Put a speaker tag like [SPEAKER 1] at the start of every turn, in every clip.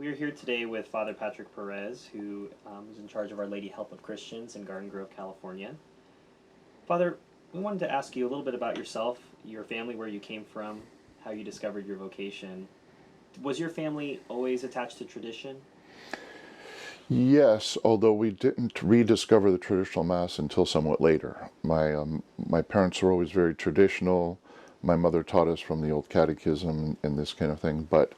[SPEAKER 1] We are here today with Father Patrick Perez, who is in charge of Our Lady Help of Christians in Garden Grove, California. Father, we wanted to ask you a little bit about yourself, your family, where you came from, how you discovered your vocation. Was your family always attached to tradition?
[SPEAKER 2] Yes, although we didn't rediscover the traditional Mass until somewhat later. My parents were always very traditional. My mother taught us from the old catechism and this kind of thing, but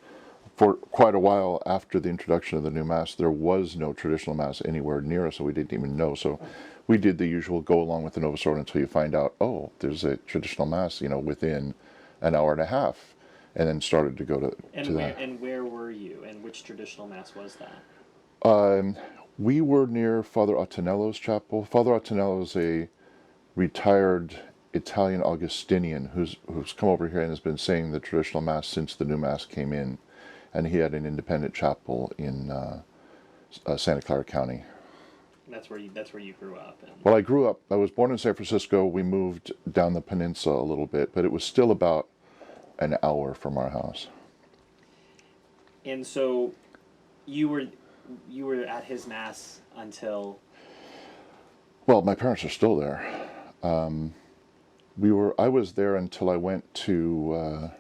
[SPEAKER 2] for quite a while after the introduction of the new Mass, there was no traditional Mass anywhere near us, so we didn't even know. So we did the usual go along with the Novus Ordo until you find out, oh, there's a traditional Mass, within an hour and a half, and then started to go to that.
[SPEAKER 1] And where were you, and which traditional Mass was that?
[SPEAKER 2] We were near Father Ottanello's chapel. Father Ottanello is a retired Italian Augustinian who's come over here and has been saying the traditional Mass since the new Mass came in, and he had an independent chapel in Santa Clara County.
[SPEAKER 1] That's where you grew up.
[SPEAKER 2] Well, I was born in San Francisco. We moved down the peninsula a little bit, but it was still about an hour from our house.
[SPEAKER 1] And so you were at his Mass until...
[SPEAKER 2] Well, my parents are still there. I was there until I went to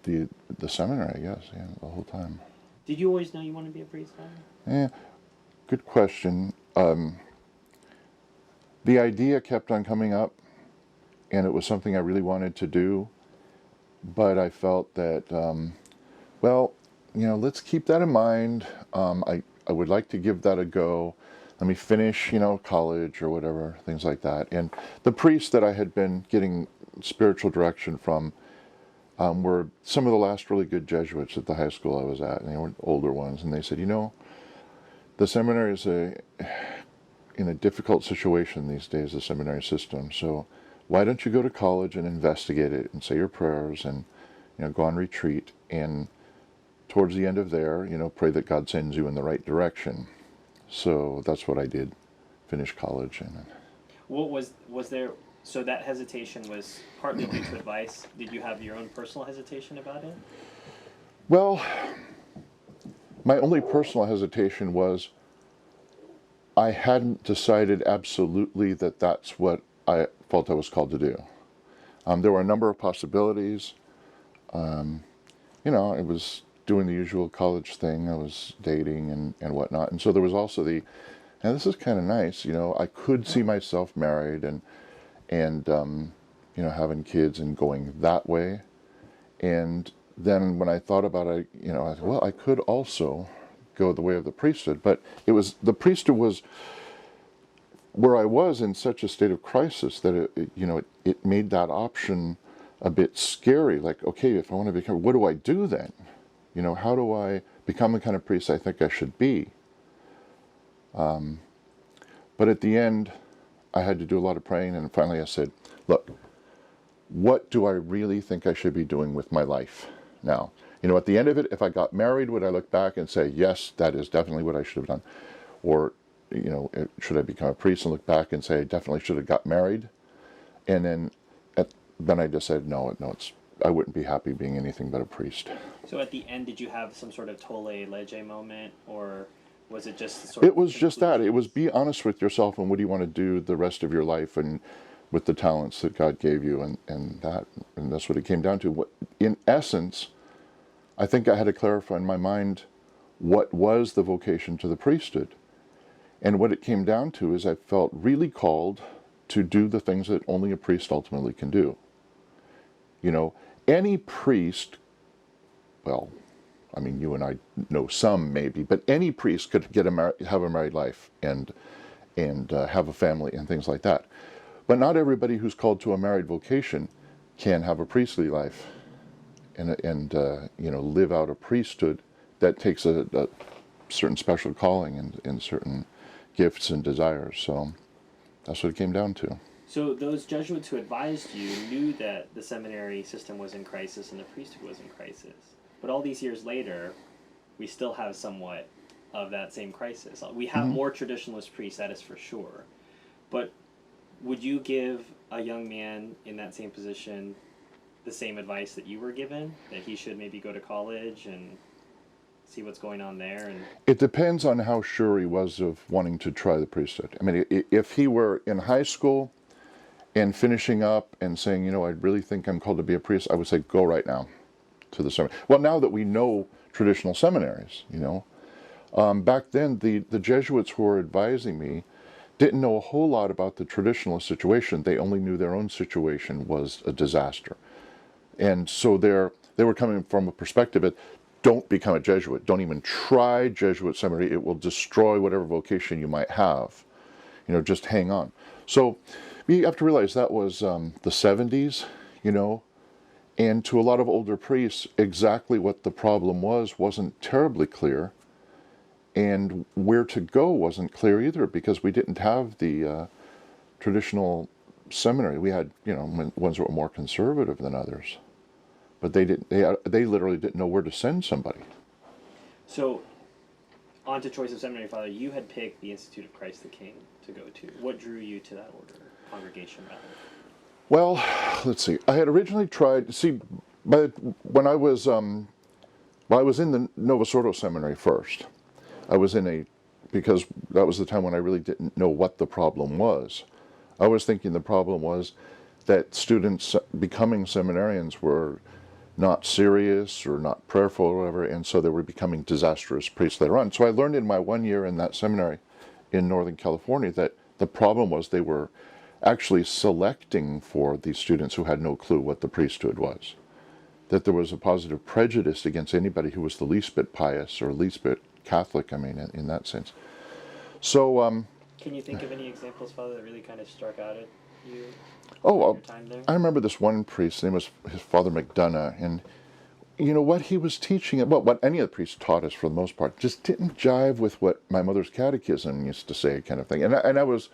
[SPEAKER 2] the seminary, I guess, the whole time.
[SPEAKER 1] Did you always know you wanted to be a priest, Father?
[SPEAKER 2] Yeah, good question. The idea kept on coming up, and it was something I really wanted to do, but I felt that, let's keep that in mind. I would like to give that a go. Let me finish, college or whatever, things like that. And the priests that I had been getting spiritual direction from were some of the last really good Jesuits at the high school I was at, and they were older ones. And they said, the seminary is in a difficult situation these days, the seminary system. So why don't you go to college and investigate it and say your prayers and, go on retreat, and towards the end of there, pray that God sends you in the right direction. So that's what I did, finish college. And
[SPEAKER 1] what was there, so that hesitation was partly due to advice. Did you have your own personal hesitation about it?
[SPEAKER 2] Well, my only personal hesitation was I hadn't decided absolutely that that's what I felt I was called to do. There were a number of possibilities. I was doing the usual college thing. I was dating and whatnot. And so there was also and this is kind of nice, I could see myself married and having kids and going that way. And then when I thought about it, I thought, well, I could also go the way of the priesthood. But the priesthood was where I was in such a state of crisis that it made that option a bit scary. Like, okay, if I want to become, what do I do then? How do I become the kind of priest I think I should be? But at the end, I had to do a lot of praying, and finally I said, look, what do I really think I should be doing with my life now? At the end of it, if I got married, would I look back and say, yes, that is definitely what I should have done? Or, should I become a priest and look back and say, I definitely should have got married? And then I decided, no, I wouldn't be happy being anything but a priest.
[SPEAKER 1] So at the end, did you have some sort of tolle lege moment, or was it just
[SPEAKER 2] It was just that. It was be honest with yourself and what do you want to do the rest of your life and with the talents that God gave you, and that's what it came down to. In essence, I think I had to clarify in my mind what was the vocation to the priesthood. And what it came down to is I felt really called to do the things that only a priest ultimately can do. Any priest, well, I mean, you and I know some maybe, but any priest could have a married life and have a family and things like that. But not everybody who's called to a married vocation can have a priestly life and live out a priesthood that takes a certain special calling and certain gifts and desires. So that's what it came down to.
[SPEAKER 1] So those Jesuits who advised you knew that the seminary system was in crisis and the priesthood was in crisis. But all these years later, we still have somewhat of that same crisis. We have more traditionalist priests, that is for sure. But would you give a young man in that same position the same advice that you were given, that he should maybe go to college and see what's going on there? And
[SPEAKER 2] It depends on how sure he was of wanting to try the priesthood. I mean, if he were in high school and finishing up and saying, I really think I'm called to be a priest, I would say, go right now to the seminary. Well, now that we know traditional seminaries, back then the Jesuits who were advising me didn't know a whole lot about the traditionalist situation. They only knew their own situation was a disaster. And so they were coming from a perspective of, don't become a Jesuit. Don't even try Jesuit seminary. It will destroy whatever vocation you might have. Just hang on. So you have to realize that was the 70s, and to a lot of older priests, exactly what the problem wasn't terribly clear. And where to go wasn't clear either, because we didn't have the traditional seminary. We had, ones that were more conservative than others. But they didn't. They literally didn't know where to send somebody.
[SPEAKER 1] so, on to choice of seminary, Father. You had picked the Institute of Christ the King to go to. What drew you to that order, congregation rather?
[SPEAKER 2] Well, let's see. I had originally tried. See, when I was in the Novus Ordo seminary first. I was because that was the time when I really didn't know what the problem was. I was thinking the problem was that students becoming seminarians were not serious or not prayerful or whatever, and so they were becoming disastrous priests later on. So I learned in my 1 year in that seminary in Northern California that the problem was they were actually selecting for these students who had no clue what the priesthood was. That there was a positive prejudice against anybody who was the least bit pious or least bit Catholic, in that sense. So,
[SPEAKER 1] Can you think of any examples, Father, that really kind of struck out at you?
[SPEAKER 2] your
[SPEAKER 1] time there?
[SPEAKER 2] I remember this one priest, his name was Father McDonough, and what he was teaching, what any of the priests taught us for the most part, just didn't jive with what my mother's catechism used to say, kind of thing. And I was,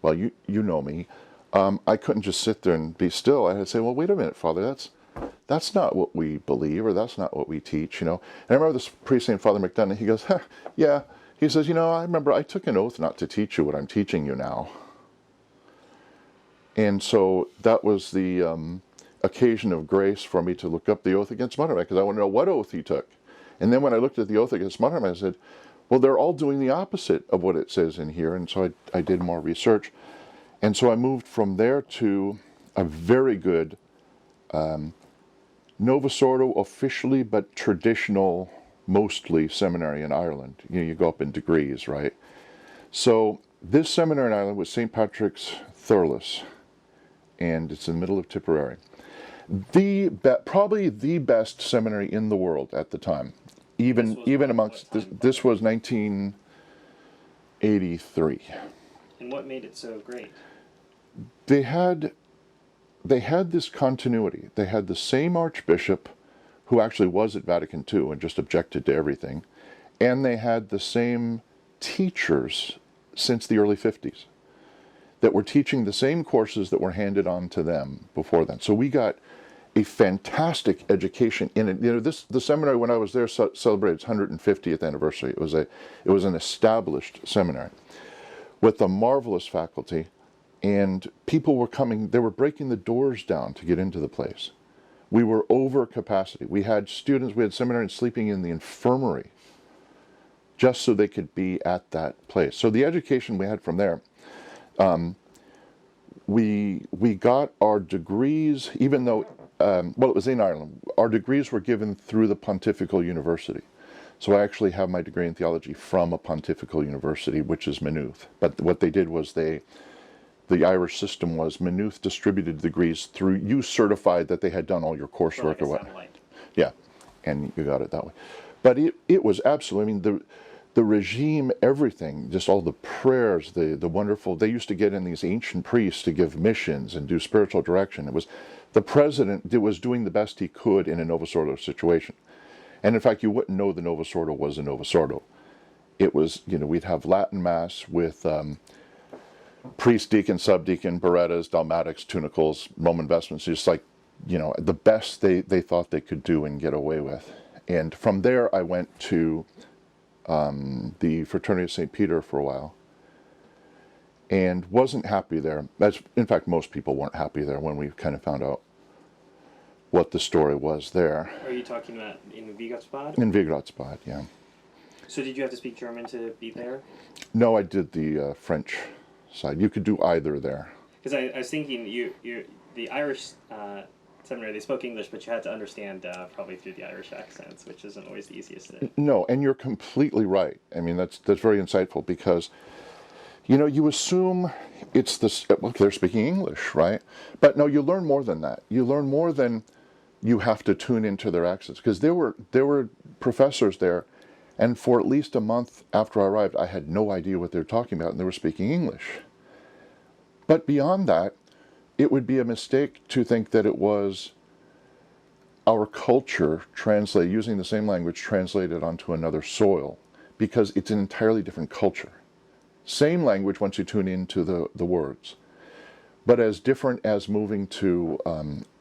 [SPEAKER 2] well, you know me, I couldn't just sit there and be still. I had to say, well, wait a minute, Father, that's not what we believe, or that's not what we teach, And I remember this priest named Father McDonough, he goes, yeah, he says, I remember I took an oath not to teach you what I'm teaching you now. And so that was the occasion of grace for me to look up the oath against Mother, because I want to know what oath he took. And then when I looked at the oath against Mother, I said, well, they're all doing the opposite of what it says in here. And so I did more research. And so I moved from there to a very good Novus Ordo officially, but traditional, mostly seminary in Ireland. You go up in degrees, right? So this seminary in Ireland was St. Patrick's Thurles, and it's in the middle of Tipperary. Probably the best seminary in the world at the time. Even amongst this was 1983.
[SPEAKER 1] And what made it so great?
[SPEAKER 2] They had this continuity. They had the same archbishop who actually was at Vatican II and just objected to everything. And they had the same teachers since the early 50s that were teaching the same courses that were handed on to them before then. So we got a fantastic education in it. The seminary when I was there celebrated its 150th anniversary. It was an established seminary with a marvelous faculty. And people were coming, they were breaking the doors down to get into the place. We were over capacity. We had seminarians sleeping in the infirmary just so they could be at that place. So the education we had from there, we got our degrees, even though, it was in Ireland, our degrees were given through the Pontifical University. So I actually have my degree in theology from a Pontifical University, which is Maynooth. But what they did was the Irish system was Maynooth distributed degrees through, you certified that they had done all your coursework or what. Yeah, and you got it that way. But it was absolutely, the regime, everything, just all the prayers, the wonderful, they used to get in these ancient priests to give missions and do spiritual direction. It was, the president was doing the best he could in a Novus Ordo situation. And in fact, you wouldn't know the Novus Ordo was a Novus Ordo. It was, we'd have Latin Mass with priest, deacon, subdeacon, berettas, dalmatics, tunicles, Roman vestments, just like, the best they thought they could do and get away with. And from there, I went to the Fraternity of St. Peter for a while and wasn't happy there. In fact, most people weren't happy there when we kind of found out what the story was there.
[SPEAKER 1] Are you talking about in Vigatspad?
[SPEAKER 2] In Vigatspad, yeah.
[SPEAKER 1] So did you have to speak German to be there?
[SPEAKER 2] No, I did the French side. You could do either there.
[SPEAKER 1] Because I was thinking the Irish seminary, they spoke English, but you had to understand probably through the Irish accents, which isn't always the easiest thing.
[SPEAKER 2] No, and you're completely right. I mean, that's very insightful because, you know, you assume it's this, well, they're speaking English, right? But no, you learn more than that. You learn more than you have to tune into their accents. Because there were professors there, and for at least a month after I arrived, I had no idea what they were talking about, and they were speaking English. But beyond that, it would be a mistake to think that it was our culture translated, using the same language translated onto another soil, because it's an entirely different culture. Same language once you tune into the words, but as different as moving to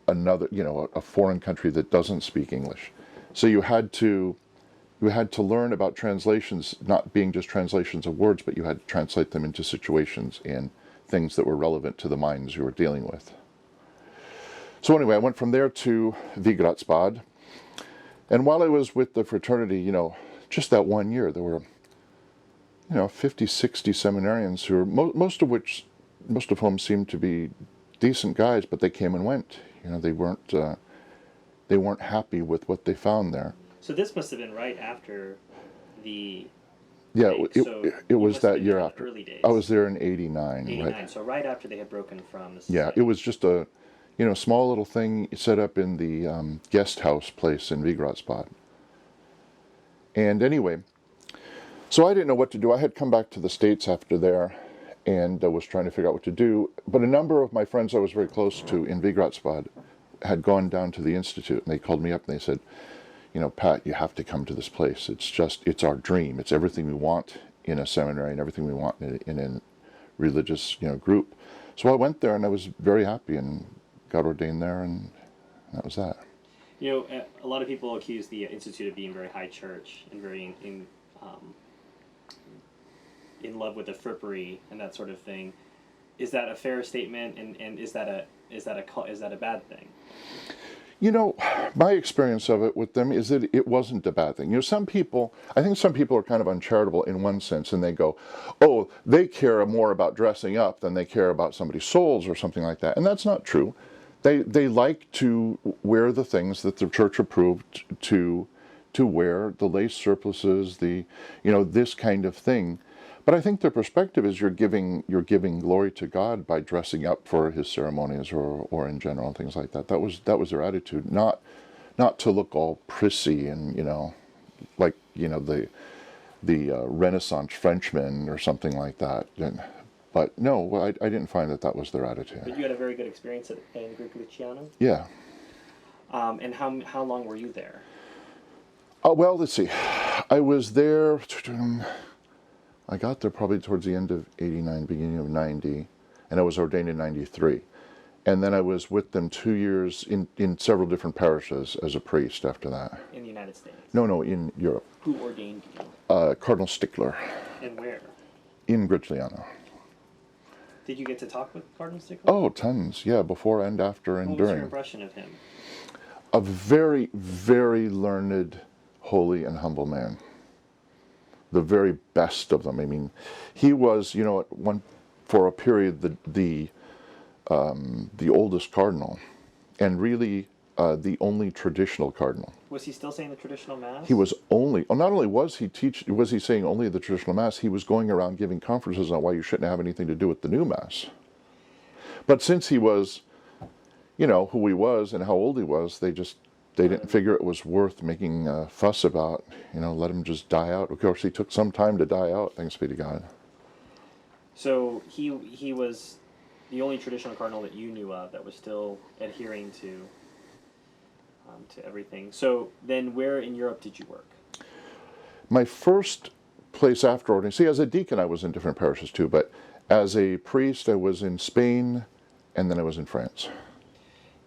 [SPEAKER 2] another, you know, a foreign country that doesn't speak English. So you had to learn about translations, not being just translations of words, but you had to translate them into situations and things that were relevant to the minds you were dealing with. So anyway, I went from there to Msgr. And while I was with the fraternity, you know, just that 1 year, there were, you know, 50, 60 seminarians who were, most of whom seemed to be decent guys, but they came and went. You know, they weren't happy with what they found there.
[SPEAKER 1] So this must have been right after the
[SPEAKER 2] Yeah,
[SPEAKER 1] break.
[SPEAKER 2] it was that year
[SPEAKER 1] in the
[SPEAKER 2] after.
[SPEAKER 1] early days.
[SPEAKER 2] I was there in '89.
[SPEAKER 1] 89.
[SPEAKER 2] Right?
[SPEAKER 1] So right after they had broken from the
[SPEAKER 2] Yeah,
[SPEAKER 1] society.
[SPEAKER 2] it was just a, you know, small little thing set up in the guest house place in Msgr. And anyway, so I didn't know what to do. I had come back to the States after there and was trying to figure out what to do. But a number of my friends I was very close to in Msgr had gone down to the Institute, and they called me up and they said, you know, Pat, you have to come to this place. It's our dream. It's everything we want in a seminary and everything we want in a religious, you know, group. So I went there and I was very happy and got ordained there, and that was that.
[SPEAKER 1] You know, a lot of people accuse the Institute of being very high church and very in love with the frippery and that sort of thing. Is that a fair statement? And is that a bad thing?
[SPEAKER 2] You know, my experience of it with them is that it wasn't a bad thing. You know, I think some people are kind of uncharitable in one sense, and they go, oh, they care more about dressing up than they care about somebody's souls or something like that. And that's not true. They like to wear the things that the church approved to wear, the lace surplices, this kind of thing. But I think their perspective is you're giving glory to God by dressing up for His ceremonies or in general and things like that. That was their attitude, not to look all prissy and like the Renaissance Frenchman or something like that. But no, I didn't find that was their attitude.
[SPEAKER 1] But you had a very good experience in Greek Luciano?
[SPEAKER 2] Yeah.
[SPEAKER 1] And how long were you there?
[SPEAKER 2] Well, let's see. I was there. I got there probably towards the end of '89, beginning of '90, and I was ordained in '93. And then I was with them 2 years in several different parishes as a priest after that.
[SPEAKER 1] In the United States?
[SPEAKER 2] No, in Europe.
[SPEAKER 1] Who ordained you?
[SPEAKER 2] Cardinal Stickler.
[SPEAKER 1] And where?
[SPEAKER 2] In Grigliano.
[SPEAKER 1] Did you get to talk with Cardinal Stickler?
[SPEAKER 2] Oh, tons. Yeah, before and after and
[SPEAKER 1] what
[SPEAKER 2] during.
[SPEAKER 1] What was your impression of him?
[SPEAKER 2] A very, very learned, holy, and humble man. The very best of them. I mean, he was, for a period, the oldest cardinal, and really the only traditional cardinal.
[SPEAKER 1] Was he still saying the traditional mass?
[SPEAKER 2] He was only. Well, not only was he saying only the traditional mass, he was going around giving conferences on why you shouldn't have anything to do with the new mass. But since he was, who he was and how old he was, they didn't figure it was worth making a fuss about. Let him just die out. Of course, he took some time to die out, thanks be to God.
[SPEAKER 1] So he was the only traditional cardinal that you knew of that was still adhering to everything. So then where in Europe did you work?
[SPEAKER 2] My first place after ordination, see, as a deacon I was in different parishes too, but as a priest I was in Spain, and then I was in France.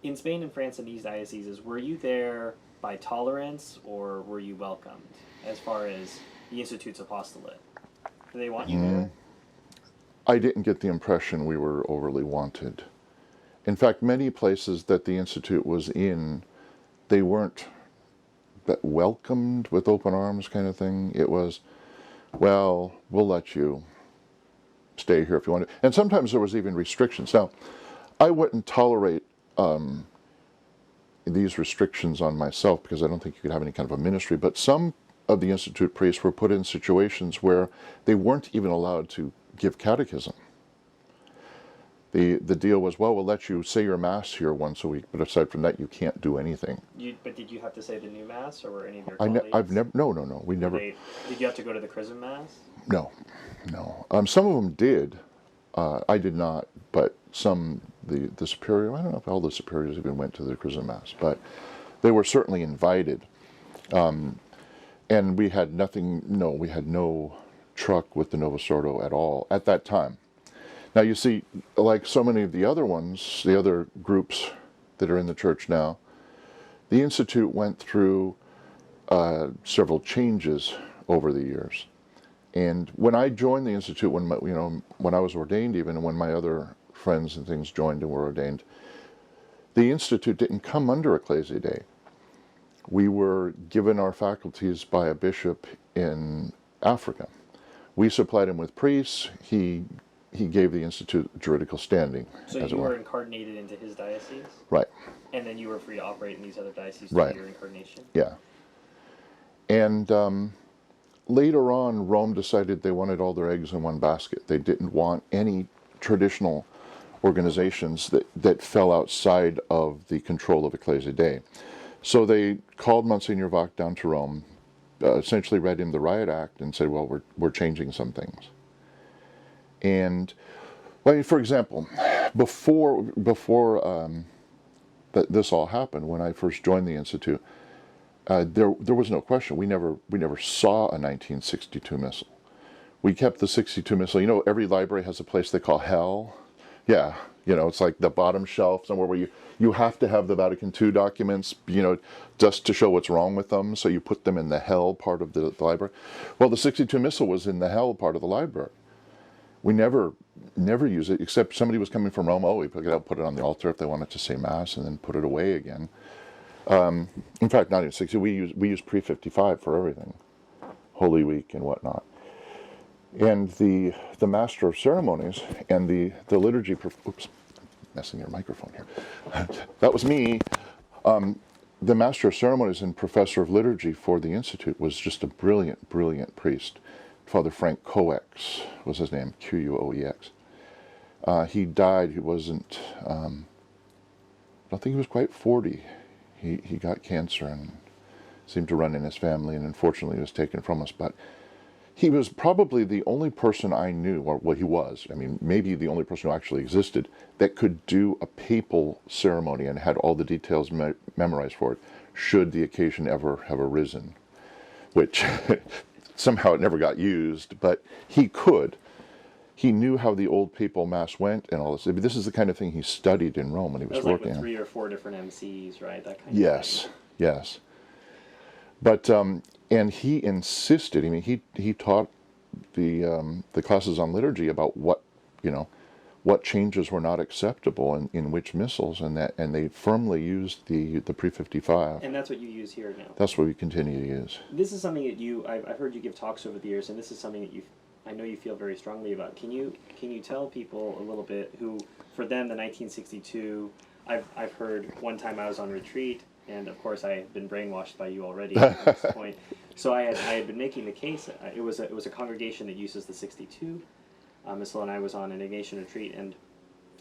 [SPEAKER 1] In Spain and France and these dioceses, were you there by tolerance or were you welcomed as far as the Institute's apostolate? Do they want you there?
[SPEAKER 2] I didn't get the impression we were overly wanted. In fact, many places that the Institute was in, they weren't that welcomed with open arms kind of thing. It was, well, we'll let you stay here if you want to. And sometimes there was even restrictions. Now, I wouldn't tolerate these restrictions on myself because I don't think you could have any kind of a ministry, but some of the Institute priests were put in situations where they weren't even allowed to give catechism. The deal was, well, we'll let you say your Mass here once a week, but aside from that, you can't do anything.
[SPEAKER 1] But did you have to say the new Mass, or were any of your
[SPEAKER 2] I've
[SPEAKER 1] colleagues?
[SPEAKER 2] never, no, we never.
[SPEAKER 1] Did you have to go to the Chrism Mass?
[SPEAKER 2] No. Some of them did. I did not, but the superior, I don't know if all the superiors even went to the Chrism Mass, but they were certainly invited. And we had we had no truck with the Novus Ordo at all at that time. Now you see, like so many of the other ones, the other groups that are in the church now, the Institute went through several changes over the years. And when I joined the Institute, when I was ordained even, and when my other friends and things joined and were ordained, the Institute didn't come under Ecclesia Dei. We were given our faculties by a bishop in Africa. We supplied him with priests. He gave the Institute juridical standing.
[SPEAKER 1] So you were incarnated into his diocese?
[SPEAKER 2] Right.
[SPEAKER 1] And then you were free to operate in these other dioceses
[SPEAKER 2] right.
[SPEAKER 1] through your incarnation?
[SPEAKER 2] Yeah. And later on, Rome decided they wanted all their eggs in one basket. They didn't want any traditional organizations that fell outside of the control of Ecclesia Dei. So they called Monsignor Vach down to Rome, essentially read him the Riot Act and said, well, we're changing some things. And, well, for example, before this all happened, when I first joined the Institute, there was no question. We never saw a 1962 missal. We kept the 62 missal. You know, every library has a place they call hell. Yeah, it's like the bottom shelf somewhere where you have to have the Vatican II documents, just to show what's wrong with them. So you put them in the hell part of the library. Well, the 62 missal was in the hell part of the library. We never use it, except somebody was coming from Rome. Oh, we put it on the altar if they wanted to say Mass, and then put it away again. In fact, not even 60. We use pre-55 for everything, Holy Week and whatnot. And the Master of Ceremonies and the liturgy. Oops, messing your microphone here. That was me. The Master of Ceremonies and Professor of Liturgy for the Institute was just a brilliant, brilliant priest. Father Frank Coex was his name, Quoex. He died. He wasn't. I don't think he was quite 40. He got cancer and seemed to run in his family, and unfortunately was taken from us. But he was probably the only person I knew, or well, he was, maybe the only person who actually existed, that could do a papal ceremony and had all the details memorized for it, should the occasion ever have arisen, which somehow it never got used, but he could. He knew how the old papal Mass went and all this. This is the kind of thing he studied in Rome when he was working.
[SPEAKER 1] Like with 3 or 4 different MCs, right? That kind
[SPEAKER 2] of thing. Yes. But and he insisted. He taught the classes on liturgy about what changes were not acceptable in which missals, and they firmly used the pre-55.
[SPEAKER 1] And that's what you use here now.
[SPEAKER 2] That's what we continue to use.
[SPEAKER 1] This is something that I've heard you give talks over the years, and this is something that I know you feel very strongly about. Can you tell people a little bit who, for them, the 1962, I've heard one time I was on retreat, and of course I had been brainwashed by you already at this point. So I had been making the case. It was a congregation that uses the 62 missal, and I was on an Ignatian retreat, and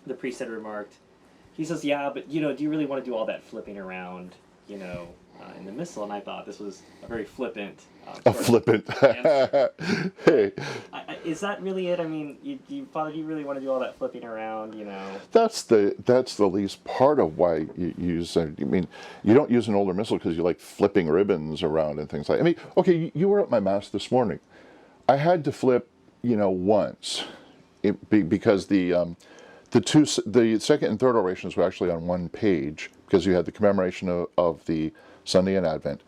[SPEAKER 1] the priest had remarked, he says, yeah, but do you really want to do all that flipping around, in the missal? And I thought this was a very flippant.
[SPEAKER 2] Flippant. Hey.
[SPEAKER 1] Is that really it? Father, do you really want to do all that flipping around?
[SPEAKER 2] That's the least part of why you use. You don't use an older missal because you like flipping ribbons around and things like. Okay, you were at my Mass this morning. I had to flip, once, because the second and third orations were actually on one page, because you had the commemoration of the Sunday in Advent,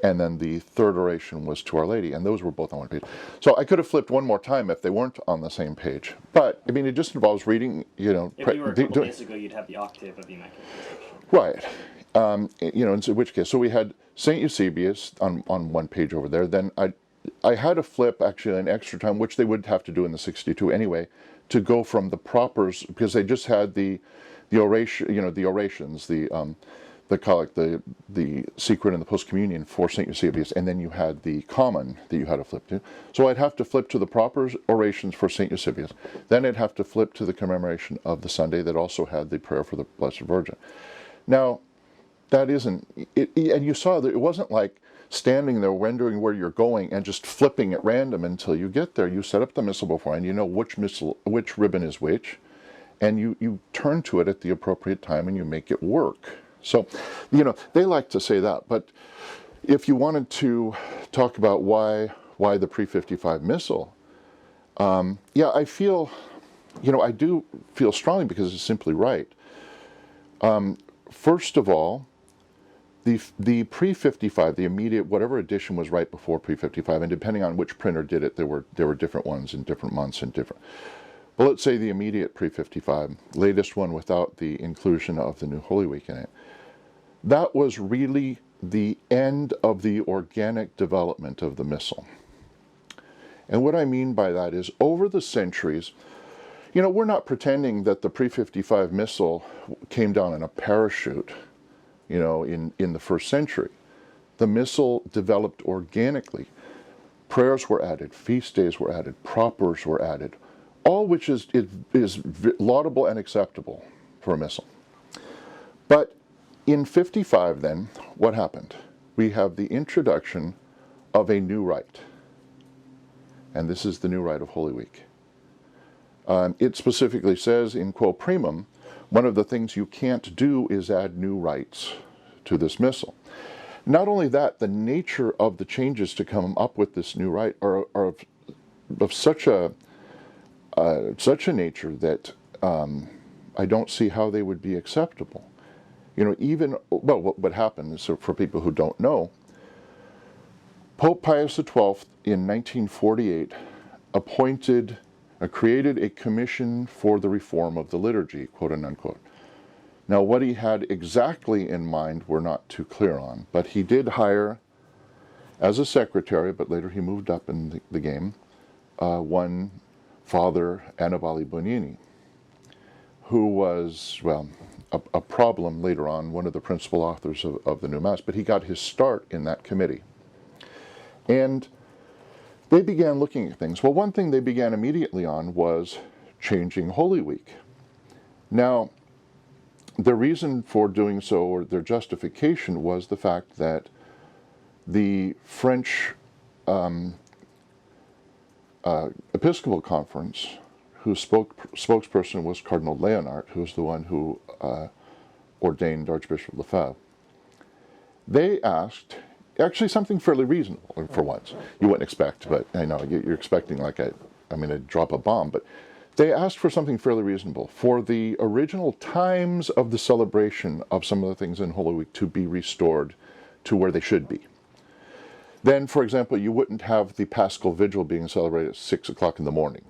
[SPEAKER 2] and then the third oration was to Our Lady, and those were both on one page. So I could have flipped one more time if they weren't on the same page. But it just involves reading.
[SPEAKER 1] If you were a couple days ago, you'd have the octave of the Immaculate Conception.
[SPEAKER 2] Right, In which case, so we had St. Eusebius on one page over there. Then I had to flip actually an extra time, which they would have to do in the 62 anyway, to go from the propers, because they just had the oration, the orations, the collect, the secret and the post communion for St. Eusebius, and then you had the common that you had to flip to. So I'd have to flip to the proper orations for St. Eusebius. Then I'd have to flip to the commemoration of the Sunday that also had the prayer for the Blessed Virgin. Now, that isn't, and you saw that it wasn't like standing there wondering where you're going and just flipping at random until you get there. You set up the missal beforehand, you know which ribbon is which, and you turn to it at the appropriate time and you make it work. So, they like to say that, but if you wanted to talk about why the pre-55 missal, I feel, I do feel strongly because it's simply right. First of all, the pre-55, the immediate, whatever edition was right before pre-55, and depending on which printer did it, there were different ones in different months and different. But let's say the immediate pre-55, latest one without the inclusion of the new Holy Week in it, that was really the end of the organic development of the missal. And what I mean by that is, over the centuries, we're not pretending that the pre-55 missal came down in a parachute, in the first century. The missal developed organically. Prayers were added, feast days were added, propers were added, all which is laudable and acceptable for a missal. But in 55 then, what happened? We have the introduction of a new rite. And this is the new rite of Holy Week. It specifically says in quo primum, one of the things you can't do is add new rites to this missal. Not only that, the nature of the changes to come up with this new rite are of such a nature that I don't see how they would be acceptable. What happened, so for people who don't know, Pope Pius XII in 1948 created a commission for the reform of the liturgy, quote and unquote. Now, what he had exactly in mind, we're not too clear on, but he did hire, as a secretary, but later he moved up in the game, one Father Annibale Bonini, who was, a problem later on, one of the principal authors of the new Mass, but he got his start in that committee. And they began looking at things. Well, one thing they began immediately on was changing Holy Week. Now, the reason for doing so, or their justification, was the fact that the French Episcopal Conference, whose spokesperson was Cardinal Leonard, who was the one who ordained Archbishop Lefebvre, they asked, actually something fairly reasonable for once. You wouldn't expect, but I know you're expecting like to drop a bomb, but they asked for something fairly reasonable, for the original times of the celebration of some of the things in Holy Week to be restored to where they should be. Then, for example, you wouldn't have the Paschal Vigil being celebrated at 6 o'clock in the morning,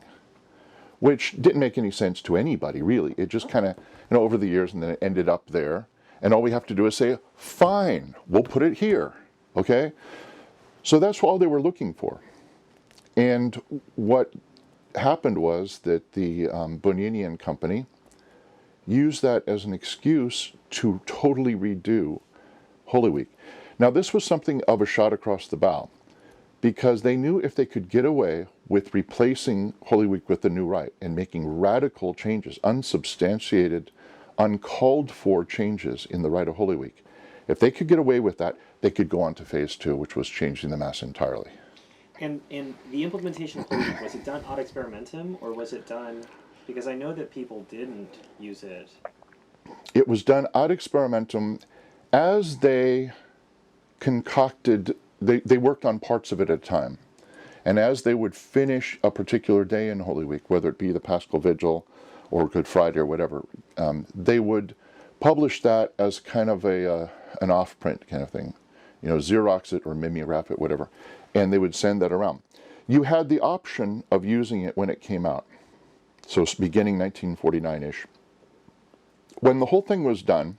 [SPEAKER 2] which didn't make any sense to anybody, really. It just kind of, over the years, and then it ended up there, and all we have to do is say, fine, we'll put it here. Okay? So that's all they were looking for. And what happened was that the Bonini and Company used that as an excuse to totally redo Holy Week. Now, this was something of a shot across the bow, because they knew if they could get away with replacing Holy Week with the new rite and making radical changes, unsubstantiated, uncalled for changes in the rite of Holy Week, if they could get away with that, they could go on to phase 2, which was changing the Mass entirely.
[SPEAKER 1] And the implementation of Holy Week, was it done ad experimentum, or was it done, because I know that people didn't use it?
[SPEAKER 2] It was done ad experimentum as they concocted, they worked on parts of it at a time. And as they would finish a particular day in Holy Week, whether it be the Paschal Vigil or Good Friday or whatever, they would publish that as kind of an off-print kind of thing. Xerox it or mimeograph it, whatever. And they would send that around. You had the option of using it when it came out. So it's beginning 1949-ish. When the whole thing was done,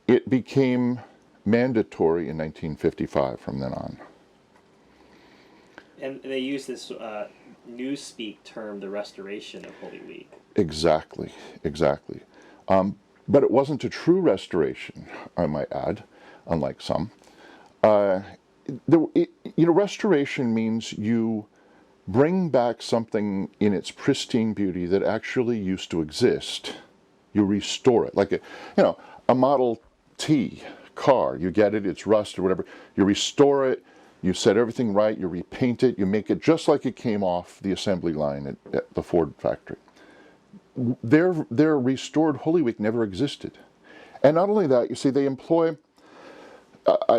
[SPEAKER 2] it became mandatory in 1955 from then on.
[SPEAKER 1] And they use this newspeak term, the restoration of Holy Week.
[SPEAKER 2] Exactly, exactly. But it wasn't a true restoration, I might add, unlike some. Restoration means you bring back something in its pristine beauty that actually used to exist. You restore it, like a Model T car. You get it, it's rust or whatever. You restore it, you set everything right, you repaint it, you make it just like it came off the assembly line at the Ford factory. Their restored Holy Week never existed. And not only that, you see, they employ,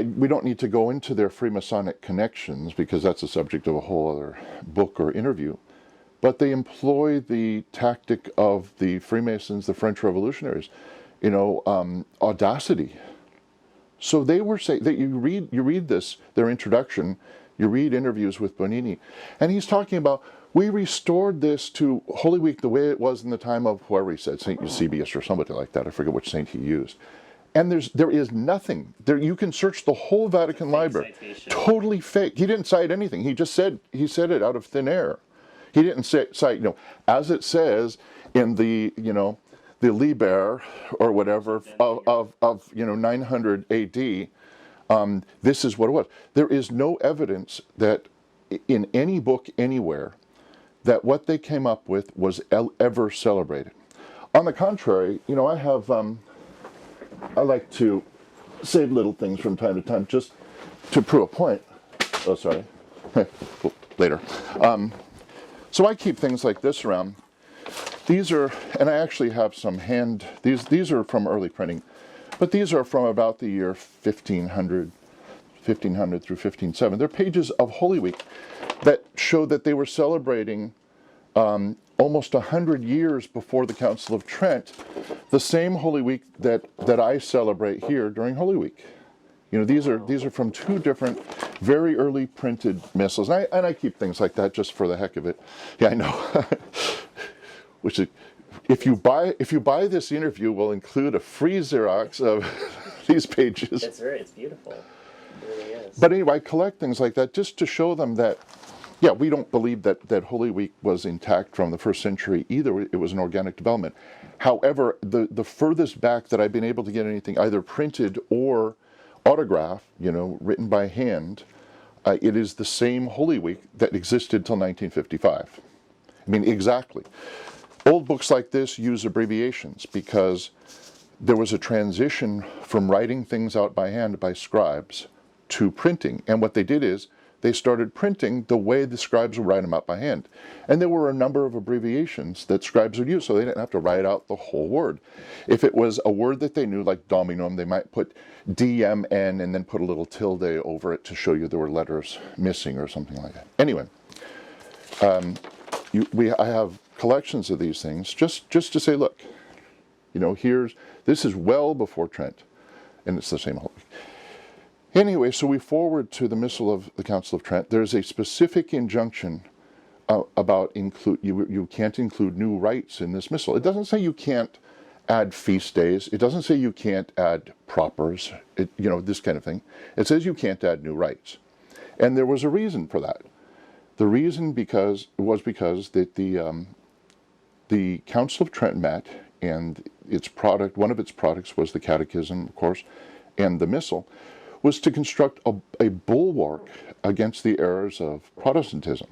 [SPEAKER 2] we don't need to go into their Freemasonic connections because that's the subject of a whole other book or interview, but they employ the tactic of the Freemasons, the French revolutionaries, audacity. So they were saying that you read this, their introduction, you read interviews with Bonini, and he's talking about, we restored this to Holy Week the way it was in the time of whoever he said, St. Eusebius or somebody like that. I forget which saint he used. And there is nothing there. You can search the whole Vatican library. Citation. Totally fake. He didn't cite anything. He said it out of thin air. He didn't cite, as it says in the Liber or whatever of 900 AD. This is what it was. There is no evidence that in any book anywhere that what they came up with was ever celebrated. On the contrary, I like to save little things from time to time just to prove a point. Oh, sorry. Later. So I keep things like this around. These are, and I actually have some these are from early printing, but these are from about the year 1500 through 1507. They're pages of Holy Week that show that they were celebrating almost 100 years before the Council of Trent, the same Holy Week that I celebrate here during Holy Week. These are from two different, very early printed missals, and I keep things like that just for the heck of it. Yeah, I know. Which is, if you buy this interview, we'll include a free Xerox of these pages.
[SPEAKER 1] It's beautiful. It really is.
[SPEAKER 2] But anyway, I collect things like that just to show them that, yeah, we don't believe that Holy Week was intact from the first century either. It was an organic development. However, the furthest back that I've been able to get anything either printed or autographed, written by hand, it is the same Holy Week that existed till 1955. I mean, exactly. Old books like this use abbreviations because there was a transition from writing things out by hand by scribes to printing. And what they did is they started printing the way the scribes would write them out by hand. And there were a number of abbreviations that scribes would use, so they didn't have to write out the whole word. If it was a word that they knew, like dominum, they might put DMN and then put a little tilde over it to show you there were letters missing or something like that. Anyway, I have collections of these things just to say, look, this is well before Trent, and it's the same Holy Week. Anyway, so we forward to the Missal of the Council of Trent. There's a specific injunction about you can't include new rites in this missal. It doesn't say you can't add feast days. It doesn't say you can't add propers, this kind of thing. It says you can't add new rites. And there was a reason for that. The reason was because that the Council of Trent met, and one of its products was the Catechism, of course, and the Missal, was to construct a bulwark against the errors of Protestantism.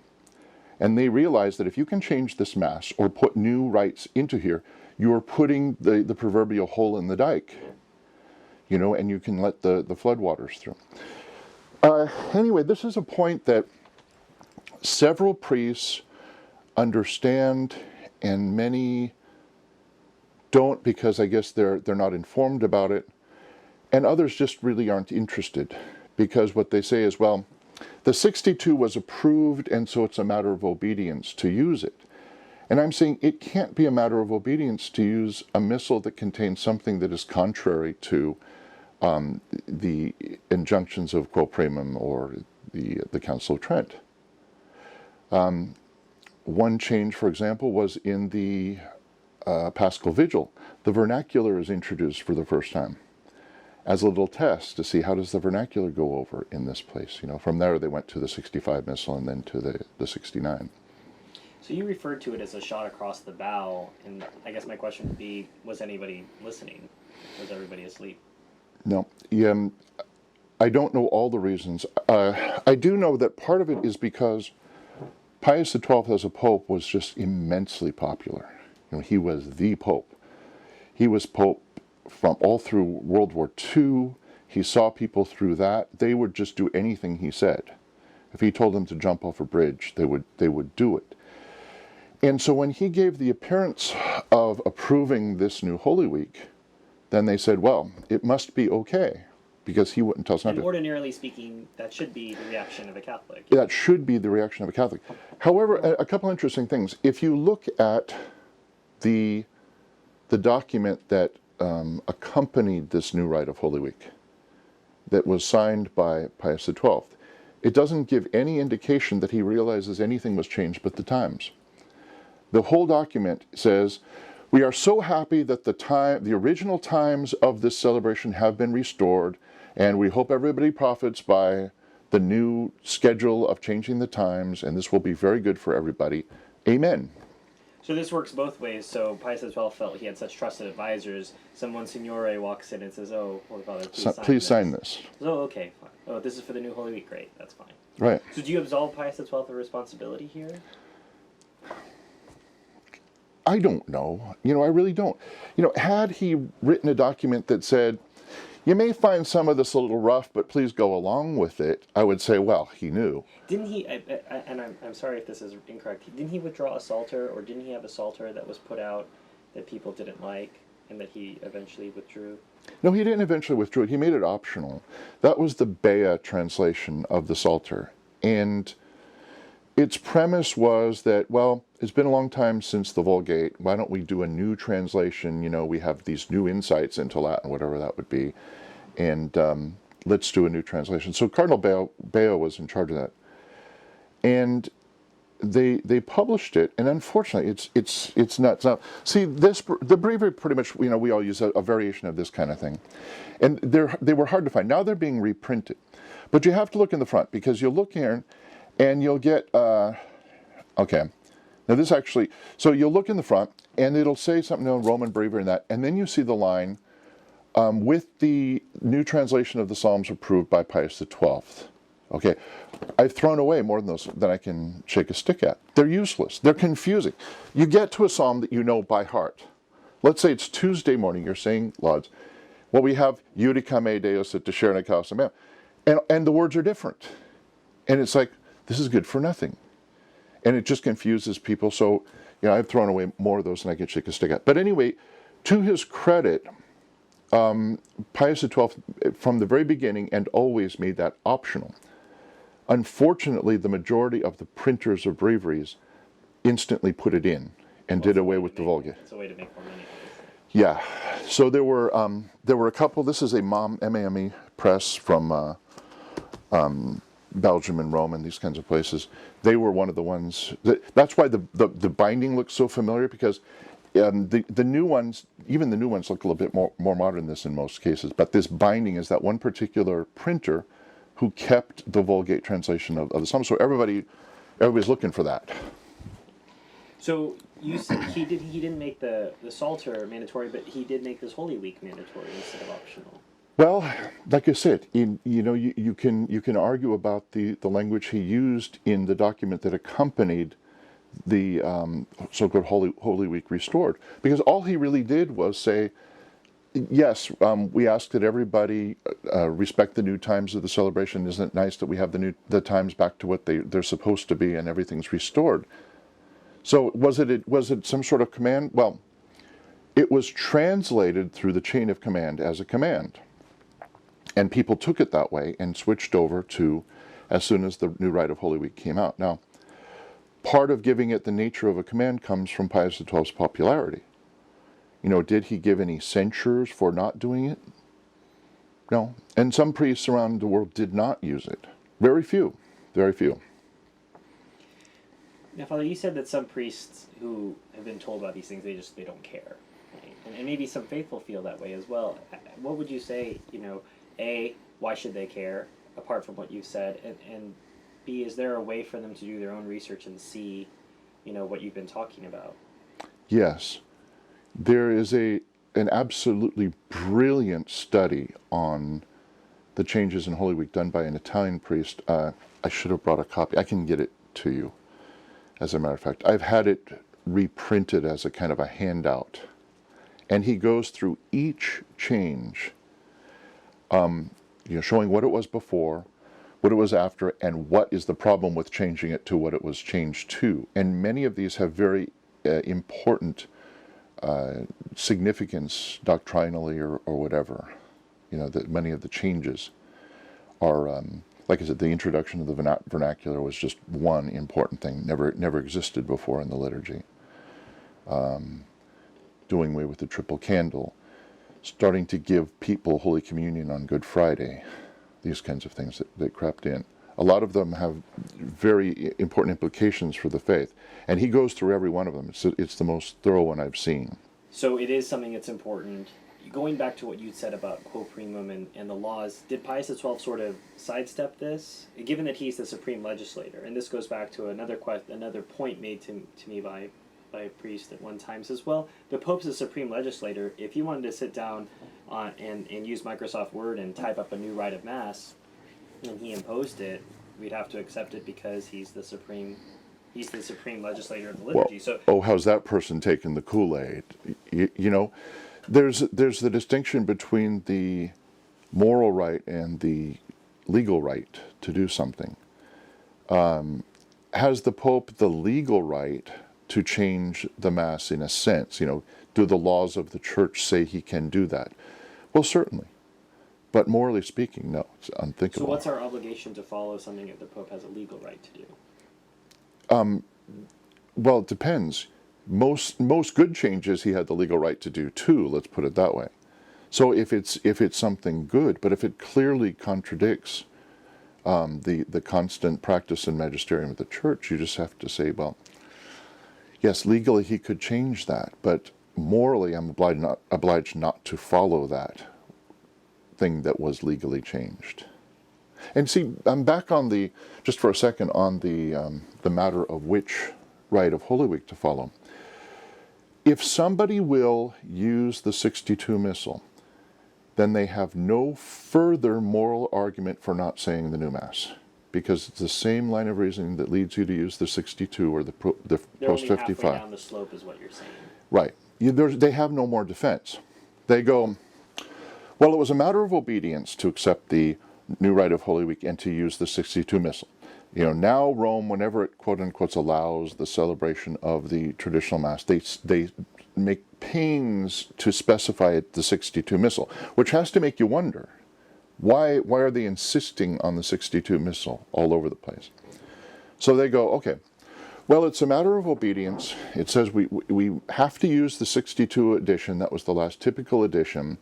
[SPEAKER 2] And they realized that if you can change this Mass or put new rites into here, you are putting the proverbial hole in the dike, and you can let the floodwaters through. Anyway, this is a point that several priests understand, and many don't because I guess they're not informed about it. And others just really aren't interested because what they say is, well, the 62 was approved and so it's a matter of obedience to use it. And I'm saying it can't be a matter of obedience to use a missal that contains something that is contrary to the injunctions of Quo Primum or the Council of Trent. One change, for example, was in the Paschal Vigil. The vernacular is introduced for the first time. as a little test to see how does the vernacular go over in this place. From there they went to the 65 missile and then to the 69.
[SPEAKER 1] So you referred to it as a shot across the bow, and I guess my question would be, was anybody listening? Was everybody asleep?
[SPEAKER 2] No, I don't know all the reasons. I do know that part of it is because Pius XII as a pope was just immensely popular. He was the pope. He was pope from all through World War II. He saw people through that. They would just do anything he said. If he told them to jump off a bridge, they would do it. And so when he gave the appearance of approving this new Holy Week, then they said, well, it must be okay, because he wouldn't tell us not to.
[SPEAKER 1] And ordinarily speaking, that should be the reaction of a Catholic.
[SPEAKER 2] That should be the reaction of a Catholic. However, a couple interesting things. If you look at the document that accompanied this new rite of Holy Week, that was signed by Pius XII, it doesn't give any indication that he realizes anything was changed but the times. The whole document says, we are so happy that the original times of this celebration have been restored, and we hope everybody profits by the new schedule of changing the times, and this will be very good for everybody. Amen.
[SPEAKER 1] So this works both ways. So Pius XII felt he had such trusted advisors. Someone Signore walks in and says, "Oh, Holy Father, please sign this." Oh, okay, fine. Oh, this is for the new Holy Week. Great, that's fine.
[SPEAKER 2] Right.
[SPEAKER 1] So do you absolve Pius XII of responsibility here?
[SPEAKER 2] I don't know. I really don't. Had he written a document that said, you may find some of this a little rough, but please go along with it, I would say, well, he knew.
[SPEAKER 1] Didn't he, and I'm sorry if this is incorrect, didn't he withdraw a Psalter, or didn't he have a Psalter that was put out that people didn't like, and that he eventually withdrew?
[SPEAKER 2] No, he didn't eventually withdraw it. He made it optional. That was the Bea translation of the Psalter. And its premise was that, well, it's been a long time since the Vulgate. Why don't we do a new translation? We have these new insights into Latin, whatever that would be. And let's do a new translation. So Cardinal Bea was in charge of that. And they published it, and unfortunately, it's nuts. Now, see, the breviary pretty much, we all use a variation of this kind of thing. And they were hard to find. Now they're being reprinted. But you have to look in the front, because you'll look here, and you'll get, okay. Now this actually, so you'll look in the front, and it'll say something in Roman breviary and that, and then you see the line, with the new translation of the Psalms approved by Pius XII. Okay, I've thrown away more than those than I can shake a stick at. They're useless. They're confusing. You get to a psalm that you know by heart. Let's say it's Tuesday morning, you're saying Lauds. Well, we have Judica me Deus et discerne causam meam. And the words are different. And it's like, this is good for nothing. And it just confuses people. So, I've thrown away more of those than I can shake a stick at. But anyway, to his credit, Pius XII, from the very beginning and always made that optional. Unfortunately, the majority of the printers of breviaries instantly put it in and did away with the Vulgate.
[SPEAKER 1] It's a way to make more money.
[SPEAKER 2] Yeah. So there were a couple. This is a MAME press from Belgium and Rome and these kinds of places. They were one of the ones. That's why the binding looks so familiar, because the new ones, even the new ones, look a little bit more modern than this in most cases. But this binding is that one particular printer who kept the Vulgate translation of the Psalms. So everybody's looking for that.
[SPEAKER 1] So you said he didn't make the Psalter mandatory, but he did make this Holy Week mandatory instead of optional.
[SPEAKER 2] Well, like I said, you can argue about the language he used in the document that accompanied the so-called Holy Week restored, because all he really did was say, yes, we ask that everybody respect the new times of the celebration. Isn't it nice that we have the times back to what they're supposed to be and everything's restored? So was it some sort of command? Well, it was translated through the chain of command as a command. And people took it that way and switched over to as soon as the new rite of Holy Week came out. Now, part of giving it the nature of a command comes from Pius XII's popularity. Did he give any censures for not doing it? No. And some priests around the world did not use it. Very few. Very few.
[SPEAKER 1] Now, Father, you said that some priests who have been told about these things, they don't care. Right? And maybe some faithful feel that way as well. what would you say? A, why should they care? Apart from what you've said, and B, is there a way for them to do their own research and see, what you've been talking about?
[SPEAKER 2] Yes. There is an absolutely brilliant study on the changes in Holy Week done by an Italian priest. I should have brought a copy. I can get it to you, as a matter of fact. I've had it reprinted as a kind of a handout. And he goes through each change, showing what it was before, what it was after, and what is the problem with changing it to what it was changed to. And many of these have very important significance doctrinally or whatever. That many of the changes are, like I said, the introduction of the vernacular was just one important thing. Never existed before in the liturgy. Doing away with the triple candle, starting to give people Holy Communion on Good Friday, these kinds of things that crept in. A lot of them have very important implications for the faith. And he goes through every one of them. It's the most thorough one I've seen.
[SPEAKER 1] So it is something that's important. Going back to what you said about quo primum and the laws, did Pius XII sort of sidestep this, given that he's the supreme legislator? And this goes back to another point made to me by a priest at one time. Says, well, the Pope's the supreme legislator. If he wanted to sit down and use Microsoft Word and type up a new rite of Mass, and he imposed it, we'd have to accept it because he's the supreme legislator of the liturgy.
[SPEAKER 2] How's that person taking the Kool-Aid? There's the distinction between the moral right and the legal right to do something. Has the Pope the legal right to change the Mass in a sense? Do the laws of the Church say he can do that? Well, certainly. But morally speaking, no, it's unthinkable.
[SPEAKER 1] So what's our obligation to follow something that the Pope has a legal right to do?
[SPEAKER 2] Well, it depends. Most good changes he had the legal right to do too, let's put it that way. So if it's something good, but if it clearly contradicts the constant practice and magisterium of the Church, you just have to say, well, yes, legally he could change that, but morally I'm obliged not to follow that thing that was legally changed. And see, I'm back on just for a second, on the matter of which rite of Holy Week to follow. If somebody will use the 62 Missal, then they have no further moral argument for not saying the new Mass, because it's the same line of reasoning that leads you to use the 62 or the post 55.
[SPEAKER 1] They're only halfway down the slope is what you're saying.
[SPEAKER 2] Right. They have no more defense. They go, well, it was a matter of obedience to accept the new rite of Holy Week and to use the 62 Missal. Now Rome, whenever it quote-unquote allows the celebration of the traditional Mass, they make pains to specify it the 62 Missal, which has to make you wonder, why are they insisting on the 62 Missal all over the place? So they go, okay, well, it's a matter of obedience. It says we have to use the 62 edition. That was the last typical edition.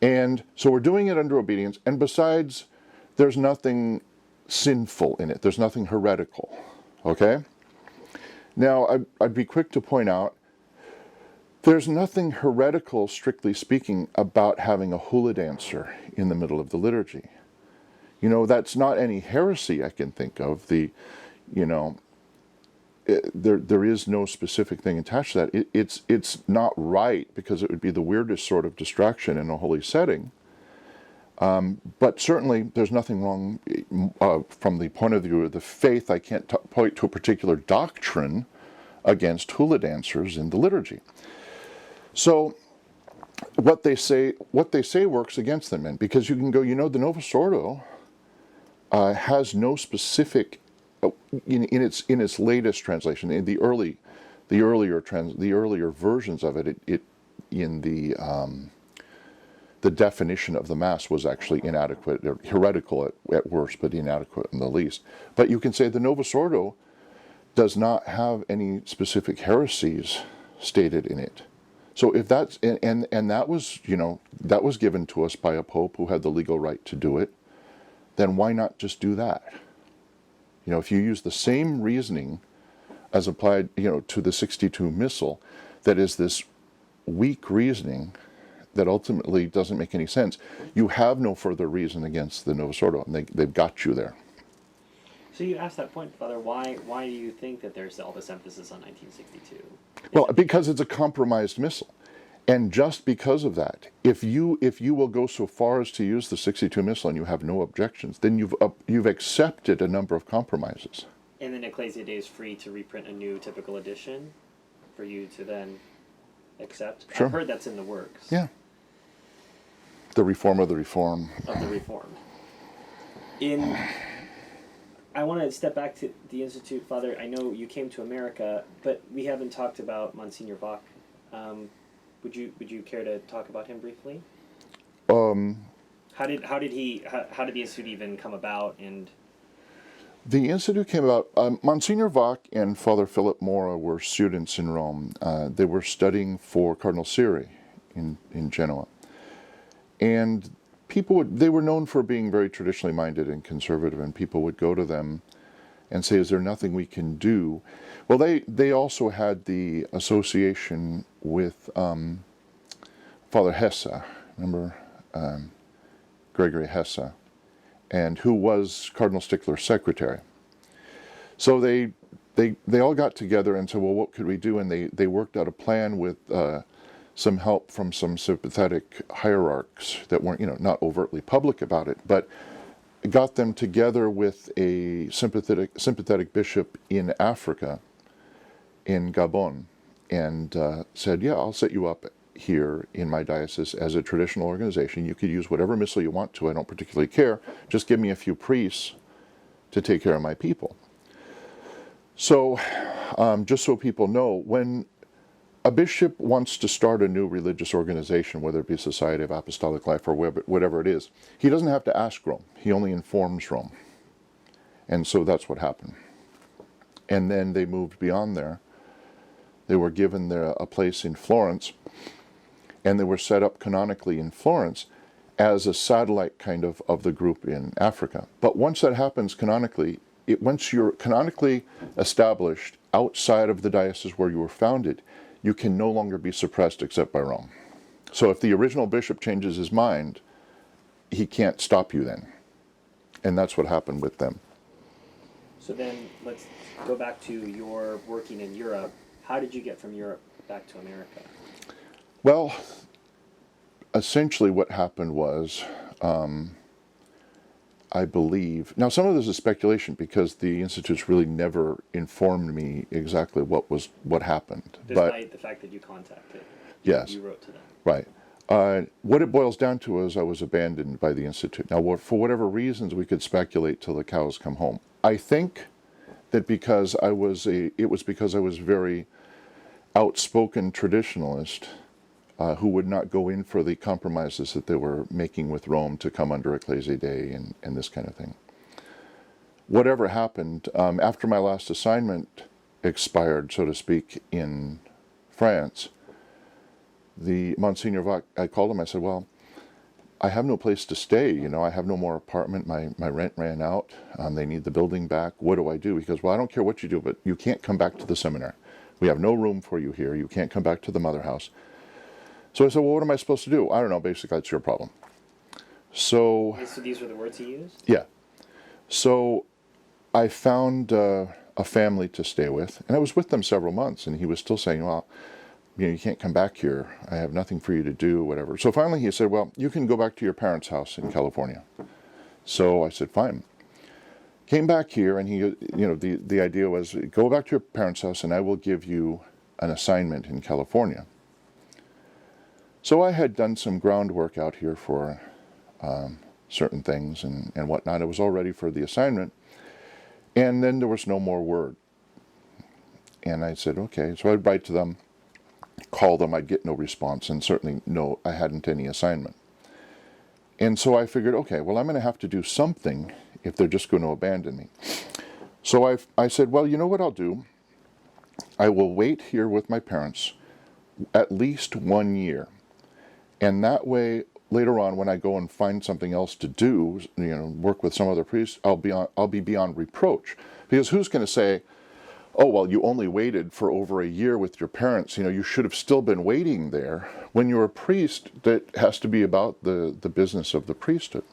[SPEAKER 2] And so we're doing it under obedience. And besides, there's nothing sinful in it. There's nothing heretical. Okay? Now, I'd be quick to point out, there's nothing heretical, strictly speaking, about having a hula dancer in the middle of the liturgy. That's not any heresy I can think of. There is no specific thing attached to that. It's not right, because it would be the weirdest sort of distraction in a holy setting. But certainly there's nothing wrong from the point of view of the faith. I can't point to a particular doctrine against hula dancers in the liturgy. So what they say works against them, and because you can go, the Novus Ordo has no specific in its latest translation, in the earlier versions of it, in the definition of the Mass was actually inadequate, or heretical at worst, but inadequate in the least. But you can say the Novus Ordo does not have any specific heresies stated in it. So if that's and that was given to us by a pope who had the legal right to do it, then why not just do that? If you use the same reasoning as applied, to the 62 Missal, that is this weak reasoning that ultimately doesn't make any sense, you have no further reason against the Novus Ordo, and they've got you there.
[SPEAKER 1] So you asked that point, Father. Why do you think that there's all this emphasis on 1962?
[SPEAKER 2] Well, because it's a compromised missile. And just because of that, if you will go so far as to use the 62 missile and you have no objections, then you've accepted a number of compromises.
[SPEAKER 1] And then Ecclesia Day is free to reprint a new typical edition for you to then accept.
[SPEAKER 2] Sure.
[SPEAKER 1] I've heard that's in the works.
[SPEAKER 2] Yeah. The reform of the reform.
[SPEAKER 1] Of the reform. I want to step back to the Institute, Father. I know you came to America, but we haven't talked about Monsignor Bach. Would you care to talk about him briefly? How did the Institute even come about? And
[SPEAKER 2] the Institute came about. Monsignor Bach and Father Philip Mora were students in Rome. They were studying for Cardinal Siri in Genoa, and they were known for being very traditionally minded and conservative, and people would go to them and say, "Is there nothing we can do?" Well, they also had the association with Father Hesse, remember Gregory Hesse, and who was Cardinal Stickler's secretary. So they all got together and said, "Well, what could we do?" And they worked out a plan with some help from some sympathetic hierarchs that weren't, not overtly public about it, but got them together with a sympathetic bishop in Africa, in Gabon, and said, "Yeah, I'll set you up here in my diocese as a traditional organization. You could use whatever missal you want to. I don't particularly care. Just give me a few priests to take care of my people." So, just so people know, when a bishop wants to start a new religious organization, whether it be Society of Apostolic Life or whatever it is, he doesn't have to ask Rome. He only informs Rome. And so that's what happened. And then they moved beyond there. They were given a place in Florence, and they were set up canonically in Florence as a satellite kind of the group in Africa. But once that happens canonically, once you're canonically established outside of the diocese where you were founded, you can no longer be suppressed except by Rome. So if the original bishop changes his mind, he can't stop you then. And that's what happened with them.
[SPEAKER 1] So then let's go back to your working in Europe. How did you get from Europe back to America?
[SPEAKER 2] Well, essentially what happened was, I believe, now some of this is speculation because the Institute's really never informed me exactly what happened.
[SPEAKER 1] Despite the fact that you contacted.
[SPEAKER 2] Yes.
[SPEAKER 1] You wrote to them.
[SPEAKER 2] Right. What it boils down to is I was abandoned by the Institute. Now, for whatever reasons, we could speculate till the cows come home. I think that because it was because I was very outspoken traditionalist who would not go in for the compromises that they were making with Rome to come under Ecclesia Dei and this kind of thing. Whatever happened, after my last assignment expired, so to speak, in France, the Monsignor Vac, I called him, I said, "Well, I have no place to stay, I have no more apartment, my rent ran out, they need the building back, what do I do?" He goes, "Well, I don't care what you do, but you can't come back to the seminary. We have no room for you here, you can't come back to the mother house." So I said, "Well, what am I supposed to do?" "I don't know, basically that's your problem." So
[SPEAKER 1] these were the words he used?
[SPEAKER 2] Yeah. So I found a family to stay with, and I was with them several months, and he was still saying, "Well, you can't come back here. I have nothing for you to do," whatever. So finally he said, "Well, you can go back to your parents' house in California." So I said, "Fine." Came back here, and the idea was, go back to your parents' house, and I will give you an assignment in California. So I had done some groundwork out here for certain things and whatnot. I was all ready for the assignment, and then there was no more word. And I said, okay. So I'd write to them, call them, I'd get no response, and certainly I hadn't any assignment. And so I figured, okay, well, I'm going to have to do something if they're just going to abandon me. So I said, well, you know what I'll do? I will wait here with my parents at least 1 year. And that way, later on, when I go and find something else to do, work with some other priest, I'll be beyond reproach. Because who's going to say, oh, well, you only waited for over a year with your parents. You should have still been waiting there. When you're a priest, that has to be about the business of the priesthood.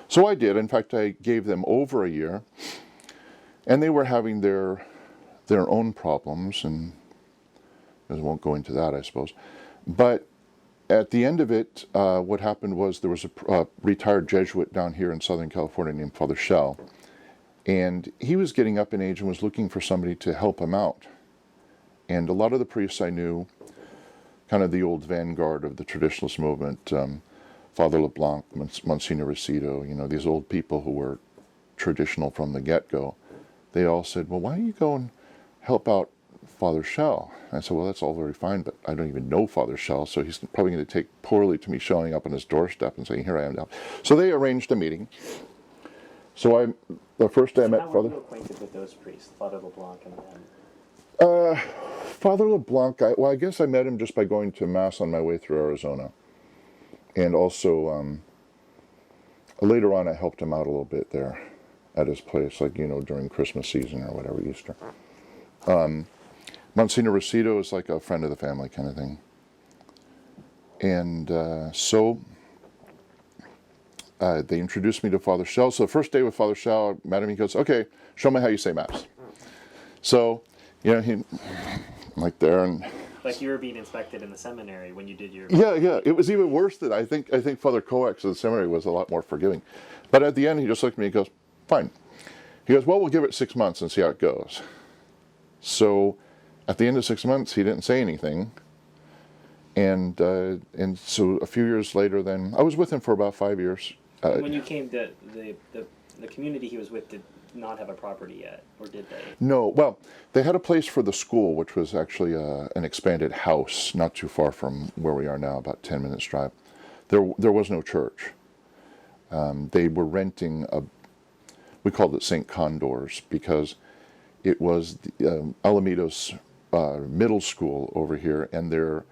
[SPEAKER 2] So I did. In fact, I gave them over a year, and they were having their own problems, and I won't go into that, I suppose. But at the end of it, what happened was there was a retired Jesuit down here in Southern California named Father Shell, and he was getting up in age and was looking for somebody to help him out. And a lot of the priests I knew, kind of the old vanguard of the traditionalist movement, Father LeBlanc, Msgr Perez, these old people who were traditional from the get-go, they all said, well, why don't you go and help out Father Shell? And I said, well, that's all very fine, but I don't even know Father Shell, so he's probably going to take poorly to me showing up on his doorstep and saying, here I am now. So they arranged a meeting. So the first day I met
[SPEAKER 1] How
[SPEAKER 2] Father...
[SPEAKER 1] were you acquainted with those priests, Father LeBlanc and them?
[SPEAKER 2] Father LeBlanc, I guess I met him just by going to Mass on my way through Arizona. And also, later on I helped him out a little bit there at his place, like, during Christmas season or whatever, Easter. Monsignor Rosito is like a friend of the family kind of thing. And so they introduced me to Father Shell. So the first day with Father Shell, I met him, he goes, okay, show me how you say Mass. So, he, like there, and...
[SPEAKER 1] Like you were being inspected in the seminary when you did your...
[SPEAKER 2] Yeah, it was even worse than I think Father Coax of the seminary was a lot more forgiving. But at the end, he just looked at me and goes, fine. He goes, well, we'll give it 6 months and see how it goes. So at the end of 6 months, he didn't say anything. And so a few years later then, I was with him for about 5 years.
[SPEAKER 1] When you came, the community he was with did not have a property yet, or did they?
[SPEAKER 2] No, well, they had a place for the school, which was actually an expanded house, not too far from where we are now, about 10 minutes drive. There was no church. They were renting we called it St. Condor's, because it was Alameda's middle school over here, and their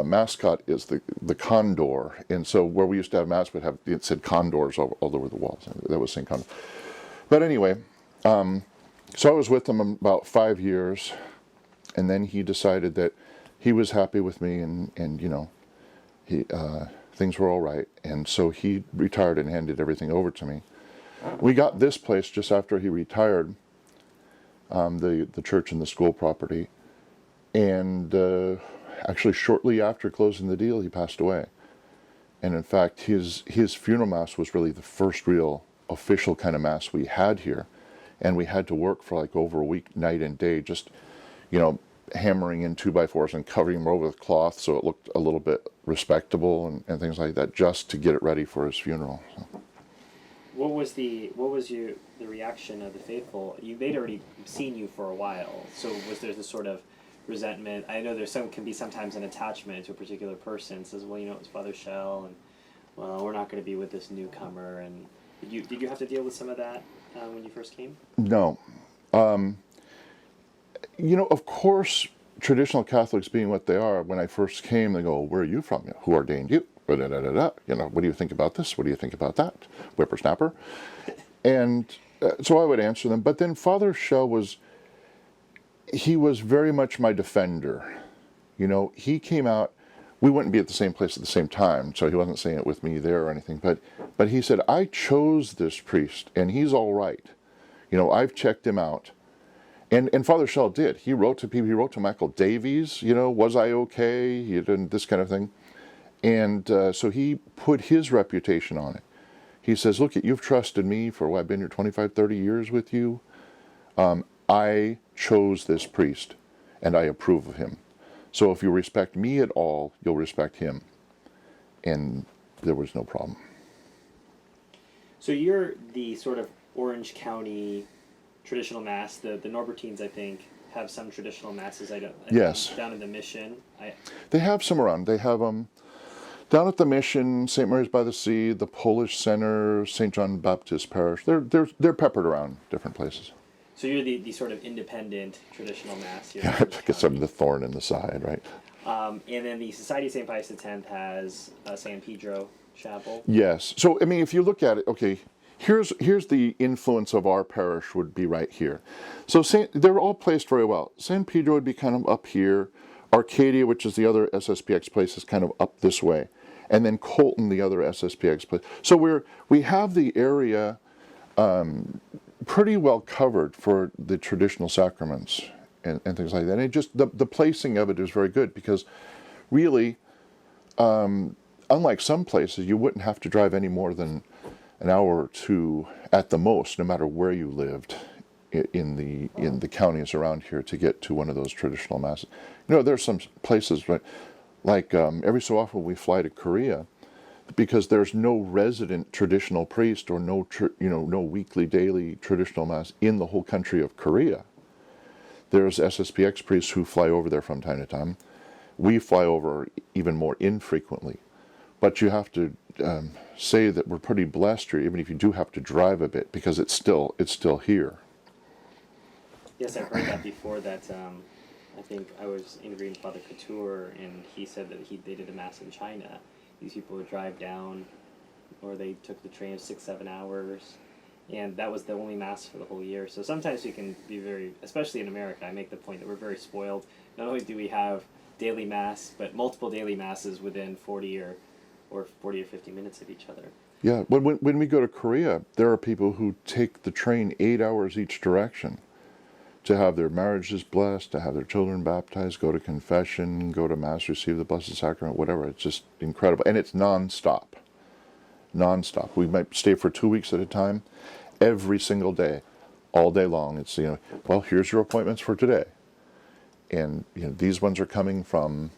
[SPEAKER 2] mascot is the condor. And so where we used to have Mass, it said condors all over the walls. That was St. Condor. But anyway, so I was with him about 5 years, and then he decided that he was happy with me, and things were all right. And so he retired and handed everything over to me. We got this place just after he retired, the church and the school property. And actually shortly after closing the deal, he passed away. And in fact, his funeral Mass was really the first real official kind of Mass we had here. And we had to work for like over a week, night and day, just, hammering in 2x4s and covering them over with cloth so it looked a little bit respectable and things like that, just to get it ready for his funeral. So. What
[SPEAKER 1] was the reaction of the faithful? They'd already seen you for a while, so was there this sort of resentment? I know can be sometimes an attachment to a particular person. Says, well, it was Father Shell, and well, we're not going to be with this newcomer. And did you have to deal with some of that when you first came?
[SPEAKER 2] No, of course, traditional Catholics being what they are, when I first came, they go, where are you from? Who ordained you? What do you think about this? What do you think about that? Whippersnapper. And so I would answer them. But then Father Shell was very much my defender. He came out, we wouldn't be at the same place at the same time, so he wasn't saying it with me there or anything. But he said, I chose this priest, and he's all right. I've checked him out. And Father Shell did. He wrote to people. He wrote to Michael Davies, was I okay? He did this kind of thing. And so he put his reputation on it. He says, look, you've trusted me for, I've been here 25, 30 years with you. I chose this priest, and I approve of him. So if you respect me at all, you'll respect him. And there was no problem.
[SPEAKER 1] So you're the sort of Orange County traditional Mass. The Norbertines, I think, have some traditional Masses.
[SPEAKER 2] Yes.
[SPEAKER 1] Down in the Mission.
[SPEAKER 2] They have some around. They have down at the Mission, St. Mary's by the Sea, the Polish Center, St. John Baptist Parish. They're peppered around different places.
[SPEAKER 1] So you're the sort of independent traditional Mass here.
[SPEAKER 2] Yeah, I guess I'm the thorn in the side, right?
[SPEAKER 1] And then the Society of St. Pius X has San Pedro Chapel.
[SPEAKER 2] Yes. So, if you look at it, okay, here's the influence of our parish would be right here. So they're all placed very well. San Pedro would be kind of up here. Arcadia, which is the other SSPX place, is kind of up this way, and then Colton, the other SSPX place. So we have the area pretty well covered for the traditional sacraments and things like that. And it just the placing of it is very good because really, unlike some places, you wouldn't have to drive any more than an hour or two at the most, no matter where you lived in the counties around here to get to one of those traditional masses. You know, there's some places, right, like every so often we fly to Korea because there's no resident traditional priest or no weekly, daily traditional mass in the whole country of Korea. There's SSPX priests who fly over there from time to time. We fly over even more infrequently. But you have to say that we're pretty blessed here, even if you do have to drive a bit, because it's still here.
[SPEAKER 1] Yes, I've heard that before. That I think I was interviewing Father Couture, and he said that they did a mass in China. These people would drive down, or they took the train 6-7 hours, and that was the only mass for the whole year. So sometimes we can be very, especially in America, I make the point that we're very spoiled. Not only do we have daily mass, but multiple daily masses within 40 or 50 minutes of each other.
[SPEAKER 2] Yeah, when we go to Korea, there are people who take the train 8 hours each direction to have their marriages blessed, to have their children baptized, go to confession, go to Mass, receive the Blessed Sacrament, whatever. It's just incredible. And it's non-stop. Non-stop. We might stay for 2 weeks at a time, every single day, all day long. It's, well, here's your appointments for today. And, these ones are coming from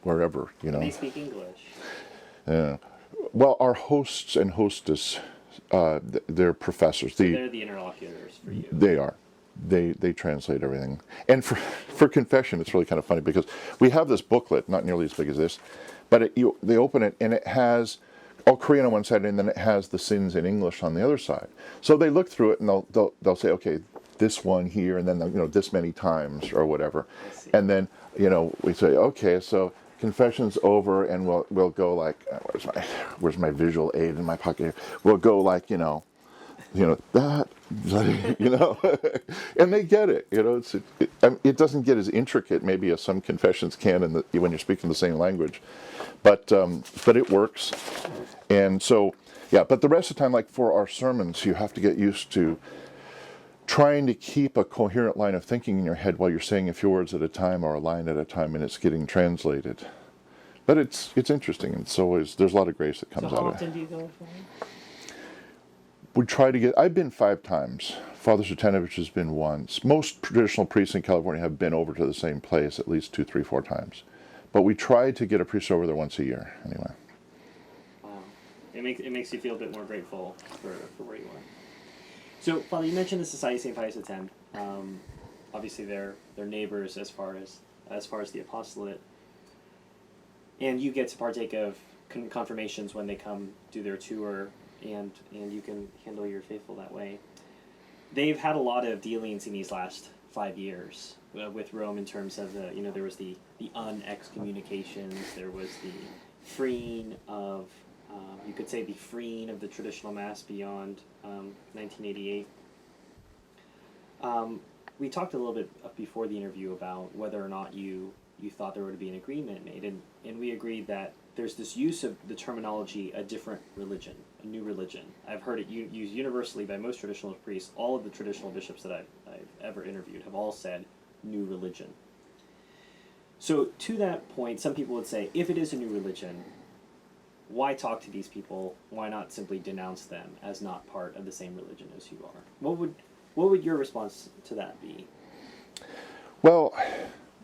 [SPEAKER 2] wherever,
[SPEAKER 1] They speak English.
[SPEAKER 2] Well, our hosts and hostess, they're professors.
[SPEAKER 1] So they're the interlocutors for you.
[SPEAKER 2] They are. They translate everything. And for confession, it's really kind of funny because we have this booklet, not nearly as big as this, but they open it and it has all Korean on one side and then it has the sins in English on the other side. So they look through it and they'll say, okay, this one here and then this many times or whatever. And then we say, okay, so confession's over and we'll go like where's my visual aid in my pocket here? We'll go like that and they get it. It doesn't get as intricate maybe as some confessions can when you're speaking the same language, but it works. And so but the rest of the time, like for our sermons, you have to get used to trying to keep a coherent line of thinking in your head while you're saying a few words at a time or a line at a time and it's getting translated. But it's interesting, and there's a lot of grace that comes out of it.
[SPEAKER 1] So how often do you go for?
[SPEAKER 2] We try to get, I've been 5 times. Father Satanovich has been once. Most traditional priests in California have been over to the same place at least 2, 3, 4 times. But we try to get a priest over there once a year, anyway.
[SPEAKER 1] Wow. It makes you feel a bit more grateful for where you are. So, Father, you mentioned the Society of St. Pius X. Obviously, they're neighbors as far as the apostolate. And you get to partake of confirmations when they come do their tour, and you can handle your faithful that way. They've had a lot of dealings in these last 5 years with Rome in terms of there was the unexcommunications, there was the freeing of you could say the freeing of the traditional mass beyond 1988. We talked a little bit before the interview about whether or not you thought there would be an agreement made, and we agreed that there's this use of the terminology a different religion, a new religion. I've heard it used universally by most traditional priests. All of the traditional bishops that I've ever interviewed have all said new religion. So to that point, some people would say, if it is a new religion, why talk to these people? Why not simply denounce them as not part of the same religion as you are? What would your response to that be?
[SPEAKER 2] Well,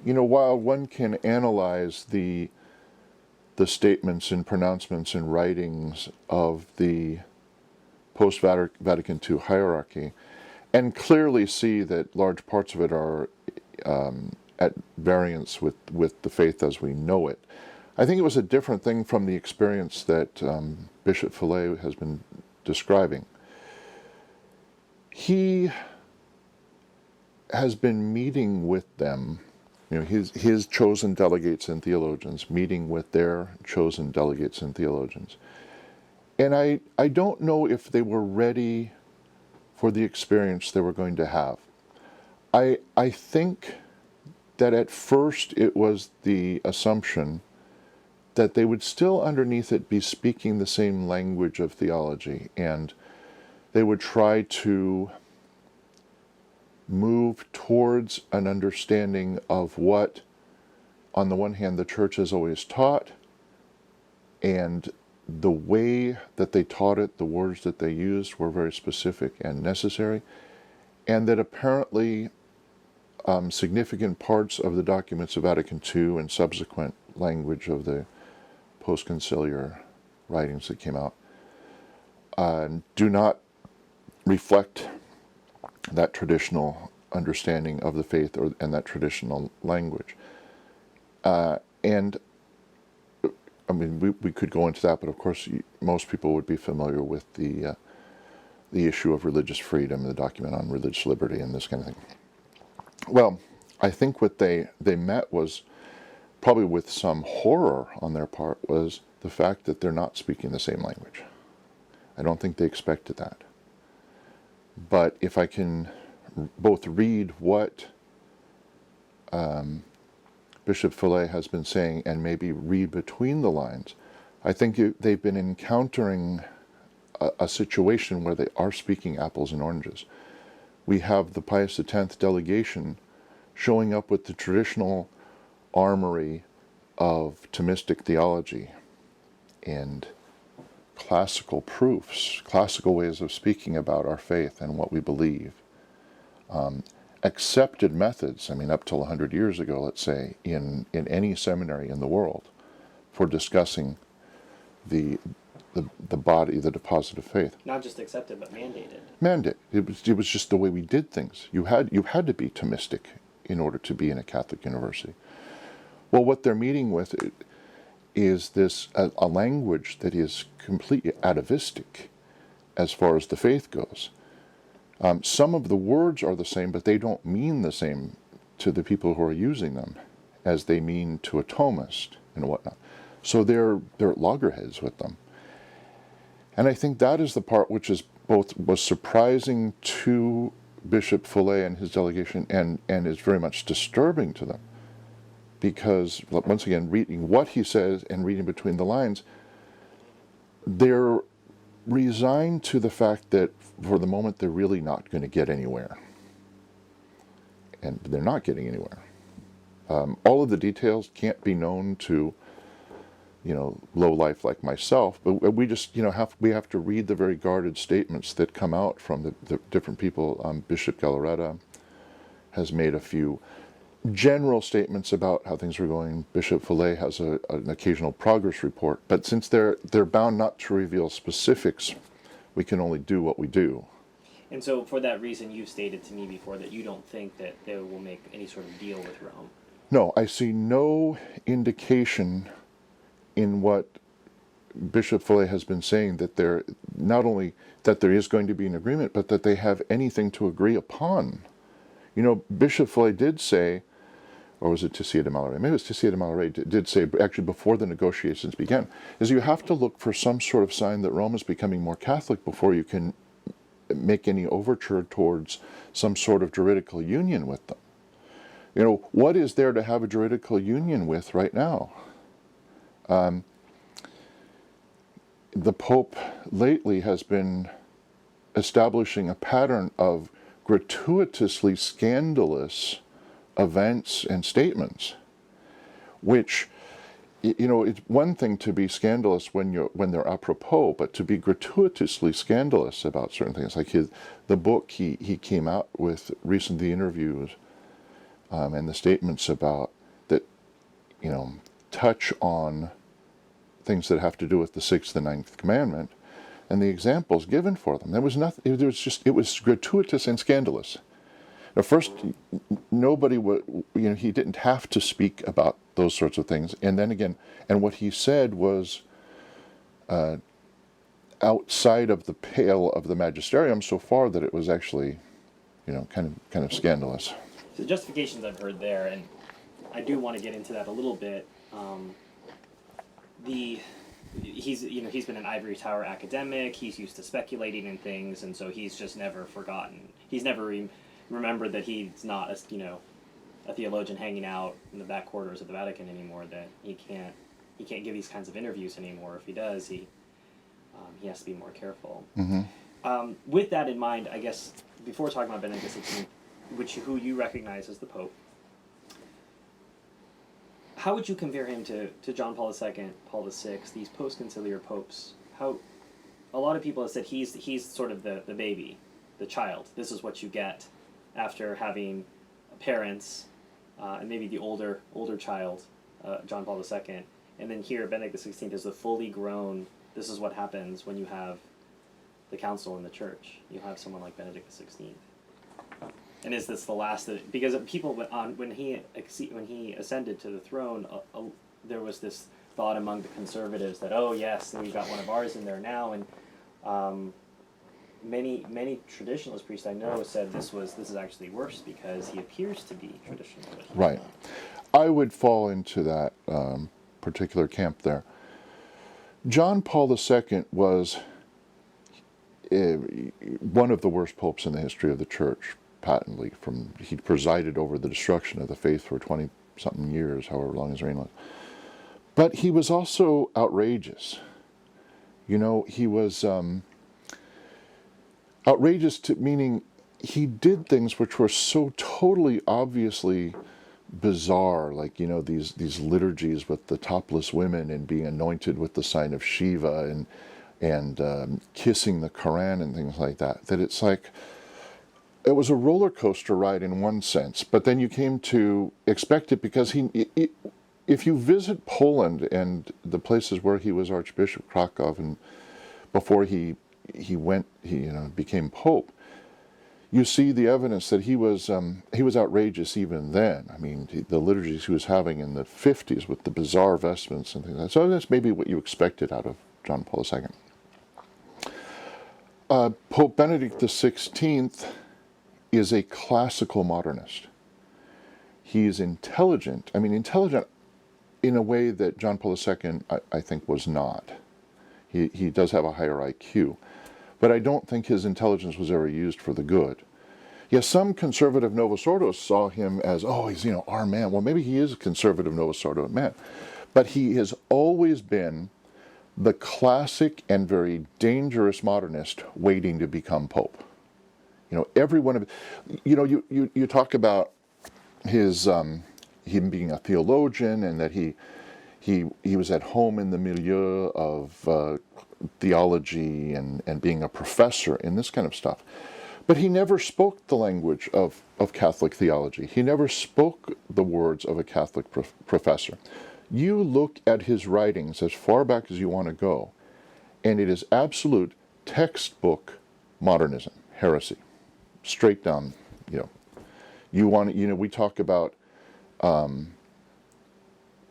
[SPEAKER 2] while one can analyze the statements and pronouncements and writings of the post-Vatican II hierarchy and clearly see that large parts of it are at variance with the faith as we know it, I think it was a different thing from the experience that Bishop Fillet has been describing. He has been meeting with them, his chosen delegates and theologians, meeting with their chosen delegates and theologians, And I don't know if they were ready for the experience they were going to have. I think that at first it was the assumption that they would still underneath it be speaking the same language of theology, and they would try to move towards an understanding of what, on the one hand, the church has always taught, and the way that they taught it, the words that they used were very specific and necessary, and that apparently significant parts of the documents of Vatican II and subsequent language of the post-conciliar writings that came out do not reflect that traditional understanding of the faith and that traditional language. And I mean, we could go into that, but of course most people would be familiar with the issue of religious freedom, the document on religious liberty and this kind of thing. Well, I think what they met was, probably with some horror on their part, was the fact that they're not speaking the same language. I don't think they expected that. But if I can both read what Bishop Fillet has been saying and maybe read between the lines, I think they've been encountering a situation where they are speaking apples and oranges. We have the Pius X delegation showing up with the traditional armory of Thomistic theology and classical proofs, classical ways of speaking about our faith and what we believe. Accepted methods, I mean, up till 100 years ago, let's say, in any seminary in the world for discussing the body, the deposit of faith.
[SPEAKER 1] Not just accepted, but mandated.
[SPEAKER 2] It was just the way we did things. You had to be Thomistic in order to be in a Catholic university. Well, what they're meeting with is a language that is completely atavistic as far as the faith goes. Some of the words are the same, but they don't mean the same to the people who are using them as they mean to a Thomist and whatnot. So they're at loggerheads with them. And I think that is the part which was surprising to Bishop Fillet and his delegation, and is very much disturbing to them. Because, once again, reading what he says and reading between the lines, they're resigned to the fact that for the moment they're really not going to get anywhere. And they're not getting anywhere. All of the details can't be known to, low life like myself, but we just, we have to read the very guarded statements that come out from the different people. Bishop Galarreta has made a few general statements about how things are going. Bishop Fillet has an occasional progress report, but since they're bound not to reveal specifics, we can only do what we do.
[SPEAKER 1] And so for that reason, you've stated to me before that you don't think that they will make any sort of deal with Rome.
[SPEAKER 2] No, I see no indication in what Bishop Fillet has been saying that they're not only that there is going to be an agreement, but that they have anything to agree upon. Bishop Fillet did say, or was it Tessier de Malaret? Maybe it was Tessier de Malaret did say, actually before the negotiations began, is you have to look for some sort of sign that Rome is becoming more Catholic before you can make any overture towards some sort of juridical union with them. What is there to have a juridical union with right now? The Pope lately has been establishing a pattern of gratuitously scandalous events and statements, which, it's one thing to be scandalous when they're apropos, but to be gratuitously scandalous about certain things, like the book he came out with recently, the interviews and the statements about that, touch on things that have to do with the 6th and 9th commandment, and the examples given for them. There was nothing. It was gratuitous and scandalous. At first, nobody would. He didn't have to speak about those sorts of things. And then again, and what he said was outside of the pale of the magisterium so far that it was actually, kind of scandalous.
[SPEAKER 1] So the justifications I've heard there, and I do want to get into that a little bit. he's been an ivory tower academic. He's used to speculating in things, and so he's just never forgotten. He's never remembered that he's not a theologian hanging out in the back quarters of the Vatican anymore. That he can't give these kinds of interviews anymore. If he does, he has to be more careful.
[SPEAKER 2] Mm-hmm.
[SPEAKER 1] With that in mind, I guess before talking about Benedict XVI, who you recognize as the Pope, how would you compare him to John Paul II, Paul VI, these post-conciliar popes? How a lot of people have said he's sort of the baby, the child. This is what you get after having parents, and maybe the older child, John Paul II, and then here Benedict XVI is the fully grown. This is what happens when you have the council in the church. You have someone like Benedict XVI. And is this the last of it? Because people when he ascended to the throne, there was this thought among the conservatives that, oh yes, we've got one of ours in there now, and many traditionalist priests I know said this is actually worse because he appears to be traditional.
[SPEAKER 2] Right. I would fall into that particular camp there. John Paul II was one of the worst popes in the history of the church, patently. He presided over the destruction of the faith for 20-something years, however long his reign was. But he was also outrageous. He was outrageous meaning he did things which were so totally obviously bizarre, like these liturgies with the topless women and being anointed with the sign of Shiva and kissing the Quran and things like that. That it's like it was a roller coaster ride in one sense, but then you came to expect it because if you visit Poland and the places where he was Archbishop Krakow and before he became Pope, you see the evidence that he was outrageous even then. I mean, the liturgies he was having in the 50s with the bizarre vestments and things like that. So that's maybe what you expected out of John Paul II. Pope Benedict XVI is a classical modernist. He is intelligent. I mean, intelligent in a way that John Paul II, I think, was not. He does have a higher IQ. But I don't think his intelligence was ever used for the good. Yes, some conservative Novus Ordo saw him as, he's, our man. Well, maybe he is a conservative Novus Ordo man. But he has always been the classic and very dangerous modernist waiting to become Pope. Every one of, you talk about his, him being a theologian and that he was at home in the milieu of theology and being a professor and this kind of stuff. But he never spoke the language of Catholic theology. He never spoke the words of a Catholic professor. You look at his writings as far back as you want to go, and it is absolute textbook modernism, heresy, straight down. We talk about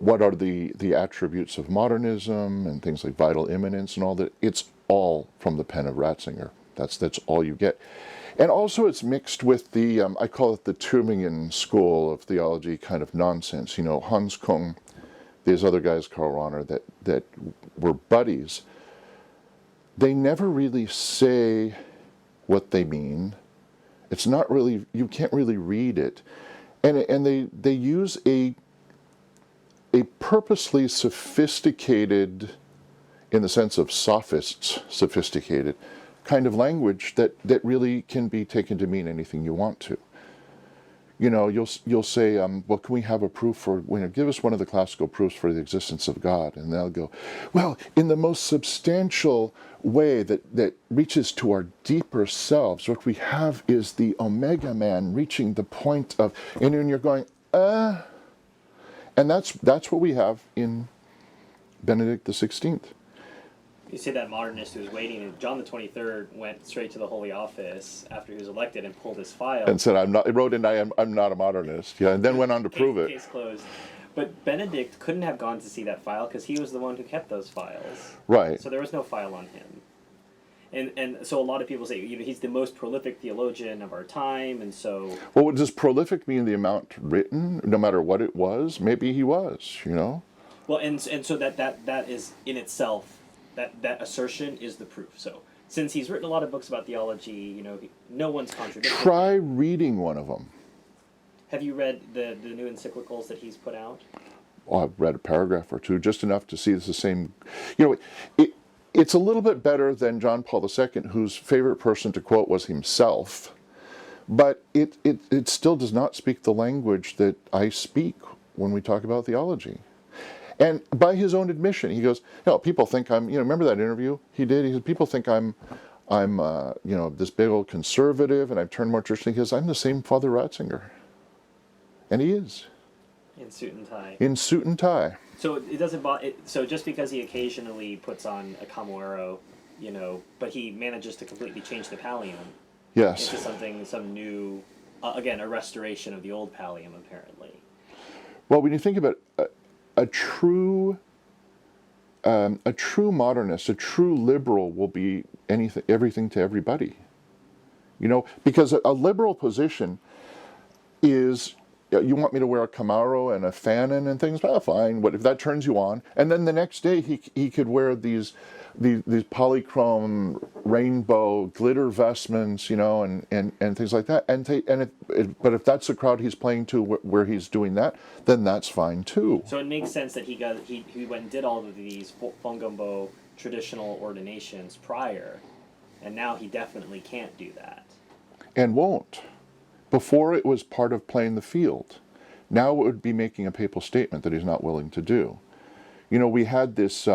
[SPEAKER 2] what are the attributes of modernism and things like vital immanence and all that. It's all from the pen of Ratzinger. That's all you get. And also it's mixed with the, I call it the Tübingen school of theology kind of nonsense. Hans Kung, these other guys, Karl Rahner, that were buddies, they never really say what they mean. It's not really, you can't really read it. And they use a purposely sophisticated, in the sense of sophists, sophisticated, kind of language that really can be taken to mean anything you want to. You'll say, well, can we have a proof for, give us one of the classical proofs for the existence of God? And they'll go, well, in the most substantial way that reaches to our deeper selves, what we have is the Omega Man reaching the point of, and then you're going, and that's what we have in Benedict XVI.
[SPEAKER 1] You see that modernist who was waiting, and John the 23rd went straight to the Holy Office after he was elected and pulled his file.
[SPEAKER 2] And said, I'm not a modernist. Yeah, and then went on to prove it.
[SPEAKER 1] Case closed. But Benedict couldn't have gone to see that file because he was the one who kept those files.
[SPEAKER 2] Right.
[SPEAKER 1] So there was no file on him. And so a lot of people say, he's the most prolific theologian of our time, and so...
[SPEAKER 2] Well, does prolific mean the amount written, no matter what it was? Maybe he was,
[SPEAKER 1] Well, and so that is in itself that assertion is the proof. So since he's written a lot of books about theology, no one's contradicting.
[SPEAKER 2] Try reading one of them.
[SPEAKER 1] Have you read the new encyclicals that he's put out?
[SPEAKER 2] Well, I've read a paragraph or two, just enough to see it's the same. It's a little bit better than John Paul II, whose favorite person to quote was himself. But it still does not speak the language that I speak when we talk about theology. And by his own admission, he goes, people think I'm, remember that interview he did? He said, people think I'm this big old conservative and I've turned more church. He goes, I'm the same Father Ratzinger. And he is.
[SPEAKER 1] In suit and tie.
[SPEAKER 2] In suit and tie.
[SPEAKER 1] So it doesn't so just because he occasionally puts on a Camorro, but he manages to completely change the pallium.
[SPEAKER 2] Yes.
[SPEAKER 1] Into some new, again, a restoration of the old pallium, apparently.
[SPEAKER 2] Well, when you think about a true modernist, a true liberal will be everything to everybody. Because a liberal position is, you want me to wear a Camaro and a Fanon and things? Well, fine. What if that turns you on? And then the next day he could wear these polychrome rainbow glitter vestments, and things like that. But if that's the crowd he's playing to where he's doing that, then that's fine too.
[SPEAKER 1] So it makes sense that he went and did all of these Fongombo traditional ordinations prior, and now he definitely can't do that.
[SPEAKER 2] And won't. Before it was part of playing the field. Now it would be making a papal statement that he's not willing to do. We had this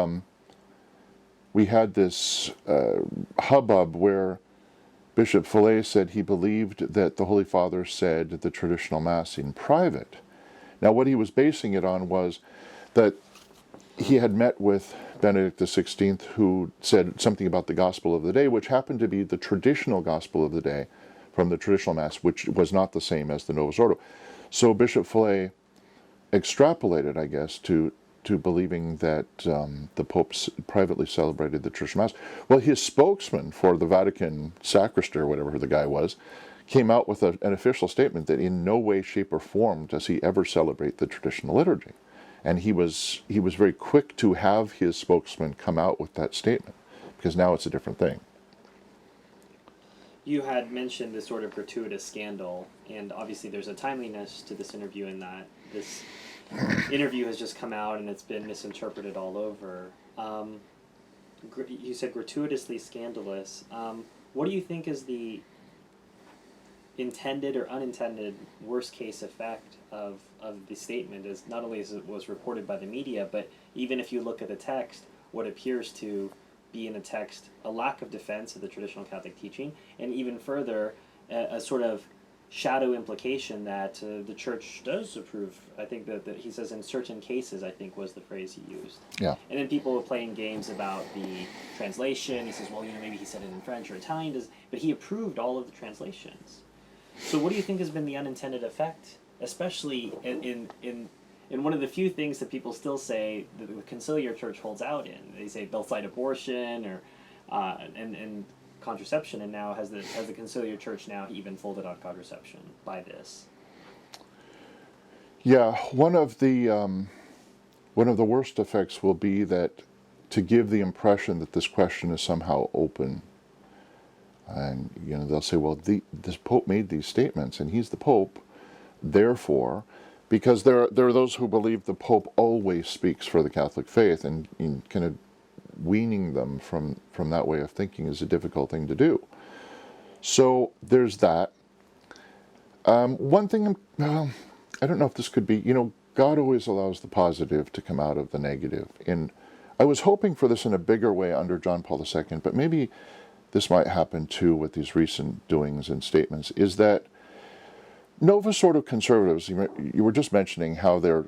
[SPEAKER 2] hubbub where Bishop Fillet said he believed that the Holy Father said the traditional Mass in private. Now what he was basing it on was that he had met with Benedict XVI, who said something about the Gospel of the Day, which happened to be the traditional Gospel of the Day from the traditional Mass, which was not the same as the Novus Ordo. So Bishop Fillet extrapolated, I guess, to believing that the Pope privately celebrated the traditional Mass. Well, his spokesman for the Vatican sacristan, or whatever the guy was, came out with an official statement that in no way, shape, or form does he ever celebrate the traditional liturgy. And he was very quick to have his spokesman come out with that statement, because now it's a different thing.
[SPEAKER 1] You had mentioned this sort of gratuitous scandal, and obviously there's a timeliness to this interview in that this interview has just come out and it's been misinterpreted all over. You said gratuitously scandalous. What do you think is the intended or unintended worst case effect of the statement, as not only as it was reported by the media, but even if you look at the text, what appears to be in the text a lack of defense of the traditional Catholic teaching, and even further, a sort of shadow implication that the Church does approve. I think that he says in certain cases, I think was the phrase he used.
[SPEAKER 2] Yeah.
[SPEAKER 1] And then people were playing games about the translation. He says, well, maybe he said it in French or Italian, but he approved all of the translations. So what do you think has been the unintended effect, especially in one of the few things that people still say that the conciliar church holds out in? They say Belcite abortion or and contraception, and now has the conciliar church now even folded on contraception by this?
[SPEAKER 2] Yeah, one of the worst effects will be that to give the impression that this question is somehow open. And they'll say, well, this Pope made these statements, and he's the Pope, therefore, because there are those who believe the Pope always speaks for the Catholic faith, and kind of weaning them from that way of thinking is a difficult thing to do. So there's that. One thing, I don't know if this could be, God always allows the positive to come out of the negative, and I was hoping for this in a bigger way under John Paul II, but maybe this might happen too with these recent doings and statements, is that Novus Ordo conservatives, you were just mentioning how they're,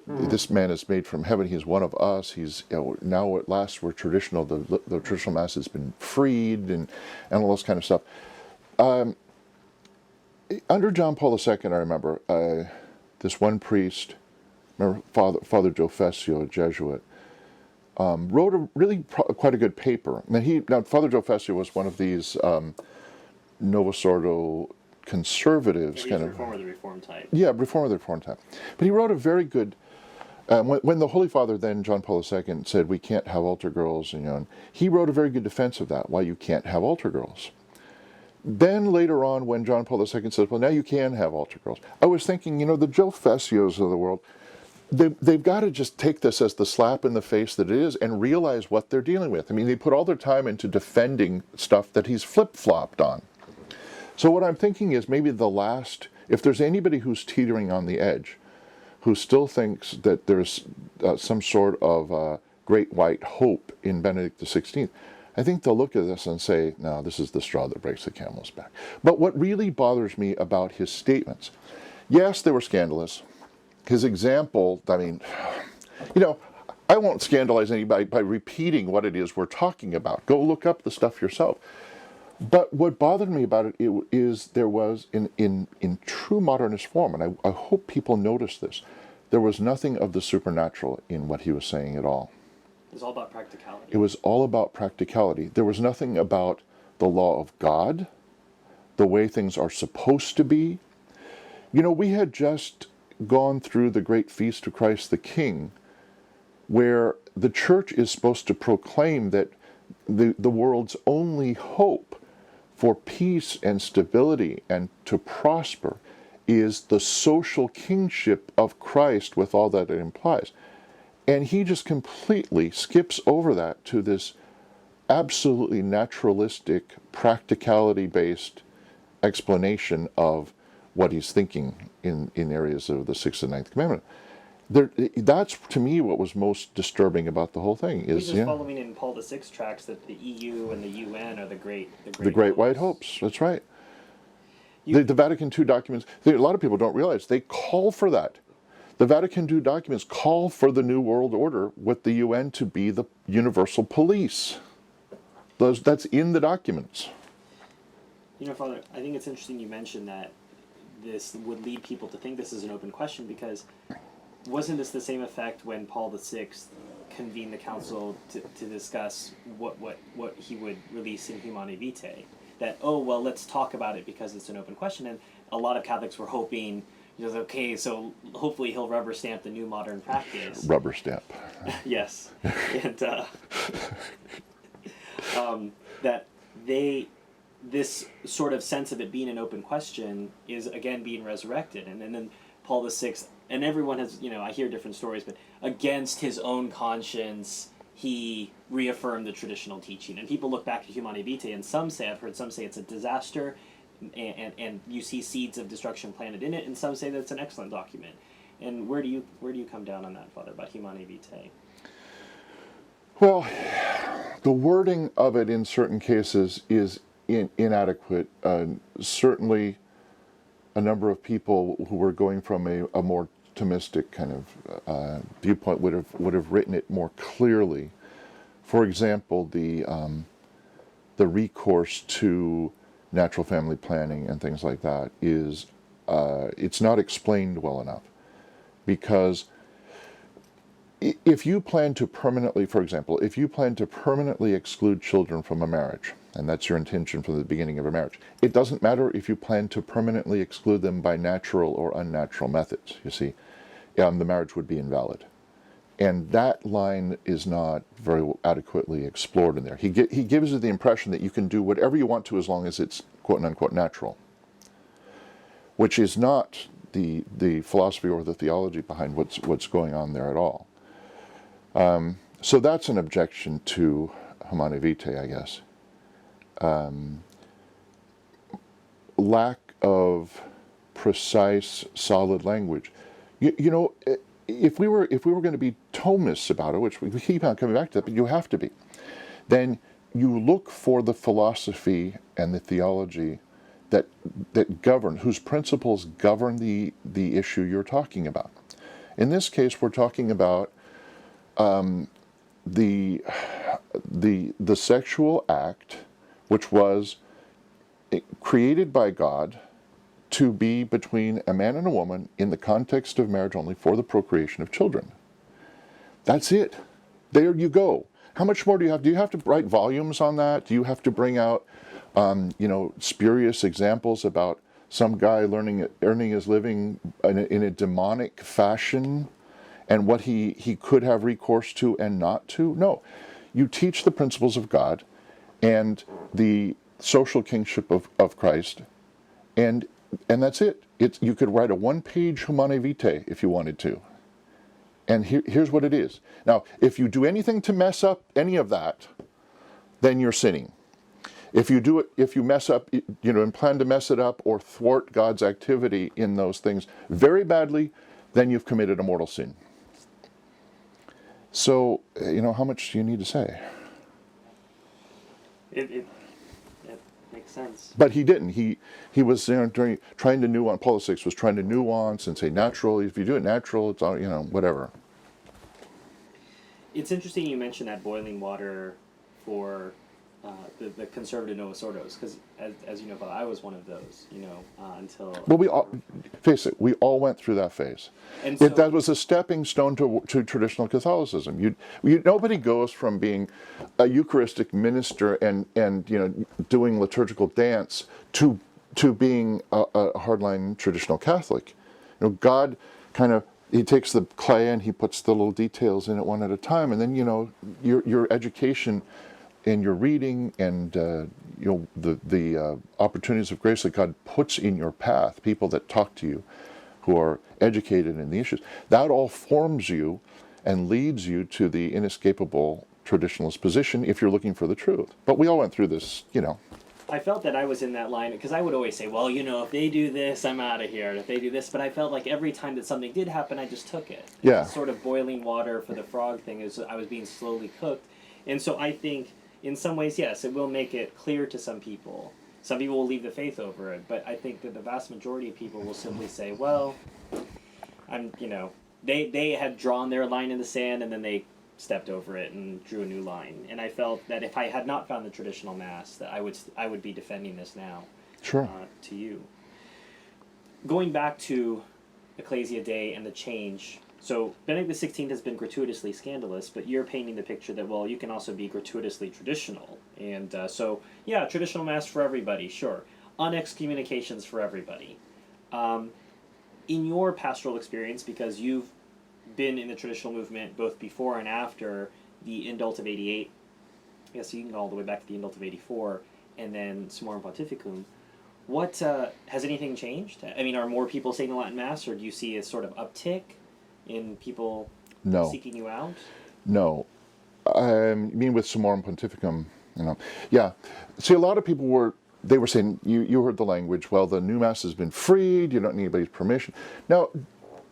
[SPEAKER 2] this man is made from heaven, he's one of us, he's, now at last we're traditional, the traditional Mass has been freed, and all this kind of stuff. Under John Paul II, I remember, this one priest, Father Joe Fessio, a Jesuit, wrote quite a good paper. Now Father Joe Fessio was one of these Novus Ordo conservatives,
[SPEAKER 1] Reformer of the Reform type.
[SPEAKER 2] Yeah, Reformer of the Reform type. But he wrote a very good when the Holy Father then, John Paul II, said we can't have altar girls, and he wrote a very good defense of that, why you can't have altar girls. Then later on, when John Paul II says, well, now you can have altar girls, I was thinking, the Joe Fessios of the world, they've got to just take this as the slap in the face that it is and realize what they're dealing with. I mean, they put all their time into defending stuff that he's flip-flopped on. So what I'm thinking is maybe if there's anybody who's teetering on the edge, who still thinks that there's some sort of great white hope in Benedict XVI, I think they'll look at this and say, no, this is the straw that breaks the camel's back. But what really bothers me about his statements, yes, they were scandalous. His example, I mean, I won't scandalize anybody by repeating what it is we're talking about. Go look up the stuff yourself. But what bothered me about it is there was, in true modernist form, and I hope people notice this, there was nothing of the supernatural in what he was saying at all.
[SPEAKER 1] It was all about practicality.
[SPEAKER 2] It was all about practicality. There was nothing about the law of God, the way things are supposed to be. We had just gone through the great feast of Christ the King, where the church is supposed to proclaim that the world's only hope for peace and stability and to prosper is the social kingship of Christ with all that it implies. And he just completely skips over that to this absolutely naturalistic, practicality-based explanation of what he's thinking in areas of the 6th and 9th commandment. That's, to me, what was most disturbing about the whole thing.
[SPEAKER 1] He's just following in Paul VI tracks that the EU and the UN are the great
[SPEAKER 2] white hopes. That's right. The Vatican II documents, a lot of people don't realize, they call for that. The Vatican II documents call for the New World Order with the UN to be the universal police. That's in the documents.
[SPEAKER 1] Father, I think it's interesting you mentioned that this would lead people to think this is an open question, because wasn't this the same effect when Paul VI convened the council to discuss what he would release in Humanae Vitae? That, let's talk about it because it's an open question. And a lot of Catholics were hoping, okay, so hopefully he'll rubber stamp the new modern practice.
[SPEAKER 2] Rubber stamp.
[SPEAKER 1] Yes. And that this sort of sense of it being an open question is again being resurrected. And then Paul VI, and everyone has, I hear different stories, but against his own conscience, he reaffirmed the traditional teaching. And people look back at Humanae Vitae, and I've heard some say it's a disaster, and you see seeds of destruction planted in it, and some say that it's an excellent document. And where do you come down on that, Father, about Humanae Vitae?
[SPEAKER 2] Well, the wording of it in certain cases is inadequate. Certainly, a number of people who were going from a more Thomistic kind of viewpoint would have written it more clearly. For example, the recourse to natural family planning and things like that is it's not explained well enough, because if you plan to permanently, for example, if you plan to permanently exclude children from a marriage, and that's your intention from the beginning of a marriage, it doesn't matter if you plan to permanently exclude them by natural or unnatural methods, you see. The marriage would be invalid. And that line is not very adequately explored in there. He gives you the impression that you can do whatever you want to as long as it's quote-unquote natural, which is not the philosophy or the theology behind what's going on there at all. So that's an objection to Humanae Vitae, I guess. Lack of precise, solid language. If we were going to be Thomists about it, which we keep on coming back to that, but you have to be, then you look for the philosophy and the theology that govern, whose principles govern the issue you're talking about. In this case, we're talking about the sexual act, which was created by God to be between a man and a woman in the context of marriage only for the procreation of children. That's it. There you go. How much more do you have? Do you have to write volumes on that? Do you have to bring out, spurious examples about some guy earning his living in a demonic fashion and what he could have recourse to and not to. No, you teach the principles of God and the social kingship of Christ, and that's it. You could write a one-page Humanae Vitae if you wanted to. And here's what it is. Now, if you do anything to mess up any of that, then you're sinning. If you mess up, and plan to mess it up or thwart God's activity in those things very badly, then you've committed a mortal sin. So, how much do you need to say?
[SPEAKER 1] It makes sense.
[SPEAKER 2] But he didn't. He was trying to nuance. Paul VI was trying to nuance and say natural. If you do it natural, it's all, whatever.
[SPEAKER 1] It's interesting you mentioned that boiling water for the conservative Novus Ordos, because as you know, Father, I was one of those. Until
[SPEAKER 2] Well, face it, we all went through that phase. And so, that was a stepping stone to traditional Catholicism. Nobody goes from being a Eucharistic minister and doing liturgical dance to being a hardline traditional Catholic. God kind of, he takes the clay and he puts the little details in it one at a time, and then your education and your reading and the opportunities of grace that God puts in your path, people that talk to you who are educated in the issues, that all forms you and leads you to the inescapable traditionalist position if you're looking for the truth. But we all went through this,
[SPEAKER 1] I felt that I was in that line, because I would always say, well, if they do this, I'm out of here, and if they do this, but I felt like every time that something did happen, I just took it.
[SPEAKER 2] Yeah.
[SPEAKER 1] Sort of boiling water for the frog thing, is I was being slowly cooked. And so I think, in some ways, yes, it will make it clear to some people. Some people will leave the faith over it, but I think that the vast majority of people will simply say, well, they had drawn their line in the sand, and then they stepped over it and drew a new line. And I felt that if I had not found the traditional Mass, that I would be defending this now.
[SPEAKER 2] Sure.
[SPEAKER 1] To you. Going back to Ecclesia Dei and the change, so Benedict XVI has been gratuitously scandalous, but you're painting the picture that, well, you can also be gratuitously traditional. And traditional Mass for everybody, sure. Unexcommunications for everybody. In your pastoral experience, because you've been in the traditional movement both before and after the Indult of 88, I guess you can go all the way back to the Indult of 84, and then Summorum Pontificum, what, has anything changed? I mean, are more people saying the Latin Mass, or do you see a sort of uptick in people seeking you out?
[SPEAKER 2] No. I mean, with Summorum Pontificum, yeah. See, a lot of people were saying, you heard the language, well, the new Mass has been freed, you don't need anybody's permission. Now,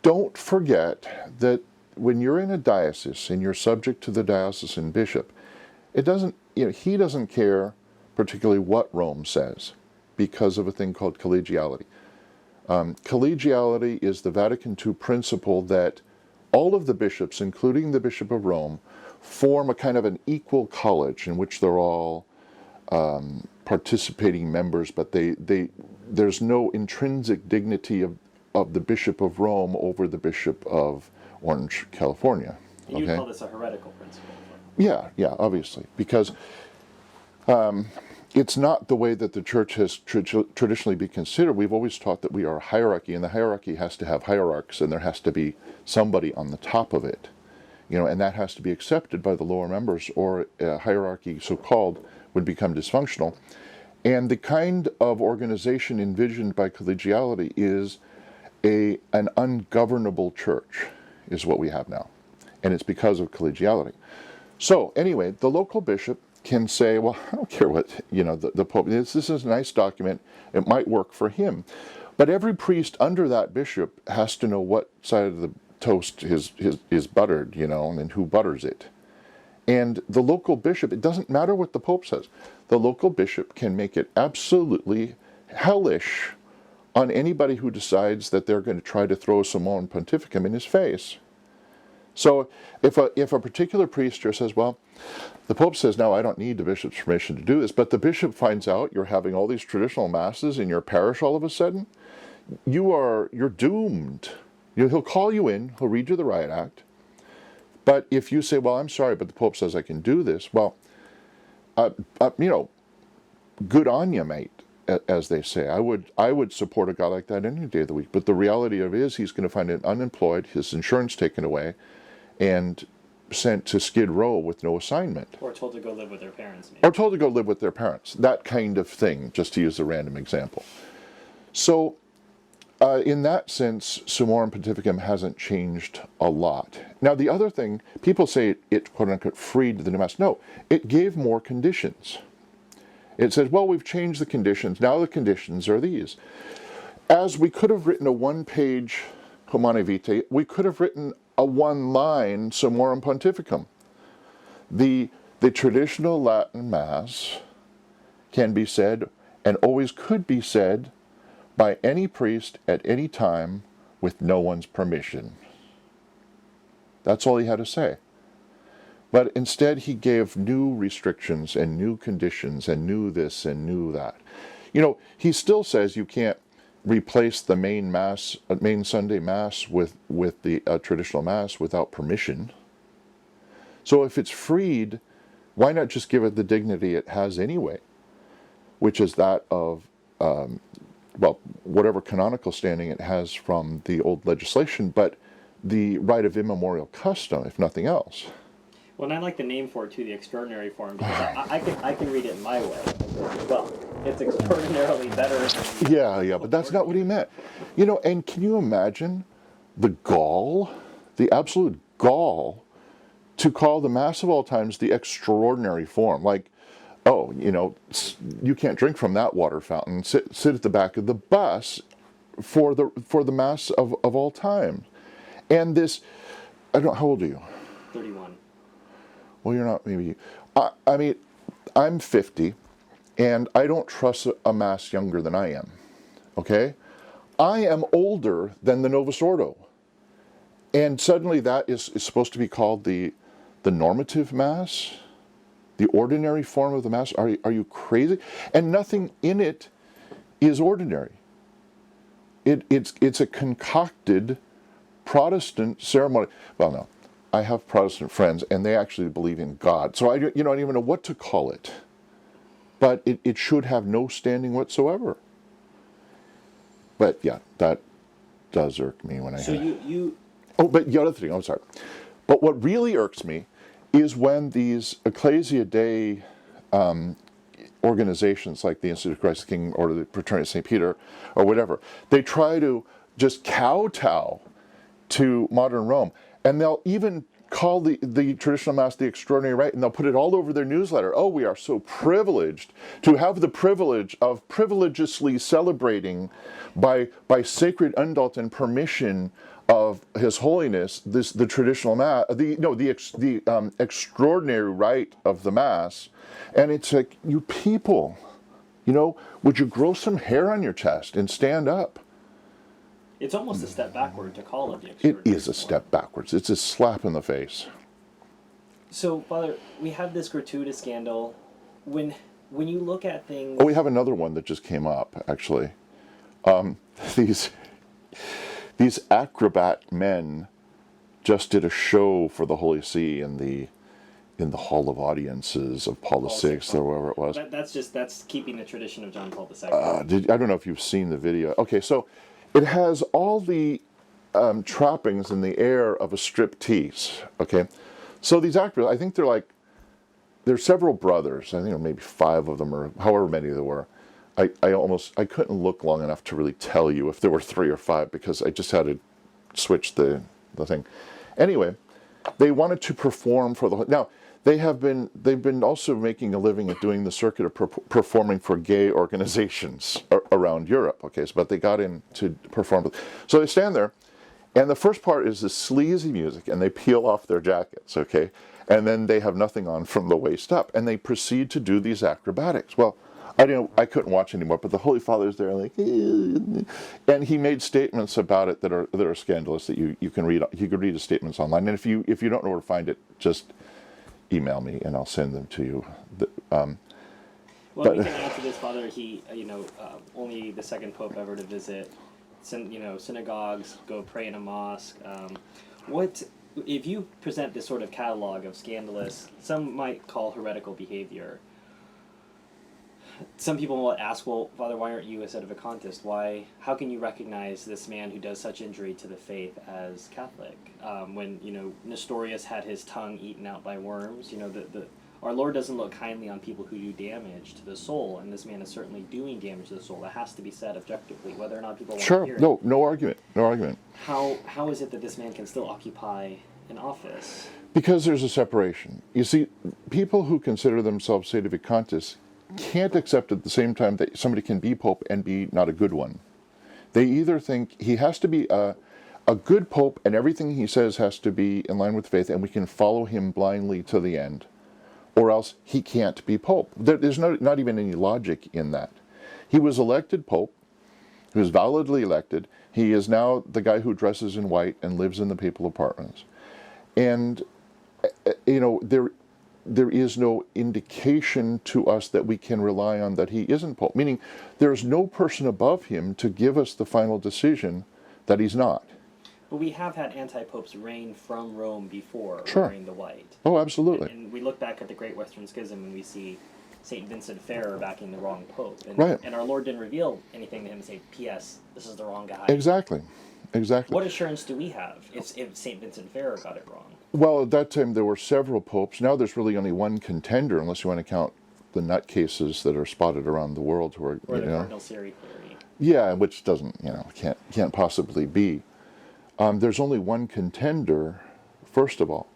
[SPEAKER 2] don't forget that when you're in a diocese and you're subject to the diocesan bishop, he doesn't care particularly what Rome says because of a thing called collegiality. Collegiality is the Vatican II principle that all of the bishops, including the Bishop of Rome, form a kind of an equal college in which they're all participating members, but there's no intrinsic dignity of the Bishop of Rome over the Bishop of Orange, California.
[SPEAKER 1] And you call this a heretical principle?
[SPEAKER 2] Yeah, obviously, because it's not the way that the Church has traditionally been considered. We've always taught that we are a hierarchy, and the hierarchy has to have hierarchs, and there has to be somebody on the top of it, and that has to be accepted by the lower members, or a hierarchy, so-called, would become dysfunctional. And the kind of organization envisioned by collegiality is an ungovernable church, is what we have now. And it's because of collegiality. So, anyway, the local bishop can say, well, I don't care what, the Pope, this is a nice document, it might work for him. But every priest under that bishop has to know what side of the toast is buttered, and who butters it. And the local bishop, it doesn't matter what the Pope says, the local bishop can make it absolutely hellish on anybody who decides that they're going to try to throw Summorum Pontificum in his face. So if a particular priest here says, well, the Pope says, no, I don't need the bishop's permission to do this, but the bishop finds out you're having all these traditional masses in your parish all of a sudden, you're doomed. He'll call you in, he'll read you the riot act, but if you say, well, I'm sorry, but the Pope says I can do this, well, good on you, mate. as they say. I would support a guy like that any day of the week. But the reality of it is he's going to find it unemployed, his insurance taken away, and sent to Skid Row with no assignment.
[SPEAKER 1] Or told to go live with their parents, maybe.
[SPEAKER 2] Or told to go live with their parents. That kind of thing, just to use a random example. So, in that sense, Summorum Pontificum hasn't changed a lot. Now, the other thing, people say it quote-unquote freed the new mass. No, it gave more conditions. It says, well, we've changed the conditions. Now the conditions are these. As we could have written a one-page Humanae Vitae, we could have written a one-line Summorum Pontificum. The traditional Latin Mass can be said, and always could be said, by any priest at any time with no one's permission. That's all he had to say. But instead he gave new restrictions and new conditions and new this and new that. You know, he still says you can't replace the main Mass, main Sunday Mass with the traditional Mass without permission. So if it's freed, why not just give it the dignity it has anyway, which is that of well, whatever canonical standing it has from the old legislation, but the right of immemorial custom, if nothing else.
[SPEAKER 1] Well, and I like the name for it too, the extraordinary form, because I can read it my way. Well, it's extraordinarily better.
[SPEAKER 2] Yeah, but that's not what he meant. You know, and can you imagine the gall, the absolute gall, to call the Mass of all times the extraordinary form? Like, oh, you know, you can't drink from that water fountain. Sit at the back of the bus for the Mass of all time. And this, I don't know, how old are you?
[SPEAKER 1] 31.
[SPEAKER 2] Well, you're not, maybe. I mean, I'm 50, and I don't trust a Mass younger than I am. Okay? I am older than the Novus Ordo. And suddenly that is supposed to be called the normative Mass? The ordinary form of the Mass? Are you crazy? And nothing in it is ordinary. It's a concocted Protestant ceremony. Well, no, I have Protestant friends, and they actually believe in God. So I don't even know what to call it. But it should have no standing whatsoever. But yeah, that does irk me when I
[SPEAKER 1] So
[SPEAKER 2] hear.
[SPEAKER 1] you.
[SPEAKER 2] Oh, but the other thing, I'm sorry. But what really irks me is when these Ecclesia Dei organizations like the Institute of Christ the King or the Fraternity of St. Peter or whatever, they try to just kowtow to modern Rome. And they'll even call the traditional Mass the extraordinary rite, and they'll put it all over their newsletter. Oh, we are so privileged to have the privilege of privilegiously celebrating by sacred indult and permission of His Holiness the traditional Mass, the extraordinary rite of the Mass. And it's like, you people, would you grow some hair on your chest and stand up?
[SPEAKER 1] It's almost a step backward to call it the
[SPEAKER 2] It
[SPEAKER 1] extraordinary
[SPEAKER 2] is a
[SPEAKER 1] form.
[SPEAKER 2] step backwards. It's a slap in the face.
[SPEAKER 1] So, Father, we have this gratuitous scandal. When you look at things...
[SPEAKER 2] Oh, we have another one that just came up, actually. These acrobat men just did a show for the Holy See in the Hall of Audiences of Paul VI or wherever it was.
[SPEAKER 1] That's keeping the tradition of John Paul II.
[SPEAKER 2] I don't know if you've seen the video. Okay, so it has all the trappings in the air of a striptease. Okay, so these actors, I think they're several brothers. I think maybe 5 of them, or however many there were. I couldn't look long enough to really tell you if there were 3 or 5 because I just had to switch the thing. Anyway, they wanted to perform for the now. They've been also making a living at doing the circuit of performing for gay organizations around Europe. Okay, but they got in to perform. So they stand there, and the first part is the sleazy music, and they peel off their jackets. Okay, and then they have nothing on from the waist up, and they proceed to do these acrobatics. Well, I couldn't watch anymore, but the Holy Father's there, like, and he made statements about it that are scandalous that you can read. You can read his statements online, and if you don't know where to find it, just email me and I'll send them to you.
[SPEAKER 1] Well, we can add to this, Father. He, only the second Pope ever to visit, synagogues, go pray in a mosque. What if you present this sort of catalog of scandalous, some might call heretical behavior? some people will ask, well, Father, why aren't you a sedevacantist? How can you recognize this man who does such injury to the faith as Catholic? When, Nestorius had his tongue eaten out by worms, our Lord doesn't look kindly on people who do damage to the soul, and this man is certainly doing damage to the soul. That has to be said objectively, whether or not people want to hear it.
[SPEAKER 2] Sure, no argument.
[SPEAKER 1] How is it that this man can still occupy an office?
[SPEAKER 2] Because there's a separation. You see, people who consider themselves sedevacantists can't accept at the same time that somebody can be pope and be not a good one. They either think he has to be a good pope and everything he says has to be in line with faith and we can follow him blindly to the end, or else he can't be pope. There's not even any logic in that. He was elected pope. He was validly elected. He is now the guy who dresses in white and lives in the papal apartments. And, there is no indication to us that we can rely on that he isn't pope. Meaning, there's no person above him to give us the final decision that he's not.
[SPEAKER 1] But we have had anti-popes reign from Rome before wearing the white.
[SPEAKER 2] Oh, absolutely.
[SPEAKER 1] And we look back at the Great Western Schism and we see St. Vincent Ferrer backing the wrong pope. And our Lord didn't reveal anything to him and say, P.S., this is the wrong guy.
[SPEAKER 2] Exactly.
[SPEAKER 1] What assurance do we have if St. Vincent Ferrer got it wrong?
[SPEAKER 2] Well, at that time there were several popes. Now there's really only one contender, unless you want to count the nutcases that are spotted around the world who are,
[SPEAKER 1] or the Cardinal Siri theory.
[SPEAKER 2] Yeah, which doesn't, can't possibly be. There's only one contender, first of all.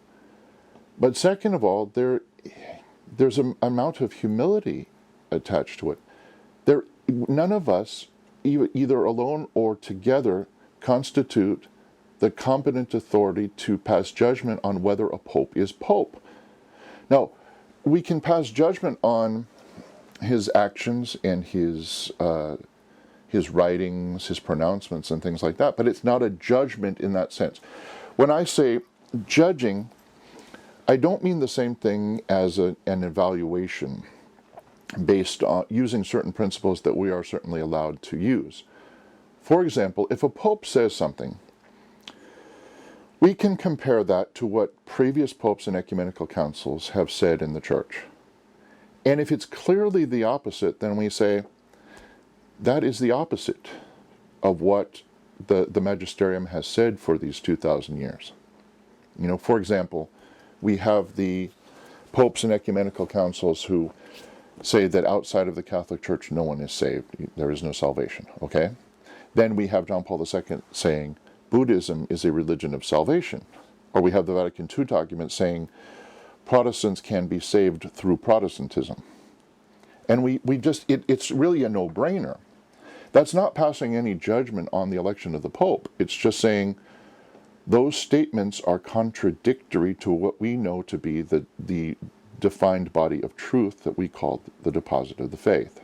[SPEAKER 2] But second of all, there's an amount of humility attached to it. None of us, either alone or together, constitute the competent authority to pass judgment on whether a pope is pope. Now, we can pass judgment on his actions and his writings, his pronouncements, and things like that, but it's not a judgment in that sense. When I say judging, I don't mean the same thing as an evaluation based on using certain principles that we are certainly allowed to use. For example, if a pope says something, we can compare that to what previous popes and ecumenical councils have said in the church. And if it's clearly the opposite, then we say, that is the opposite of what the magisterium has said for these 2,000 years. For example, we have the popes and ecumenical councils who say that outside of the Catholic Church no one is saved. There is no salvation, okay? Then we have John Paul II saying Buddhism is a religion of salvation. Or we have the Vatican II document saying Protestants can be saved through Protestantism. And it's really a no-brainer. That's not passing any judgment on the election of the Pope. It's just saying those statements are contradictory to what we know to be the defined body of truth that we call the deposit of the faith.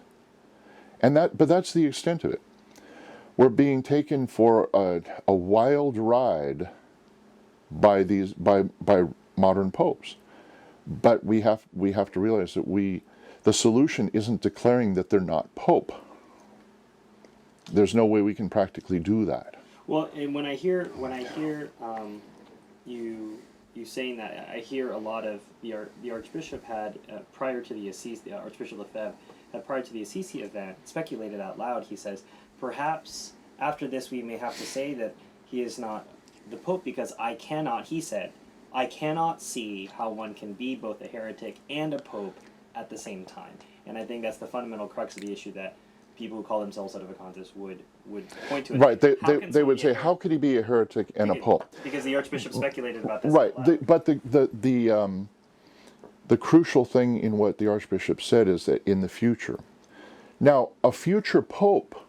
[SPEAKER 2] But that's the extent of it. We're being taken for a wild ride by modern popes. But we have to realize that the solution isn't declaring that they're not pope. There's no way we can practically do that.
[SPEAKER 1] Well, and when I hear you saying that, I hear a lot of the Archbishop had prior to the Assisi, the Archbishop Lefebvre had prior to the Assisi event speculated out loud. He says, perhaps after this we may have to say that he is not the Pope because he said, I cannot see how one can be both a heretic and a Pope at the same time. And I think that's the fundamental crux of the issue that people who call themselves sedevacantists would point to.
[SPEAKER 2] Right, they would say, how could he be a heretic and a Pope?
[SPEAKER 1] Because the Archbishop speculated about this.
[SPEAKER 2] Right, but the crucial thing in what the Archbishop said is that in the future, now a future Pope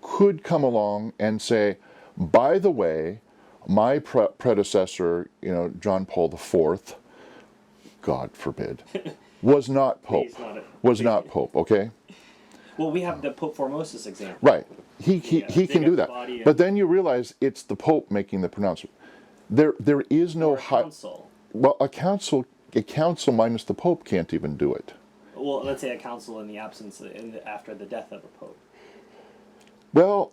[SPEAKER 2] could come along and say, by the way, my predecessor, John Paul IV, God forbid, was not Pope. Was not Pope, okay?
[SPEAKER 1] Well, we have the Pope Formosus example.
[SPEAKER 2] Right. He can do that. But then you realize it's the Pope making the pronouncement. There is no
[SPEAKER 1] council.
[SPEAKER 2] Well, a council minus the Pope can't even do it.
[SPEAKER 1] Well, let's say a council in the absence after the death of a Pope.
[SPEAKER 2] Well,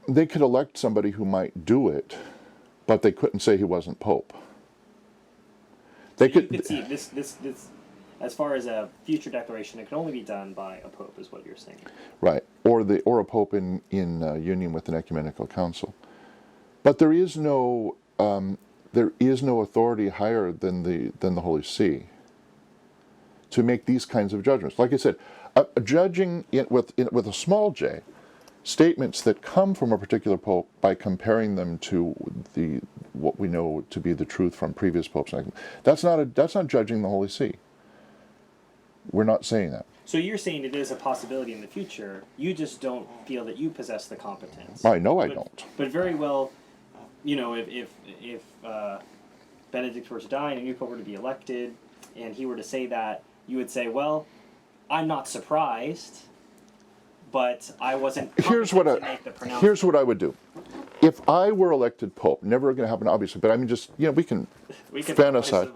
[SPEAKER 2] they could elect somebody who might do it, but they couldn't say he wasn't Pope.
[SPEAKER 1] You could see this. as far as a future declaration, it can only be done by a pope, is what you're saying.
[SPEAKER 2] Right, or a pope in union with an ecumenical council. But there is no authority higher than the Holy See to make these kinds of judgments. Like I said, judging with a small j, statements that come from a particular pope by comparing them to what we know to be the truth from previous popes. That's not judging the Holy See. We're not saying that.
[SPEAKER 1] So you're saying it is a possibility in the future. You just don't feel that you possess the competence.
[SPEAKER 2] I know I don't.
[SPEAKER 1] But very well, if Benedict were to die and a new pope were to be elected, and he were to say that, you would say, well, I'm not surprised, but I wasn't competent to make the pronouncement.
[SPEAKER 2] Here's what I would do. If I were elected pope, never going to happen, obviously, but I mean, just, we can fantasize.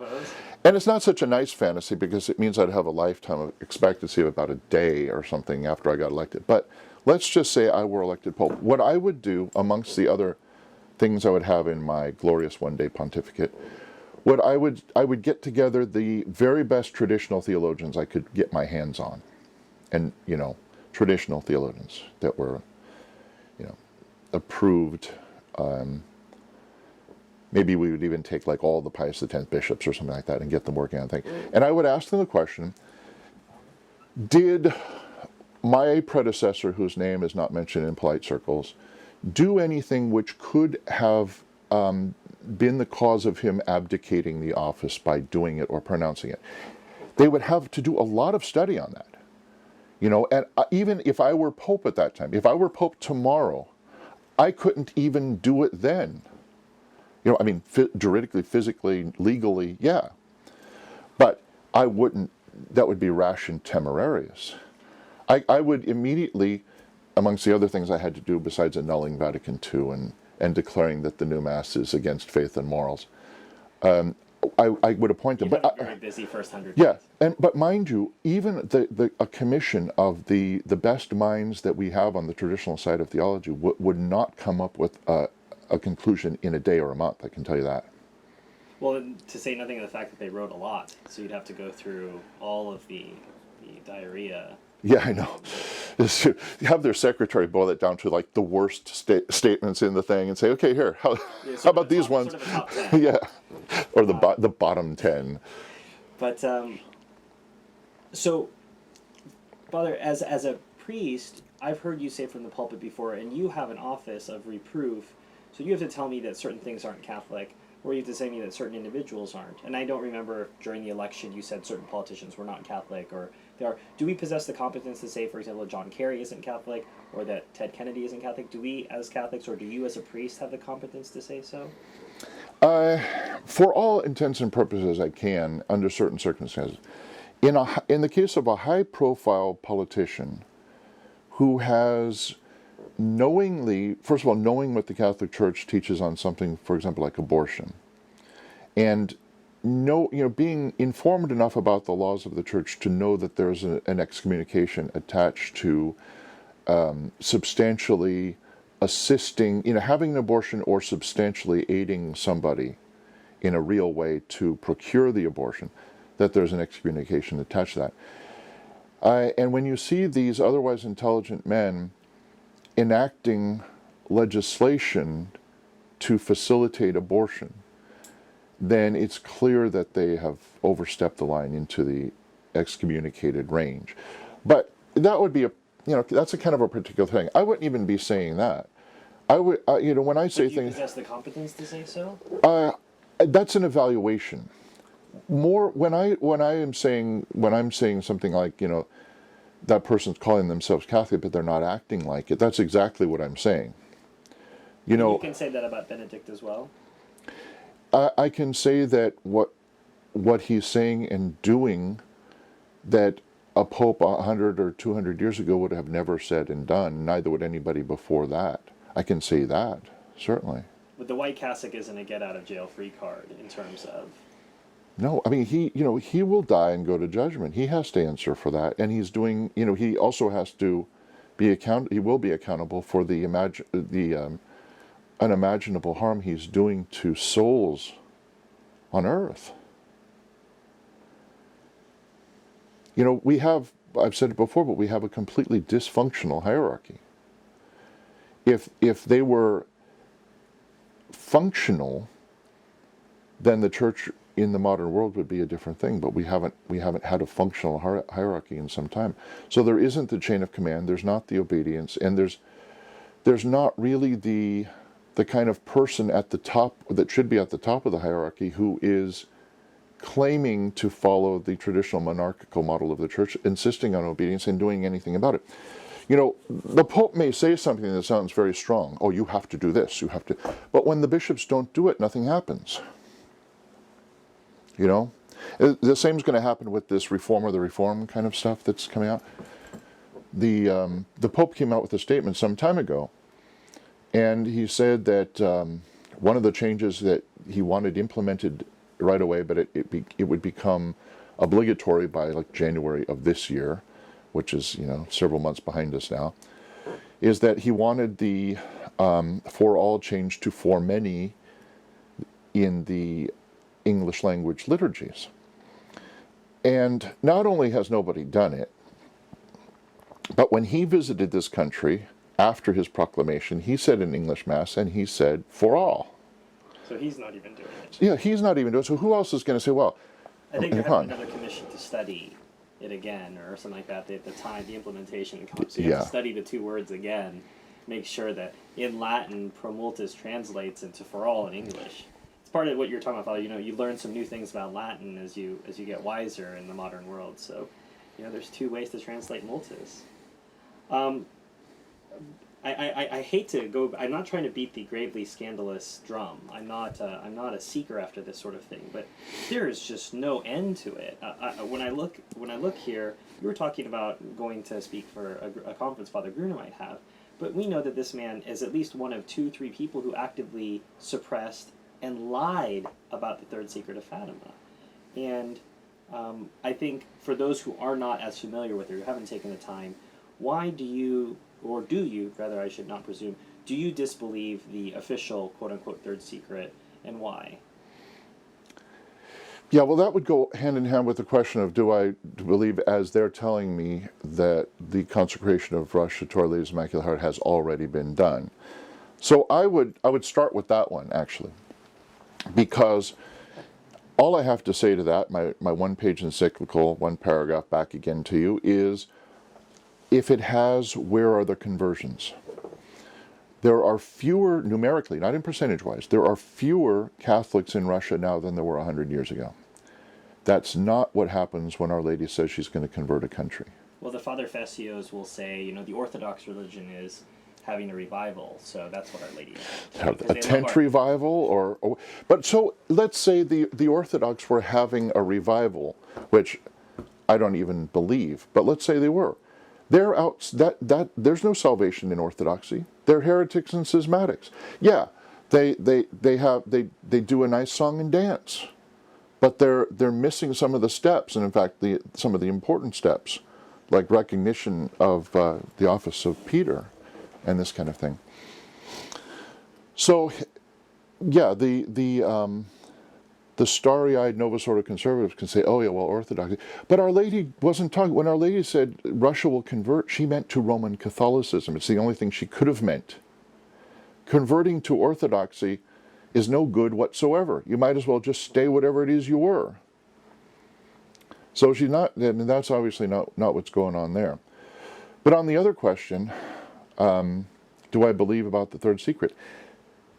[SPEAKER 2] And it's not such a nice fantasy because it means I'd have a lifetime of expectancy of about a day or something after I got elected. But let's just say I were elected pope. What I would do, amongst the other things I would have in my glorious one-day pontificate, I would get together the very best traditional theologians I could get my hands on. And, traditional theologians that were, approved. Maybe we would even take like all the Pius X bishops or something like that and get them working on things. And I would ask them the question, did my predecessor, whose name is not mentioned in polite circles, do anything which could have been the cause of him abdicating the office by doing it or pronouncing it? They would have to do a lot of study on that. And even if I were pope at that time, if I were pope tomorrow, I couldn't even do it then. Juridically, physically, legally, yeah. But I wouldn't, that would be rash and temerarious. I would immediately, amongst the other things I had to do besides annulling Vatican II and declaring that the new Mass is against faith and morals, I would appoint them.
[SPEAKER 1] You had a very busy first 100
[SPEAKER 2] days.
[SPEAKER 1] Yeah,
[SPEAKER 2] but mind you, even a commission of the best minds that we have on the traditional side of theology would not come up with a conclusion in a day or a month, I can tell you that.
[SPEAKER 1] Well, to say nothing of the fact that they wrote a lot, so you'd have to go through all of the diarrhea.
[SPEAKER 2] Yeah, I know. You have their secretary boil it down to like the worst statements in the thing and say, okay, here, how about these ones?
[SPEAKER 1] Sort of the top 10.
[SPEAKER 2] Yeah, or the bottom 10.
[SPEAKER 1] But so, Father, as a priest, I've heard you say from the pulpit before, and you have an office of reproof. So you have to tell me that certain things aren't Catholic, or you have to say to me that certain individuals aren't. And I don't remember if during the election you said certain politicians were not Catholic, or they are. Do we possess the competence to say, for example, that John Kerry isn't Catholic, or that Ted Kennedy isn't Catholic? Do we, as Catholics, or do you as a priest have the competence to say so?
[SPEAKER 2] For all intents and purposes, I can, under certain circumstances. In the case of a high-profile politician who has knowingly, first of all, knowing what the Catholic Church teaches on something, for example, like abortion, and being informed enough about the laws of the Church to know that there's an excommunication attached to substantially assisting, having an abortion or substantially aiding somebody in a real way to procure the abortion, that there's an excommunication attached to that. And when you see these otherwise intelligent men enacting legislation to facilitate abortion, then it's clear that they have overstepped the line into the excommunicated range. But that would be that's a kind of a particular thing. I wouldn't even be saying that. I would, when I say
[SPEAKER 1] things. Do you possess the competence to say so?
[SPEAKER 2] That's an evaluation. More when I'm saying something like that person's calling themselves Catholic, but they're not acting like it. That's exactly what I'm saying.
[SPEAKER 1] You can say that about Benedict as well.
[SPEAKER 2] I can say that what he's saying and doing, that a pope 100 or 200 years ago would have never said and done. Neither would anybody before that. I can say that, certainly.
[SPEAKER 1] But the white cassock isn't a get-out-of-jail-free card in terms of...
[SPEAKER 2] No, I mean, he will die and go to judgment. He has to answer for that. And he's doing, he also has to be he will be accountable for the unimaginable harm he's doing to souls on earth. You know, we have, I've said it before, but we have a completely dysfunctional hierarchy. If they were functional, then the church in the modern world would be a different thing. But we haven't had a functional hierarchy in some time. So there isn't the chain of command. There's not the obedience, and there's not really the kind of person at the top that should be at the top of the hierarchy who is claiming to follow the traditional monarchical model of the church, insisting on obedience and doing anything about it. You know, the Pope may say something that sounds very strong. Oh, you have to do this, you have to. But when the bishops don't do it, nothing happens. You know? The same is going to happen with this reform or the reform kind of stuff that's coming out. The Pope came out with a statement some time ago, and he said that one of the changes that he wanted implemented right away, but it would become obligatory by like January of this year, which is, you know, several months behind us now, is that he wanted the for all change to for many in the English language liturgies. And not only has nobody done it, but when he visited this country after his proclamation, he said in English Mass, and he said, for all.
[SPEAKER 1] So he's not even doing it.
[SPEAKER 2] Yeah, he's not even doing it. So who else is going to say, well,
[SPEAKER 1] I think they're having another commission to study it again or something like that. At the time the implementation comes, so you have to study the two words again, make sure that in Latin pro multis translates into for all in English. It's part of what you're talking about. You know, you learn some new things about Latin as you get wiser in the modern world. So, you know, there's two ways to translate multis. I hate to go. I'm not trying to beat the gravely scandalous drum. I'm not a seeker after this sort of thing. But there is just no end to it. When I look here, you were talking about going to speak for a conference Father Gruner might have, but we know that this man is at least one of 2-3 people who actively suppressed and lied about the third secret of Fatima. And I think for those who are not as familiar with her, who haven't taken the time, why do you, or do you, rather I should not presume, do you disbelieve the official quote-unquote third secret, and why?
[SPEAKER 2] Yeah, well, that would go hand in hand with the question of do I believe, as they're telling me, that the consecration of Russia to Our Lady's Immaculate Heart has already been done. So I would start with that one, actually, because all I have to say to that, my one-page encyclical, one paragraph back again to you, is if it has, where are the conversions? There are fewer, numerically, not in percentage-wise, there are fewer Catholics in Russia now than there were 100 years ago. That's not what happens when Our Lady says she's going to convert a country.
[SPEAKER 1] Well, the Father Fessios will say, you know, the Orthodox religion is having a revival, so that's what Our Lady is.
[SPEAKER 2] A tent revival? But so, let's say the Orthodox were having a revival, which I don't even believe, but let's say they were. They're out. There's no salvation in Orthodoxy. They're heretics and schismatics. Yeah, they do a nice song and dance, but they're missing some of the steps, and in fact, some of the important steps, like recognition of the office of Peter, and this kind of thing. So, yeah, the starry-eyed Novus Ordo conservatives can say, oh yeah, well, Orthodoxy. But Our Lady wasn't talking, when Our Lady said Russia will convert, she meant to Roman Catholicism. It's the only thing she could have meant. Converting to Orthodoxy is no good whatsoever. You might as well just stay whatever it is you were. So she's not, I mean, that's obviously not what's going on there. But on the other question, do I believe about the third secret?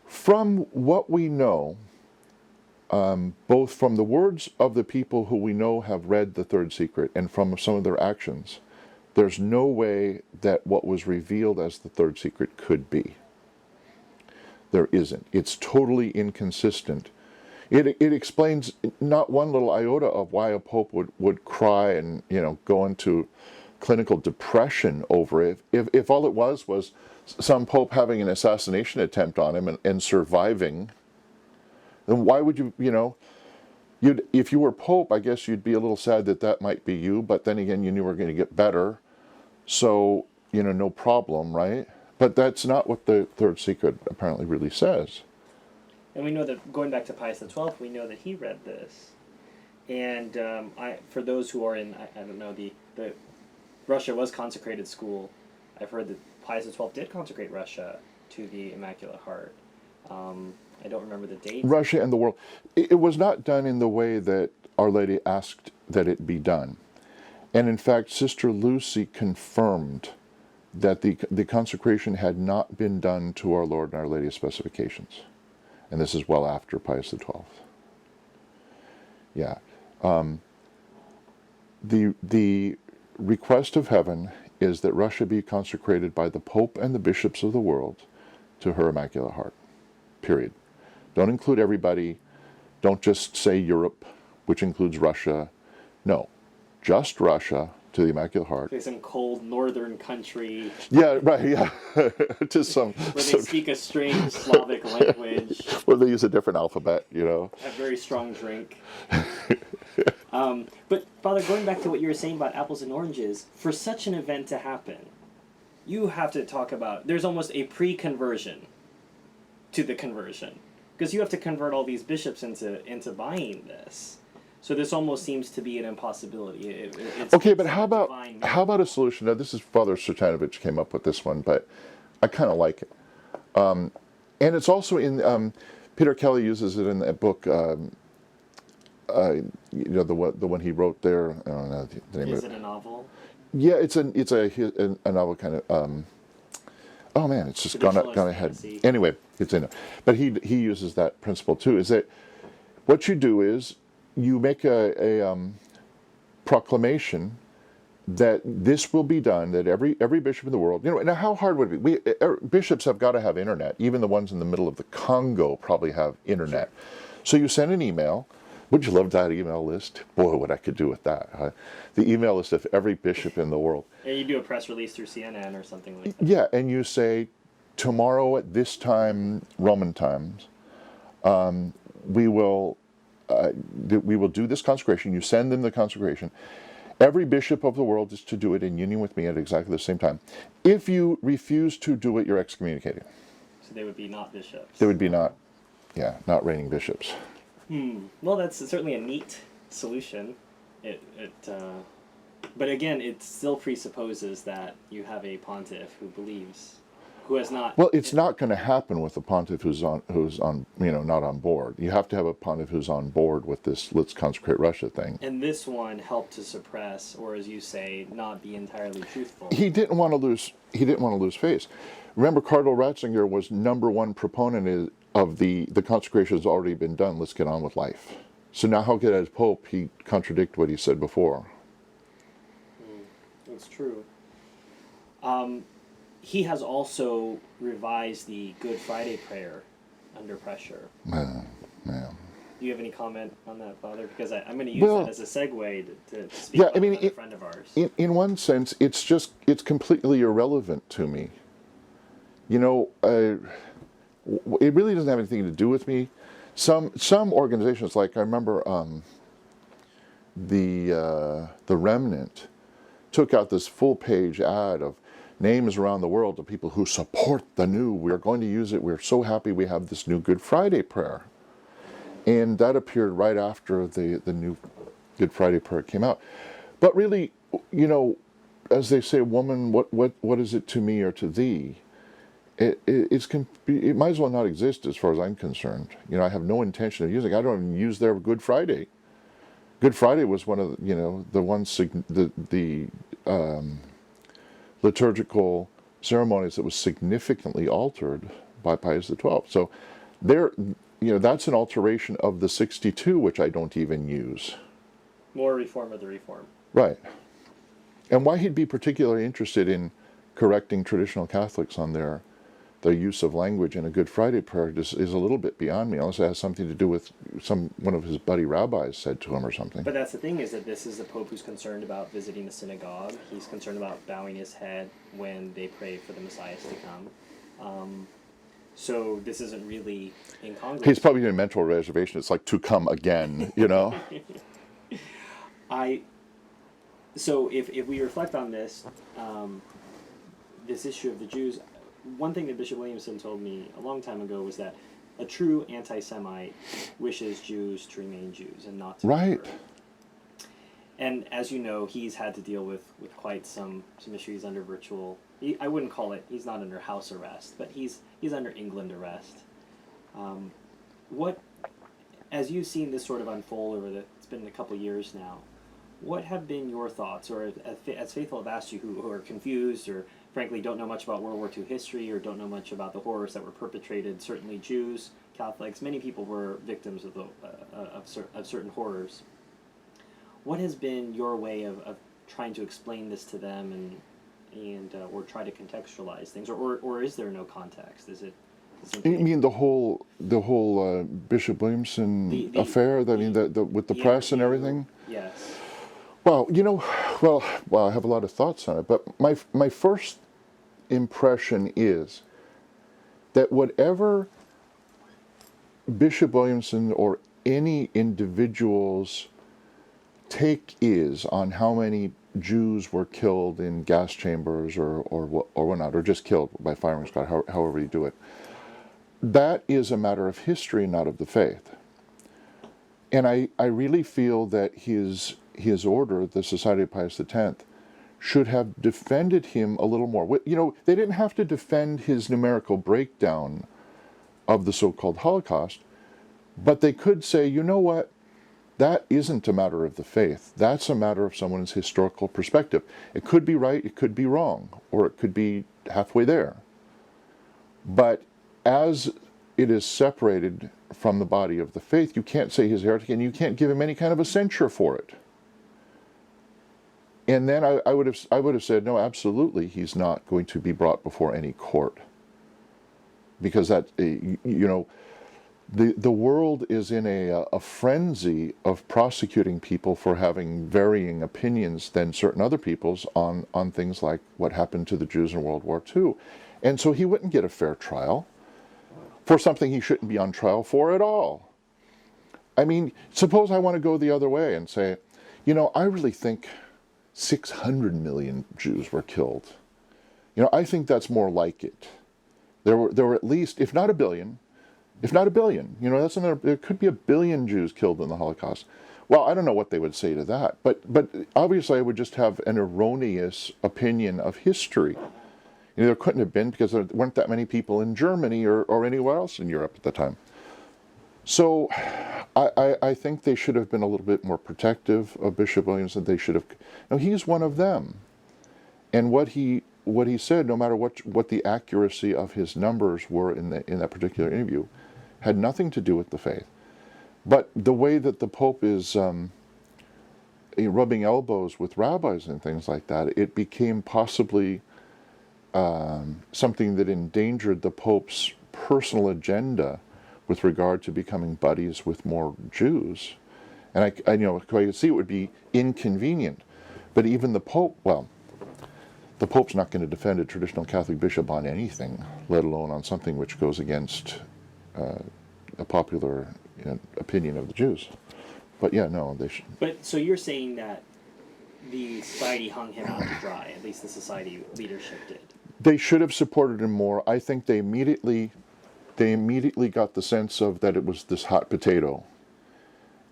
[SPEAKER 2] From what we know, both from the words of the people who we know have read the third secret and from some of their actions, there's no way that what was revealed as the third secret could be. There isn't. It's totally inconsistent. It explains not one little iota of why a pope would cry and, you know, go into clinical depression over it. If all it was some pope having an assassination attempt on him and surviving, then why would you, you know, if you were Pope, I guess you'd be a little sad that might be you, but then again, you knew you were going to get better, so, you know, no problem, right? But that's not what the third secret apparently really says.
[SPEAKER 1] And we know that, going back to Pius XII, we know that he read this. And for those who are in, I don't know, the Russia was consecrated school. I've heard that Pius XII did consecrate Russia to the Immaculate Heart. I don't remember the date.
[SPEAKER 2] Russia and the world. It was not done in the way that Our Lady asked that it be done. And in fact, Sister Lucy confirmed that the consecration had not been done to our Lord and Our Lady's specifications. And this is well after Pius XII. Yeah. The request of heaven is that Russia be consecrated by the Pope and the bishops of the world to her Immaculate Heart. Period. Don't include everybody. Don't just say Europe, which includes Russia. No, just Russia to the Immaculate Heart.
[SPEAKER 1] Like some cold northern country.
[SPEAKER 2] Yeah, right, yeah. To some...
[SPEAKER 1] Where they speak a strange Slavic language.
[SPEAKER 2] Where they use a different alphabet, you know.
[SPEAKER 1] A very strong drink. But, Father, going back to what you were saying about apples and oranges, for such an event to happen, you have to talk about... There's almost a pre-conversion to the conversion. Because you have to convert all these bishops into buying this. So this almost seems to be an impossibility. It's
[SPEAKER 2] okay, but how about a solution? Now, this is Father Sertanovich came up with this one, but I kind of like it. And it's also in, Peter Kelly uses it in that book, you know, the one he wrote there. I don't know the name of it.
[SPEAKER 1] Is it a novel?
[SPEAKER 2] Yeah, it's a novel kind of. Oh man, it's just gone ahead.
[SPEAKER 1] Fantasy.
[SPEAKER 2] Anyway, it's in it. But he uses that principle too. Is that what you do is you make a proclamation that this will be done, that every bishop in the world, you know, now how hard would it be? Bishops have got to have internet. Even the ones in the middle of the Congo probably have internet. Sure. So you send an email. Would you love that email list? Boy, what I could do with that. Huh? The email list of every bishop in the world.
[SPEAKER 1] Yeah, you do a press release through CNN or something like that.
[SPEAKER 2] Yeah, and you say, tomorrow at this time, Roman times, we will do this consecration. You send them the consecration. Every bishop of the world is to do it in union with me at exactly the same time. If you refuse to do it, you're excommunicated.
[SPEAKER 1] So they would be not bishops.
[SPEAKER 2] They would be not reigning bishops.
[SPEAKER 1] Well, that's certainly a neat solution. But again, it still presupposes that you have a pontiff who has not.
[SPEAKER 2] Well, it's not going to happen with a pontiff who's on not on board. You have to have a pontiff who's on board with this "let's consecrate Russia" thing.
[SPEAKER 1] And this one helped to suppress, or as you say, not be entirely truthful.
[SPEAKER 2] He didn't want to lose. He didn't want to lose face. Remember, Cardinal Ratzinger was #1 proponent of the consecration has already been done. Let's get on with life. So now, how could, as Pope, he contradict what he said before?
[SPEAKER 1] That's true. He has also revised the Good Friday prayer under pressure.
[SPEAKER 2] Yeah.
[SPEAKER 1] Do you have any comment on that, Father? Because I'm going to use that as a segue to speak about a friend of ours.
[SPEAKER 2] In one sense, it's completely irrelevant to me. You know, it really doesn't have anything to do with me. Some organizations, like I remember the Remnant, took out this full-page ad of names around the world of people who support the new. We're going to use it. We're so happy we have this new Good Friday prayer. And that appeared right after the new Good Friday prayer came out. But really, you know, as they say, woman, what is it to me or to thee? It might as well not exist as far as I'm concerned. You know, I have no intention of using it. I don't even use their Good Friday. Good Friday was one of the liturgical ceremonies that was significantly altered by Pius XII. So that's an alteration of the 62, which I don't even use.
[SPEAKER 1] More reform of the reform.
[SPEAKER 2] Right. And why he'd be particularly interested in correcting traditional Catholics on their use of language in a Good Friday prayer is a little bit beyond me, unless it has something to do with one of his buddy rabbis said to him or something.
[SPEAKER 1] But that's the thing, is that this is the Pope who's concerned about visiting the synagogue. He's concerned about bowing his head when they pray for the Messiahs to come. So this isn't really incongruous.
[SPEAKER 2] He's probably doing mental reservation. It's like to come again, you know?
[SPEAKER 1] So if we reflect on this, this issue of the Jews, one thing that Bishop Williamson told me a long time ago was that a true anti-Semite wishes Jews to remain Jews and not to
[SPEAKER 2] right.
[SPEAKER 1] convert. And as you know, he's had to deal with quite some issues under virtual. I wouldn't call it. He's not under house arrest, but he's under England arrest. What, as you've seen this sort of unfold it's been a couple years now. What have been your thoughts, or as Faithful have asked you, who are confused or frankly don't know much about World War II history or don't know much about the horrors that were perpetrated? Certainly, Jews, Catholics, many people were victims of of certain horrors. What has been your way of trying to explain this to them and or try to contextualize things, or is there no context? Is it
[SPEAKER 2] You
[SPEAKER 1] simply
[SPEAKER 2] mean the whole Bishop Williamson
[SPEAKER 1] the
[SPEAKER 2] affair? I mean, the with the press and
[SPEAKER 1] interview?
[SPEAKER 2] everything.
[SPEAKER 1] Yes.
[SPEAKER 2] Well, I have a lot of thoughts on it, but my first impression is that whatever Bishop Williamson or any individual's take is on how many Jews were killed in gas chambers or whatnot, or just killed by firing squad, however you do it, that is a matter of history, not of the faith. And I really feel that his order, the Society of Pius X, should have defended him a little more. They didn't have to defend his numerical breakdown of the so-called Holocaust, but they could say, you know what, that isn't a matter of the faith. That's a matter of someone's historical perspective. It could be right, it could be wrong, or it could be halfway there. But as it is separated from the body of the faith, you can't say he's heretic, and you can't give him any kind of a censure for it. And then I would have said, no, absolutely, he's not going to be brought before any court, because that the world is in a frenzy of prosecuting people for having varying opinions than certain other people's on things like what happened to the Jews in World War II, and so he wouldn't get a fair trial for something he shouldn't be on trial for at all. I mean, suppose I want to go the other way and say, I really think 600 million Jews were killed. I think that's more like it. There were at least, if not a billion, that's another. There could be 1 billion Jews killed in the Holocaust. Well, I don't know what they would say to that, but obviously I would just have an erroneous opinion of history. There couldn't have been, because there weren't that many people in Germany or anywhere else in Europe at the time. So I think they should have been a little bit more protective of Bishop Williamson. They should have. He's one of them, and what he said, no matter what the accuracy of his numbers were in that particular interview, had nothing to do with the faith. But the way that the Pope is rubbing elbows with rabbis and things like that, it became possibly something that endangered the Pope's personal agenda with regard to becoming buddies with more Jews. And I could see it would be inconvenient. But even the Pope, the Pope's not going to defend a traditional Catholic bishop on anything, let alone on something which goes against a popular opinion of the Jews. But yeah, no, they should.
[SPEAKER 1] But so you're saying that the society hung him out to dry, at least the society leadership did.
[SPEAKER 2] They should have supported him more. I think they immediately got the sense of that it was this hot potato.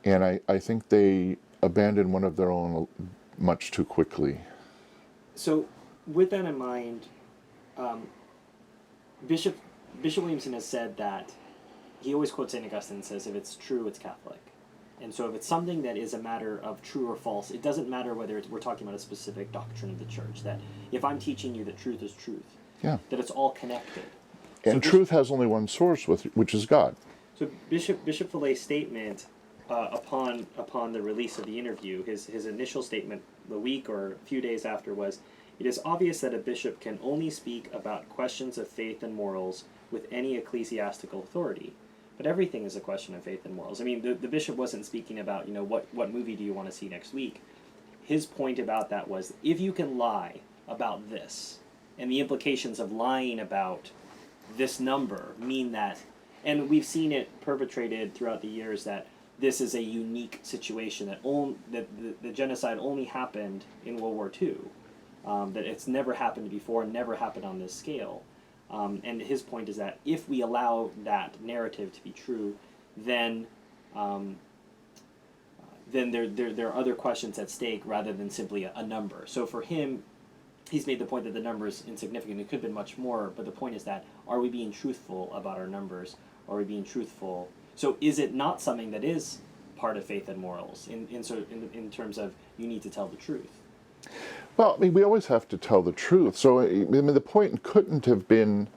[SPEAKER 2] And I think they abandoned one of their own much too quickly.
[SPEAKER 1] So with that in mind, Bishop Williamson has said that he always quotes St. Augustine and says, if it's true, it's Catholic. And so if it's something that is a matter of true or false, it doesn't matter whether we're talking about a specific doctrine of the church, that if I'm teaching you that truth is truth, that it's all connected.
[SPEAKER 2] And so truth has only one source, which is God.
[SPEAKER 1] So Bishop Fillet's statement upon the release of the interview, his initial statement the week or a few days after was, "It is obvious that a bishop can only speak about questions of faith and morals with any ecclesiastical authority. But everything is a question of faith and morals." I mean, the bishop wasn't speaking about, what movie do you want to see next week. His point about that was, if you can lie about this, and the implications of lying about this number mean that, and we've seen it perpetrated throughout the years, that this is a unique situation, that the genocide only happened in World War II, that it's never happened before and never happened on this scale. And his point is that if we allow that narrative to be true, then then there are other questions at stake rather than simply a number. So for him, he's made the point that the number is insignificant. It could have been much more, but the point is that, are we being truthful about our numbers? Are we being truthful? So is it not something that is part of faith and morals in terms of you need to tell the truth?
[SPEAKER 2] Well, I mean, we always have to tell the truth. So, I mean, the point couldn't have been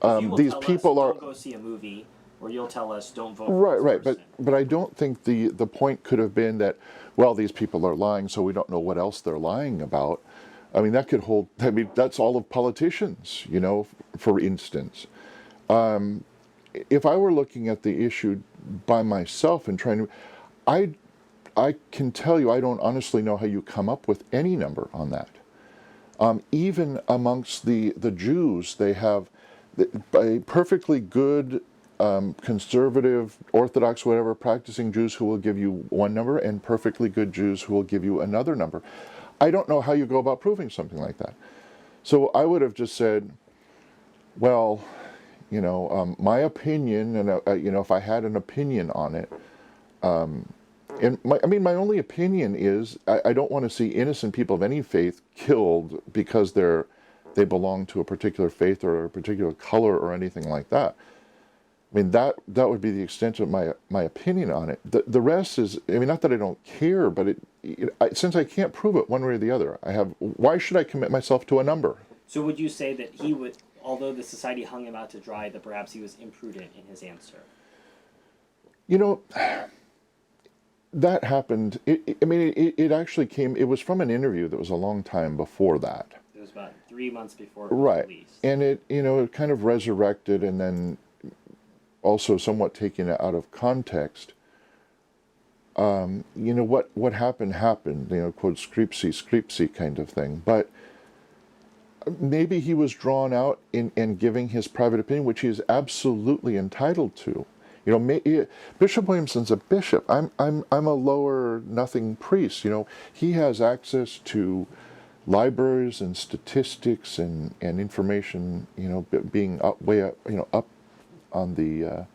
[SPEAKER 1] You will
[SPEAKER 2] these
[SPEAKER 1] tell
[SPEAKER 2] people
[SPEAKER 1] us,
[SPEAKER 2] are
[SPEAKER 1] don't go see a movie, or you'll tell us, don't vote
[SPEAKER 2] right,
[SPEAKER 1] for this
[SPEAKER 2] right.
[SPEAKER 1] person.
[SPEAKER 2] But I don't think the point could have been that, well, these people are lying, so we don't know what else they're lying about. I mean, that could hold. I mean, that's all of politicians, you know. For instance, if I were looking at the issue by myself and trying to, I can tell you, I don't honestly know how you come up with any number on that. Even amongst the Jews, they have a perfectly good, conservative, Orthodox, whatever, practicing Jews who will give you one number, and perfectly good Jews who will give you another number. I don't know how you go about proving something like that. So I would have just said, well, you know, my opinion, and you know, if I had an opinion on it, and my only opinion is I don't want to see innocent people of any faith killed because they belong to a particular faith or a particular color or anything like that. I mean, that would be the extent of my opinion on it. The rest is, I mean, not that I don't care, but since I can't prove it one way or the other, why should I commit myself to a number?
[SPEAKER 1] So would you say that he would, although the society hung him out to dry, that perhaps he was imprudent in his answer?
[SPEAKER 2] You know, that happened. It actually came, it was from an interview that was a long time before that.
[SPEAKER 1] It was about 3 months before it was
[SPEAKER 2] Right.
[SPEAKER 1] released.
[SPEAKER 2] And it kind of resurrected and then also somewhat taken out of context. You know, what happened, you know, quote, scripsi kind of thing. But maybe he was drawn out in giving his private opinion, which he is absolutely entitled to. You know, Bishop Williamson's a bishop. I'm a lower nothing priest. You know, he has access to libraries and statistics and information. You know, being way up, you know, up on the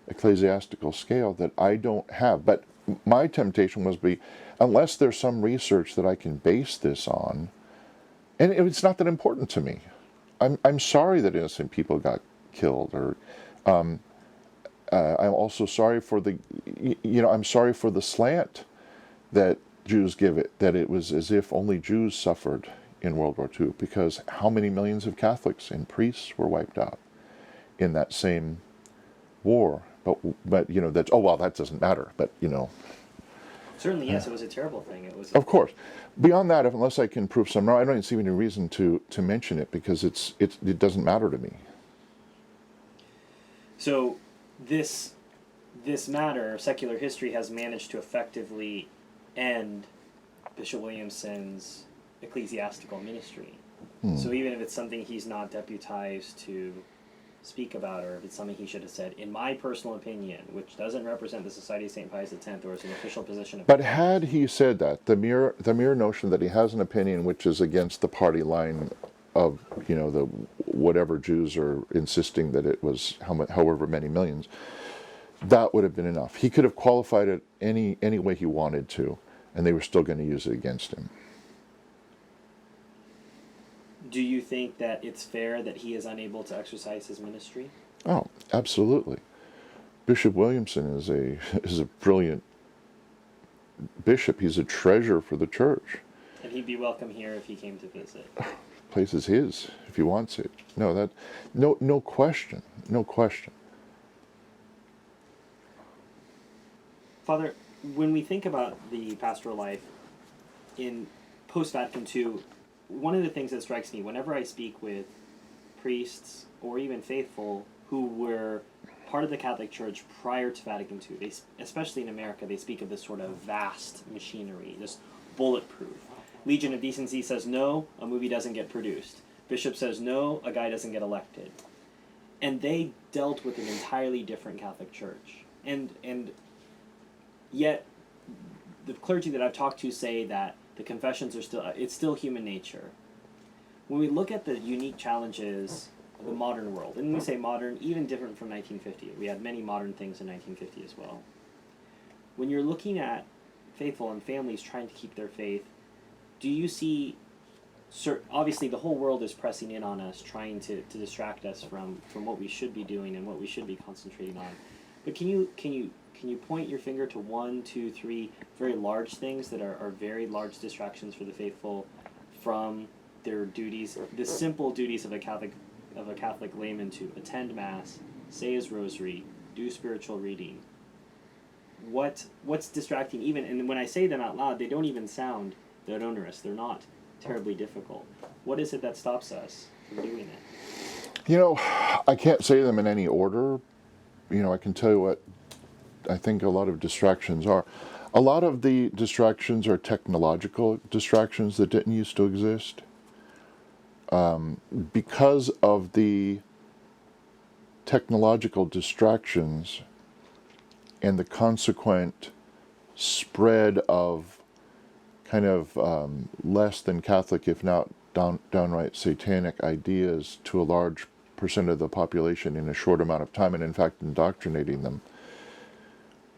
[SPEAKER 2] ecclesiastical scale that I don't have. But my temptation was unless there's some research that I can base this on, and it's not that important to me. I'm sorry that innocent people got killed, or I'm also sorry for I'm sorry for the slant that Jews give it, that it was as if only Jews suffered in World War II, because how many millions of Catholics and priests were wiped out in that same war? But you know, that's, oh well, that doesn't matter. But you know,
[SPEAKER 1] Certainly, yes, it was a terrible thing. It was.
[SPEAKER 2] of course. Beyond that, unless I can prove some, I don't see any reason to mention it, because it doesn't matter to me.
[SPEAKER 1] So, this matter, secular history, has managed to effectively end Bishop Williamson's ecclesiastical ministry. So even if it's something he's not deputized to speak about, or if it's something he should have said, in my personal opinion, which doesn't represent the Society of St. Pius X or as an official position of...
[SPEAKER 2] But had he said that, the mere notion that he has an opinion which is against the party line of, you know, the whatever Jews are insisting that it was however many millions, that would have been enough. He could have qualified it any way he wanted to, and they were still going to use it against him.
[SPEAKER 1] Do you think that it's fair that he is unable to exercise his ministry?
[SPEAKER 2] Oh, absolutely. Bishop Williamson is a brilliant bishop. He's a treasure for the church.
[SPEAKER 1] And he'd be welcome here if he came to visit.
[SPEAKER 2] Place is his if he wants it. No question. No question.
[SPEAKER 1] Father, when we think about the pastoral life in post-Vatican II, one of the things that strikes me whenever I speak with priests or even faithful who were part of the Catholic Church prior to Vatican II, especially in America, they speak of this sort of vast machinery, this bulletproof. Legion of Decency says no, a movie doesn't get produced. Bishop says no, a guy doesn't get elected. And they dealt with an entirely different Catholic Church. And yet, the clergy that I've talked to say that the confessions are it's still human nature. When we look at the unique challenges of the modern world, and when we say modern, even different from 1950, we had many modern things in 1950 as well. When you're looking at faithful and families trying to keep their faith, do you see, obviously the whole world is pressing in on us, trying to distract us from what we should be doing and what we should be concentrating on. But can you point your finger to 1, 2, 3 very large things that are very large distractions for the faithful from their duties, the simple duties of a Catholic layman to attend Mass, say his rosary, do spiritual reading? What's distracting even? And when I say them out loud, they don't even sound that onerous. They're not terribly difficult. What is it that stops us from doing it?
[SPEAKER 2] I can't say them in any order. I can tell you what I think a lot of distractions are. A lot of the distractions are technological distractions that didn't used to exist. Because of the technological distractions and the consequent spread of kind of less than Catholic, if not downright satanic ideas to a large percent of the population in a short amount of time, and in fact indoctrinating them,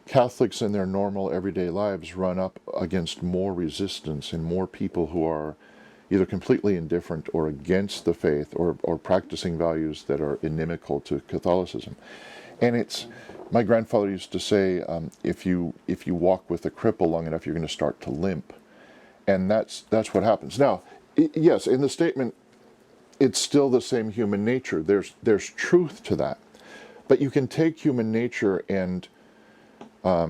[SPEAKER 2] Catholics in their normal everyday lives run up against more resistance and more people who are either completely indifferent or against the faith or practicing values that are inimical to Catholicism. And my grandfather used to say, if you walk with a cripple long enough, you're going to start to limp. And that's what happens. Now, yes, in the statement, it's still the same human nature. There's truth to that. But you can take human nature and a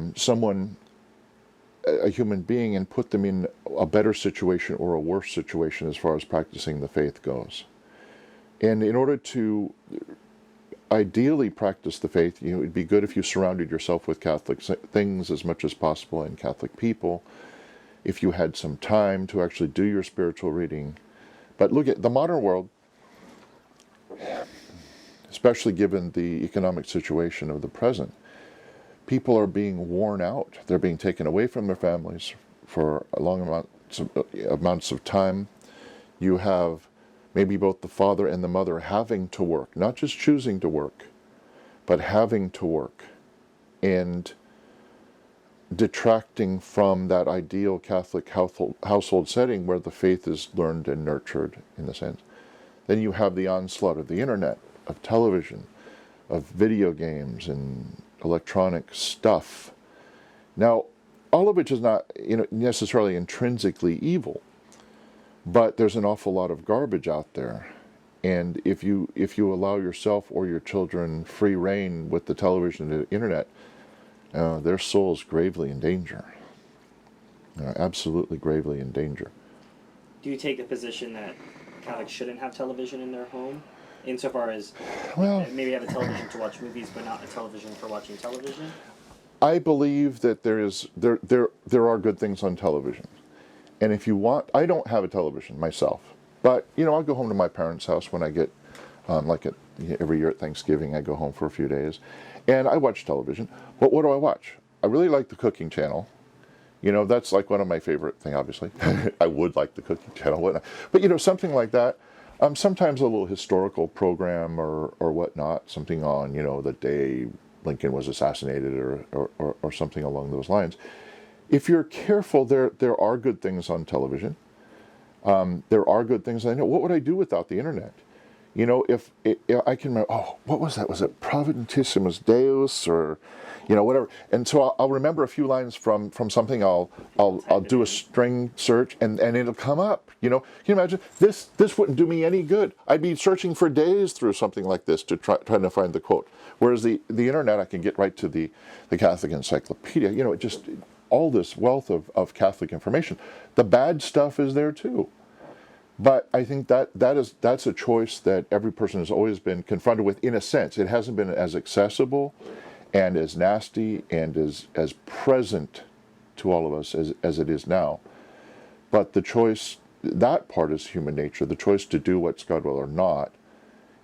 [SPEAKER 2] human being, and put them in a better situation or a worse situation as far as practicing the faith goes. And in order to ideally practice the faith, it'd be good if you surrounded yourself with Catholic things as much as possible and Catholic people, if you had some time to actually do your spiritual reading. But look at the modern world, especially given the economic situation of the present. People are being worn out. They're being taken away from their families for a long amounts of time. You have maybe both the father and the mother having to work, not just choosing to work, but having to work, and detracting from that ideal Catholic household setting where the faith is learned and nurtured, in a sense. Then you have the onslaught of the internet, of television, of video games and electronic stuff. Now, all of which is not necessarily intrinsically evil, but there's an awful lot of garbage out there. And if you allow yourself or your children free rein with the television and the internet, their soul is gravely in danger. Absolutely gravely in danger.
[SPEAKER 1] Do you take the position that Catholics shouldn't have television in their home? Insofar as maybe have a television to watch movies, but not a television for watching television?
[SPEAKER 2] I believe that there are good things on television. And if you want, I don't have a television myself, but I'll go home to my parents' house when I get, every year at Thanksgiving, I go home for a few days, and I watch television. But what do I watch? I really like the cooking channel. That's like one of my favorite things, obviously. I would like the cooking channel, whatnot. But something like that. Sometimes a little historical program or whatnot, something on, the day Lincoln was assassinated or something along those lines. If you're careful, there are good things on television. There are good things. I know. What would I do without the internet? If I can remember, what was that? Was it Providentissimus Deus or, whatever? And so I'll remember a few lines from something. I'll do a string search and it'll come up. Can you imagine? This wouldn't do me any good. I'd be searching for days through something like this to trying to find the quote. Whereas the internet, I can get right to the Catholic Encyclopedia. Just all this wealth of Catholic information. The bad stuff is there too. But I think that's a choice that every person has always been confronted with, in a sense. It hasn't been as accessible and as nasty and as present to all of us as it is now. But the choice, that part is human nature. The choice to do what's God will or not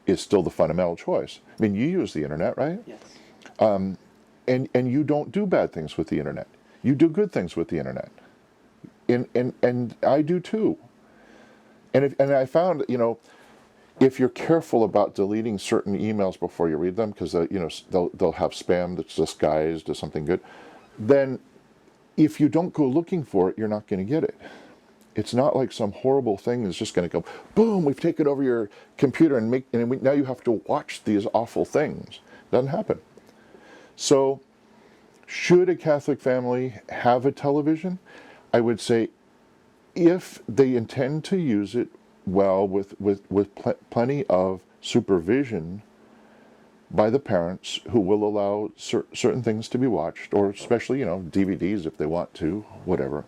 [SPEAKER 2] is still the fundamental choice. I mean, you use the internet, right?
[SPEAKER 1] Yes.
[SPEAKER 2] And you don't do bad things with the internet. You do good things with the internet. And I do too. And I found, if you're careful about deleting certain emails before you read them, because they'll have spam that's disguised as something good, then if you don't go looking for it, you're not going to get it. It's not like some horrible thing that's just going to go, boom, we've taken over your computer now you have to watch these awful things. It doesn't happen. So, should a Catholic family have a television? I would say if they intend to use it well with plenty of supervision by the parents who will allow certain things to be watched, or especially, DVDs if they want to, whatever.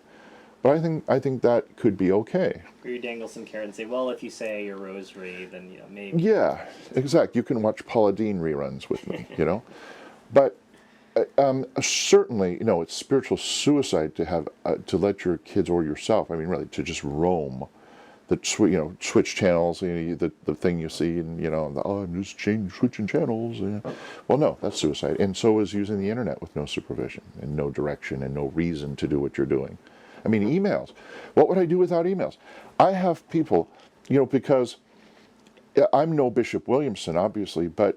[SPEAKER 2] But I think that could be okay.
[SPEAKER 1] Or you dangle some carrot and say, well, if you say your rosary, then maybe.
[SPEAKER 2] Yeah, exactly. You can watch Paula Deen reruns with me, But certainly, it's spiritual suicide to have to let your kids or yourself, really, to just roam the switch channels, the thing you see, and I'm just switching channels. Well, no, that's suicide, and so is using the internet with no supervision and no direction and no reason to do what you're doing. Emails. What would I do without emails? I have people, because I'm no Bishop Williamson, obviously, but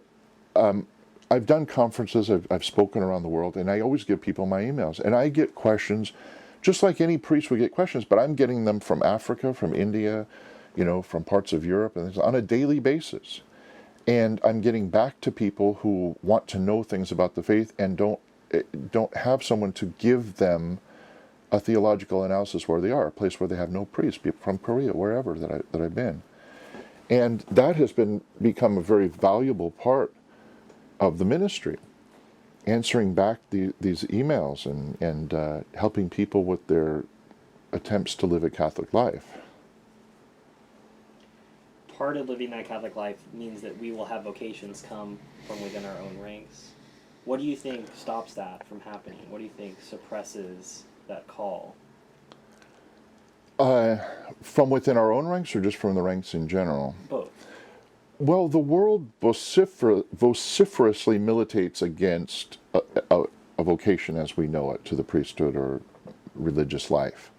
[SPEAKER 2] I've done conferences, I've spoken around the world, and I always give people my emails, and I get questions. Just like any priest would get questions, but I'm getting them from Africa, from India, from parts of Europe, and on a daily basis. And I'm getting back to people who want to know things about the faith and don't have someone to give them a theological analysis where they are, a place where they have no priest, people from Korea, wherever that I've been. And that has become a very valuable part of the ministry. Answering back these emails and helping people with their attempts to live a Catholic life.
[SPEAKER 1] Part of living that Catholic life means that we will have vocations come from within our own ranks. What do you think stops that from happening? What do you think suppresses that call?
[SPEAKER 2] From within our own ranks, or just from the ranks in general?
[SPEAKER 1] Both.
[SPEAKER 2] Well, the world vociferously militates against a vocation as we know it, to the priesthood or religious life.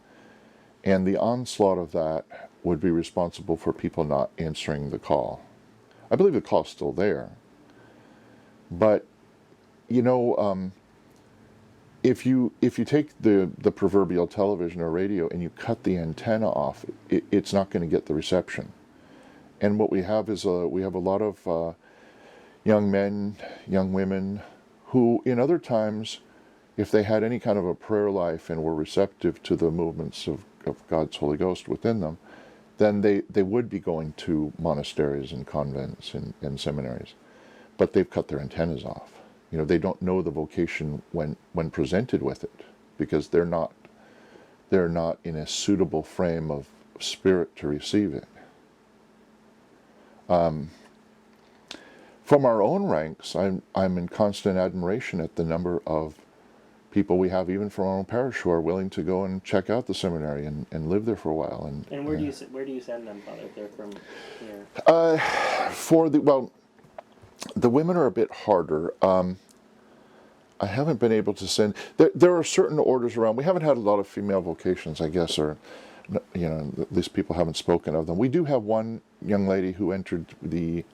[SPEAKER 2] And the onslaught of that would be responsible for people not answering the call. I believe the call's still there. But, if you take the proverbial television or radio and you cut the antenna off, it's not going to get the reception. And what we have is we have a lot of young men, young women, who in other times, if they had any kind of a prayer life and were receptive to the movements of God's Holy Ghost within them, then they would be going to monasteries and convents and seminaries. But they've cut their antennas off. They don't know the vocation when presented with it, because they're not in a suitable frame of spirit to receive it. From our own ranks, I'm in constant admiration at the number of people we have, even from our own parish, who are willing to go and check out the seminary and live there for a while.
[SPEAKER 1] And where do you send them, Father, if they're from here?
[SPEAKER 2] The women are a bit harder. I haven't been able to send. There are certain orders around. We haven't had a lot of female vocations, I guess, or at least people haven't spoken of them. We do have one young lady who entered the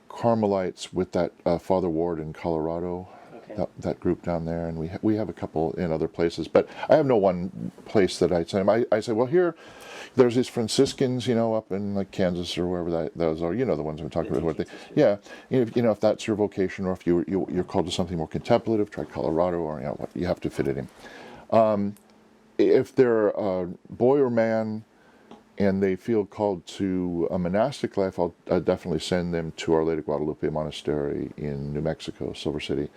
[SPEAKER 2] Carmelites with that Father Ward in Colorado. Okay. That group down there, and we have a couple in other places, but I have no one place that I send them. I say, well, here, there's these Franciscans, up in like Kansas or wherever those are, the ones I'm talking about. If that's your vocation, or if you're called to something more contemplative, try Colorado, or you have to fit it in. If they're a boy or man and they feel called to a monastic life, I'll definitely send them to Our Lady of Guadalupe Monastery in New Mexico, Silver City,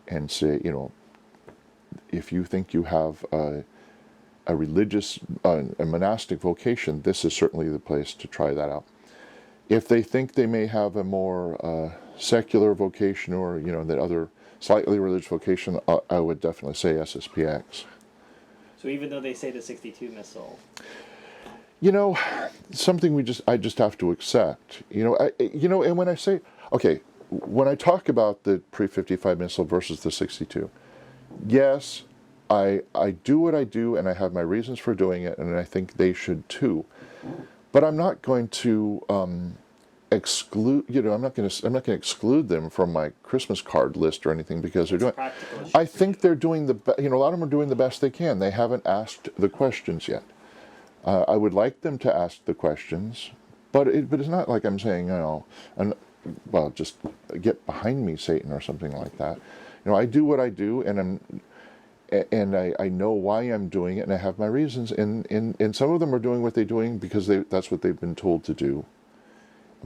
[SPEAKER 2] and say, if you think you have a religious, a monastic vocation, this is certainly the place to try that out. If they think they may have a more secular vocation, or that other slightly religious vocation, I would definitely say SSPX.
[SPEAKER 1] So even though they say the 62 Missal,
[SPEAKER 2] something I just have to accept. And when I say, okay, when I talk about the pre-55 Missal versus the 62, yes, I do what I do, and I have my reasons for doing it, and I think they should too. But I'm not going to exclude, I'm not going to exclude them from my Christmas card list or anything, because they're
[SPEAKER 1] It's a
[SPEAKER 2] doing,
[SPEAKER 1] practical issue
[SPEAKER 2] I
[SPEAKER 1] for
[SPEAKER 2] think
[SPEAKER 1] you.
[SPEAKER 2] they're doing a lot of them are doing the best they can. They haven't asked the questions yet. I would like them to ask the questions, but it's not like I'm saying, and well, just get behind me, Satan, or something like that. I do what I do, and I know why I'm doing it, and I have my reasons. And some of them are doing what they're doing because that's what they've been told to do.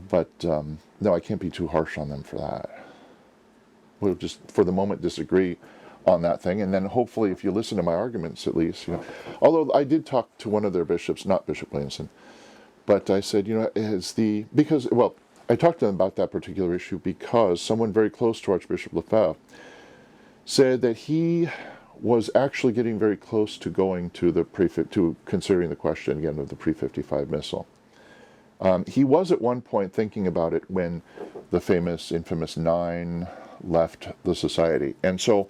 [SPEAKER 2] But no, I can't be too harsh on them for that. We'll just, for the moment, disagree on that thing, and then hopefully, if you listen to my arguments, at least, Although I did talk to one of their bishops, not Bishop Williamson, but I said, I talked to them about that particular issue because someone very close to Archbishop Lefebvre said that he was actually getting very close to going to to considering the question again of the pre-55 missal. He was at one point thinking about it when the infamous 9 left the society. And so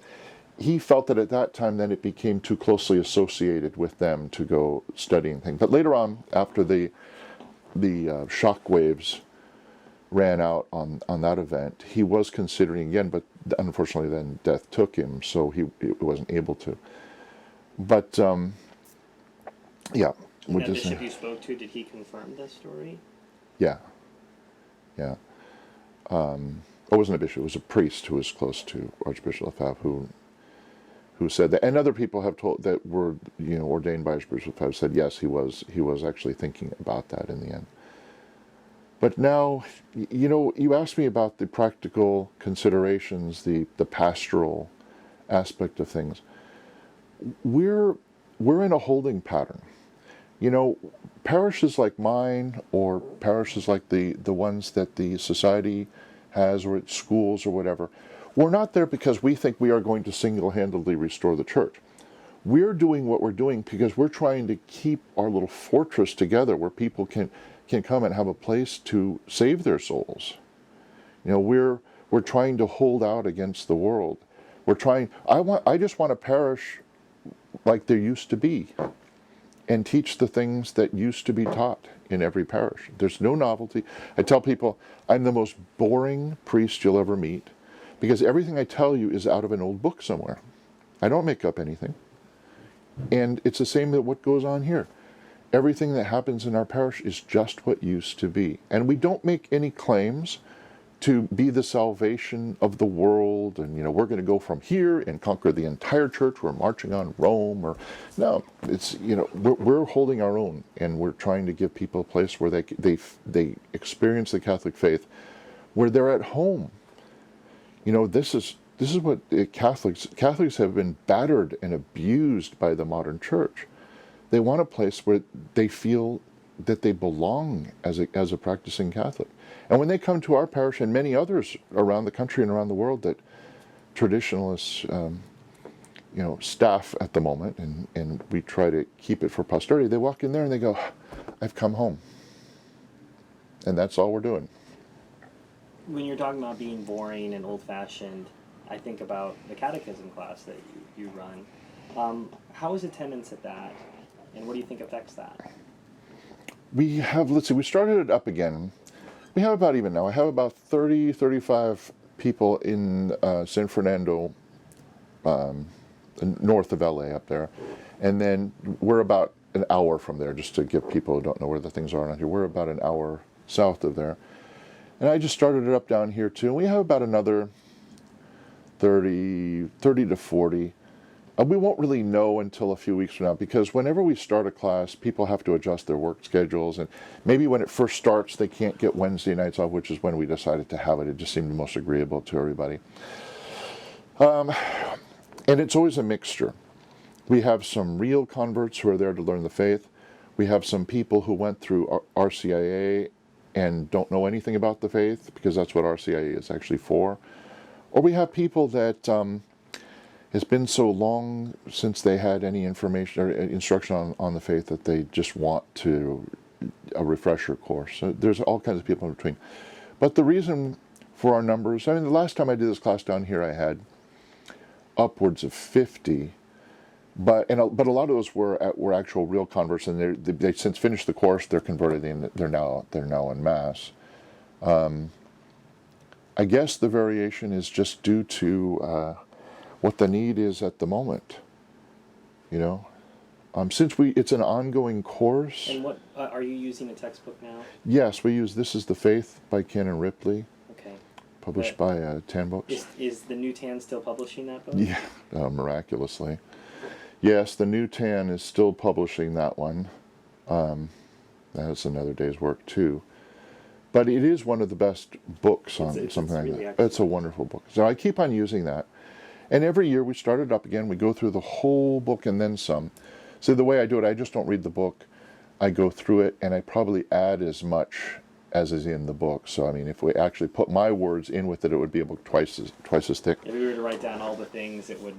[SPEAKER 2] he felt that at that time then it became too closely associated with them to go studying things. But later on, after the shock waves ran out on that event, he was considering again, but unfortunately then death took him, so he wasn't able to. But yeah.
[SPEAKER 1] And that bishop you spoke to, did he confirm this story?
[SPEAKER 2] Yeah. Yeah. It wasn't a bishop, it was a priest who was close to Archbishop Lefebvre who said that, and other people have told that were ordained by Archbishop Lefebvre said yes, he was actually thinking about that in the end. But now, you asked me about the practical considerations, the pastoral aspect of things. We're in a holding pattern. Parishes like mine, or parishes like the ones that the society has, or at schools or whatever, we're not there because we think we are going to single-handedly restore the church. We're doing what we're doing because we're trying to keep our little fortress together where people can come and have a place to save their souls. We're trying to hold out against the world. I just want a parish like there used to be, and teach the things that used to be taught in every parish. There's no novelty. I tell people I'm the most boring priest you'll ever meet, because everything I tell you is out of an old book somewhere. I don't make up anything. And it's the same that what goes on here. Everything that happens in our parish is just what used to be. And we don't make any claims to be the salvation of the world, and we're going to go from here and conquer the entire church, we're marching on Rome, or no, it's we're holding our own, and we're trying to give people a place where they experience the Catholic faith, where they're at home. This is what Catholics have been battered and abused by the modern church. They want a place where they feel that they belong as a practicing Catholic. And when they come to our parish and many others around the country and around the world that traditionalists, staff at the moment, and we try to keep it for posterity, they walk in there and they go, I've come home. And that's all we're doing.
[SPEAKER 1] When you're talking about being boring and old-fashioned, I think about the catechism class that you run. How is attendance at that, and what do you think affects that?
[SPEAKER 2] We started it up again. We have about, even now, I have about 30, 35 people in San Fernando, north of LA up there. And then we're about an hour from there, just to give people who don't know where the things are around here. We're about an hour south of there. And I just started it up down here too. And we have about another 30 to 40. We won't really know until a few weeks from now, because whenever we start a class, people have to adjust their work schedules, and maybe when it first starts, they can't get Wednesday nights off, which is when we decided to have it. It just seemed the most agreeable to everybody. And it's always a mixture. We have some real converts who are there to learn the faith. We have some people who went through RCIA and don't know anything about the faith, because that's what RCIA is actually for. Or we have people that it's been so long since they had any information or instruction on the faith that they just want a refresher course. So there's all kinds of people in between. But the reason for our numbers, the last time I did this class down here, I had upwards of 50. But a lot of those were actual real converts, and they since finished the course, they're converted, and they're now en masse. I guess the variation is just due to what the need is at the moment. You know, since it's an ongoing course.
[SPEAKER 1] And what are you using a textbook now?
[SPEAKER 2] Yes, we use This Is the Faith by Ken and Ripley,
[SPEAKER 1] Okay.
[SPEAKER 2] published by Tan Books.
[SPEAKER 1] Is the New Tan still publishing that book?
[SPEAKER 2] Yeah, miraculously. Yes, the New Tan is still publishing that one. That's another day's work too. But it is one of the best books on something like
[SPEAKER 1] really
[SPEAKER 2] that. It's a wonderful book. So I keep on using that. And every year we start it up again. We go through the whole book and then some. So the way I do it, I just don't read the book. I go through it and I probably add as much as is in the book. So I mean, if we actually put my words in with it, it would be a book twice as thick.
[SPEAKER 1] If we were to write down all the things, it would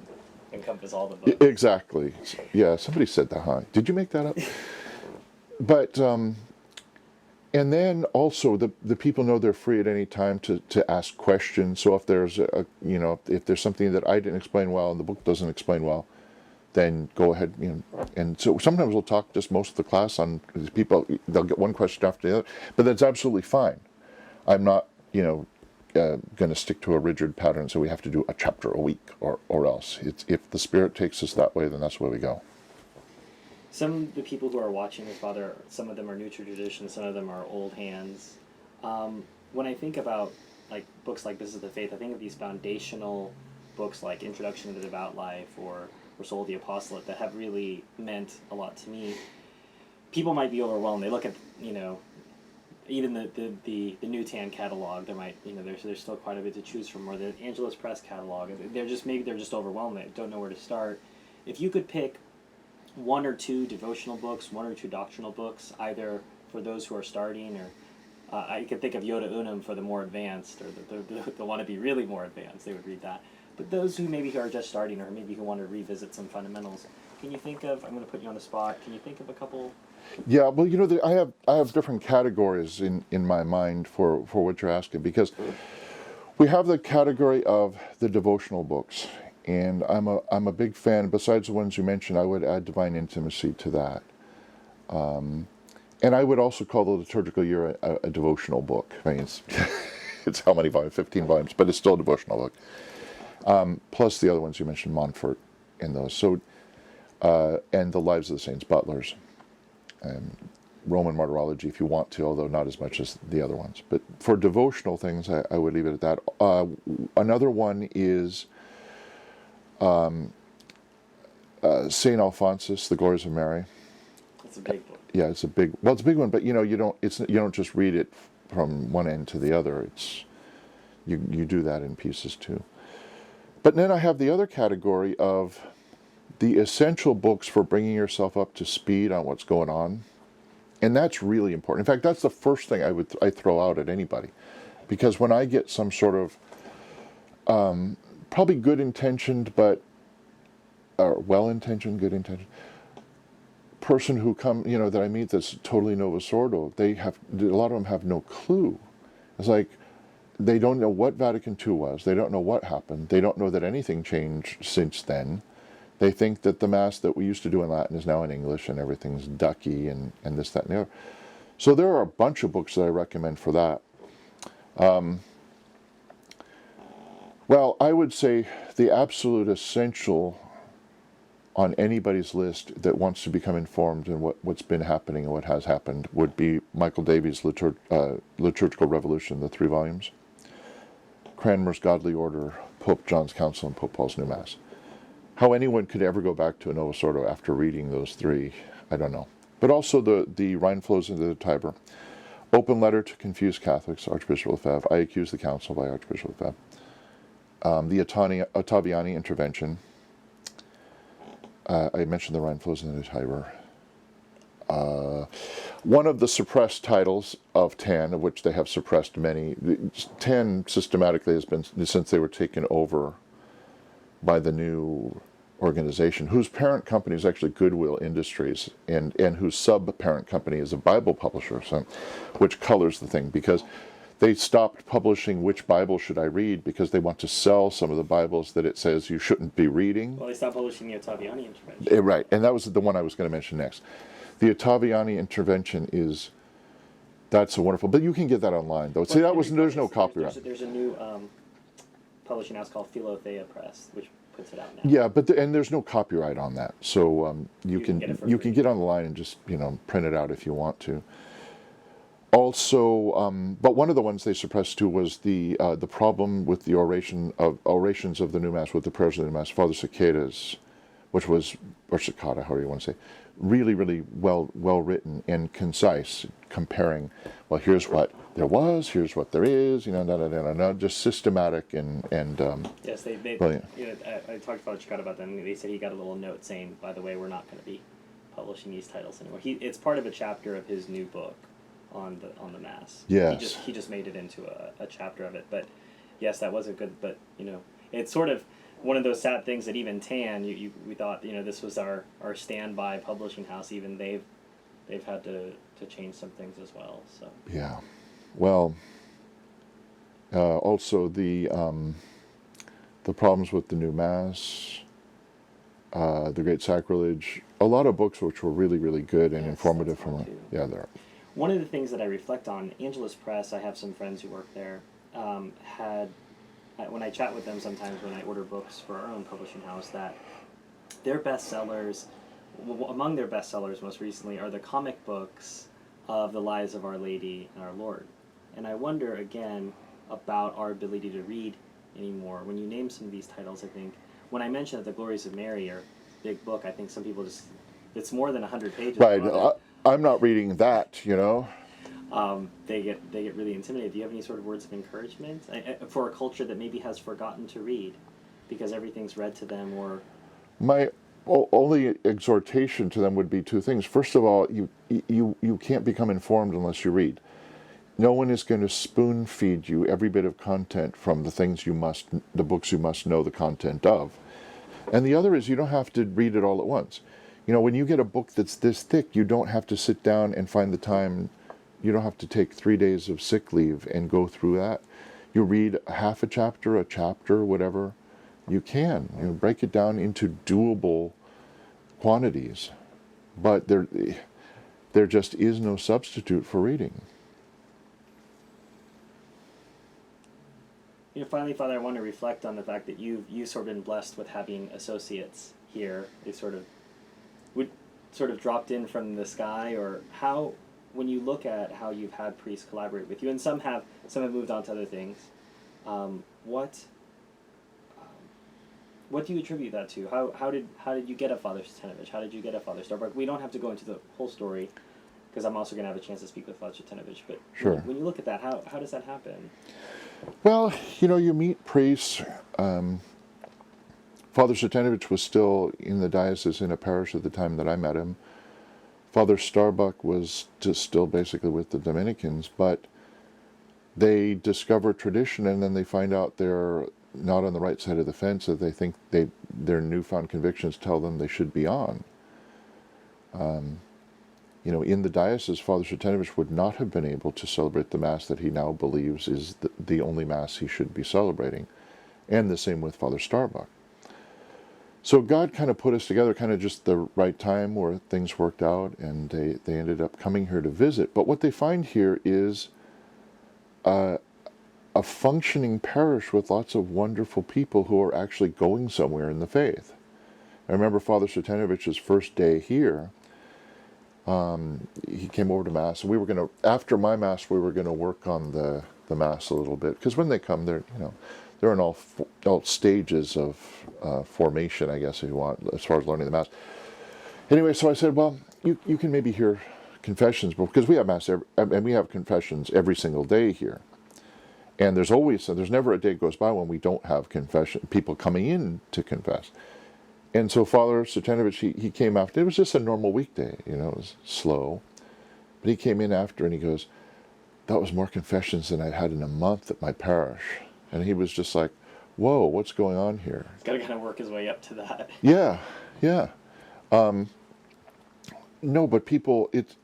[SPEAKER 1] encompass all the books.
[SPEAKER 2] Exactly. Yeah, somebody said that, huh? Did you make that up? But and then also the people know they're free at any time to ask questions. So if there's if there's something that I didn't explain well and the book doesn't explain well, then go ahead. And so sometimes we'll talk just most of the class on people. They'll get one question after the other, but that's absolutely fine. I'm not going to stick to a rigid pattern. So we have to do a chapter a week or else. If the Spirit takes us that way, then that's where we go.
[SPEAKER 1] Some of the people who are watching this, Father, some of them are new to tradition, some of them are old hands. When I think about like books like This Is the Faith, I think of these foundational books like Introduction to the Devout Life or Soul of the Apostolate that have really meant a lot to me. People might be overwhelmed. They look at even the New Tan catalog. There might there's still quite a bit to choose from, or the Angelus Press catalog. They're just overwhelmed. They don't know where to start. If you could pick one or two devotional books, one or two doctrinal books, either for those who are starting, or I could think of Yoda Unum for the more advanced, or the want to be really more advanced, they would read that. But those who maybe are just starting, or maybe who want to revisit some fundamentals, can you think of? I'm going to put you on the spot. Can you think of a couple?
[SPEAKER 2] Yeah, well, I have different categories in my mind for what you're asking, because we have the category of the devotional books. And I'm a big fan. Besides the ones you mentioned, I would add Divine Intimacy to that. And I would also call the Liturgical Year a devotional book. I mean, it's how many volumes? 15 volumes, but it's still a devotional book. Plus the other ones you mentioned, Montfort and those. So, and the Lives of the Saints, Butler's, Roman Martyrology, if you want to, although not as much as the other ones. But for devotional things, I would leave it at that. Another one is Saint Alphonsus, The Glories of Mary.
[SPEAKER 1] It's a big book.
[SPEAKER 2] Yeah, it's a big one, but you don't just read it from one end to the other. It's you do that in pieces too. But then I have the other category of the essential books for bringing yourself up to speed on what's going on, and that's really important. In fact, that's the first thing I throw out at anybody, because when I get some sort of probably good-intentioned, but well-intentioned, good-intentioned person who that I meet that's totally Novus Ordo, a lot of them have no clue. It's like they don't know what Vatican II was. They don't know what happened. They don't know that anything changed since then. They think that the Mass that we used to do in Latin is now in English and everything's ducky and this, that, and the other. So there are a bunch of books that I recommend for that. Well, I would say the absolute essential on anybody's list that wants to become informed in what's been happening and what has happened would be Michael Davies' Liturgical Revolution, the 3 volumes, Cranmer's Godly Order, Pope John's Council, and Pope Paul's New Mass. How anyone could ever go back to a Novus Ordo after reading those 3, I don't know. But also the Rhine Flows into the Tiber, Open Letter to Confused Catholics, Archbishop Lefebvre, I Accuse the Council by Archbishop Lefebvre, the Ottaviani Intervention. I mentioned the Rhine Flows into the Tiber. One of the suppressed titles of TAN, of which they have suppressed many, TAN systematically has been, since they were taken over by the new organization, whose parent company is actually Goodwill Industries, and whose sub-parent company is a Bible publisher, which colors the thing, because they stopped publishing Which Bible Should I Read, because they want to sell some of the Bibles that it says you shouldn't be reading.
[SPEAKER 1] Well, they stopped publishing the Ottaviani Intervention.
[SPEAKER 2] Right, and that was the one I was going to mention next. The Ottaviani Intervention is That's a wonderful. But you can get that online, though. See, there's no copyright.
[SPEAKER 1] There's a new publishing house called Philothea Press, which puts it out now.
[SPEAKER 2] Yeah, but and there's no copyright on that, so you can
[SPEAKER 1] get it for
[SPEAKER 2] you
[SPEAKER 1] free.
[SPEAKER 2] can get online and just print it out if you want to. Also, but one of the ones they suppressed too was the problem with the orations of the New Mass, with the prayers of the New Mass, Father Cicadas, which was, or Cicada, however you want to say, really, really well written and concise, comparing, well, here's what there was, here's what there is, just systematic and
[SPEAKER 1] yes, they
[SPEAKER 2] brilliant.
[SPEAKER 1] I talked to Father Cicada about that, and they said he got a little note saying, by the way, we're not going to be publishing these titles anymore. It's part of a chapter of his new book on the Mass.
[SPEAKER 2] Yes.
[SPEAKER 1] He just made it into a chapter of it. But yes, that was a good. But it's sort of one of those sad things that even TAN, we thought this was our standby publishing house. Even they've had to change some things as well. So
[SPEAKER 2] yeah, well, also the problems with the New Mass, the Great Sacrilege, a lot of books which were really, really good and informative from there.
[SPEAKER 1] One of the things that I reflect on, Angelus Press, I have some friends who work there, when I chat with them sometimes when I order books for our own publishing house, that their bestsellers, among their bestsellers most recently, are the comic books of the lives of Our Lady and our Lord. And I wonder, again, about our ability to read anymore. When you name some of these titles, I think, when I mentioned that the Glories of Mary are a big book, I think some people it's more than 100 pages.
[SPEAKER 2] Right. I'm not reading that,
[SPEAKER 1] They get really intimidated. Do you have any sort of words of encouragement for a culture that maybe has forgotten to read because everything's read to them? Or
[SPEAKER 2] my only exhortation to them would be two things. First of all, you can't become informed unless you read. No one is going to spoon feed you every bit of content from the books you must know the content of. And the other is you don't have to read it all at once. When you get a book that's this thick, you don't have to sit down and find the time. You don't have to take 3 days of sick leave and go through that. You read half a chapter, whatever. You can. Break it down into doable quantities. But there just is no substitute for reading.
[SPEAKER 1] Finally, Father, I want to reflect on the fact that you've sort of been blessed with having associates here. They sort of dropped in from the sky, or how, when you look at how you've had priests collaborate with you, and some have moved on to other things, what do you attribute that to? How did you get a Father Satanovich? How did you get a Father Starbuck? We don't have to go into the whole story, because I'm also going to have a chance to speak with Father Satanovich, but
[SPEAKER 2] sure.
[SPEAKER 1] When you look at that, how does that happen?
[SPEAKER 2] Well, you meet priests. Father Satanovich was still in the diocese in a parish at the time that I met him. Father Starbuck was just still basically with the Dominicans, but they discover tradition and then they find out they're not on the right side of the fence that they think their newfound convictions tell them they should be on. In the diocese, Father Satanovich would not have been able to celebrate the Mass that he now believes is the only Mass he should be celebrating, and the same with Father Starbuck. So God kind of put us together, kind of just the right time where things worked out, and they ended up coming here to visit. But what they find here is a functioning parish with lots of wonderful people who are actually going somewhere in the faith. I remember Father Satanovic's first day here. He came over to Mass, and after my Mass, we were going to work on the Mass a little bit, because when they come, they're in all stages of formation, I guess, if you want, as far as learning the Mass. Anyway, so I said, well, you can maybe hear confessions, because we have Mass and we have confessions every single day here, and there's never a day goes by when we don't have people coming in to confess. And so Father Satanovich, he came after. It was just a normal weekday, it was slow. But he came in after and he goes, that was more confessions than I'd had in a month at my parish. And he was just like, whoa, what's going on here?
[SPEAKER 1] He's got to kind of work his way up to that.
[SPEAKER 2] Yeah. No, but people, it's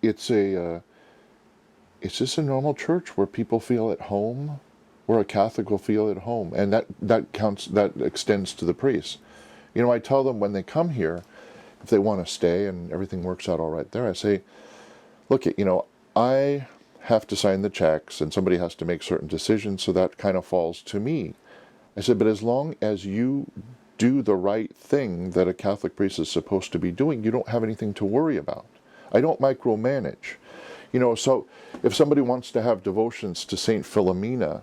[SPEAKER 2] just a normal church where people feel at home, where a Catholic will feel at home. And that extends to the priests. I tell them when they come here, if they want to stay and everything works out all right there, I say, look, I have to sign the checks and somebody has to make certain decisions, so that kind of falls to me. I said, but as long as you do the right thing that a Catholic priest is supposed to be doing, you don't have anything to worry about. I don't micromanage. So if somebody wants to have devotions to Saint Philomena,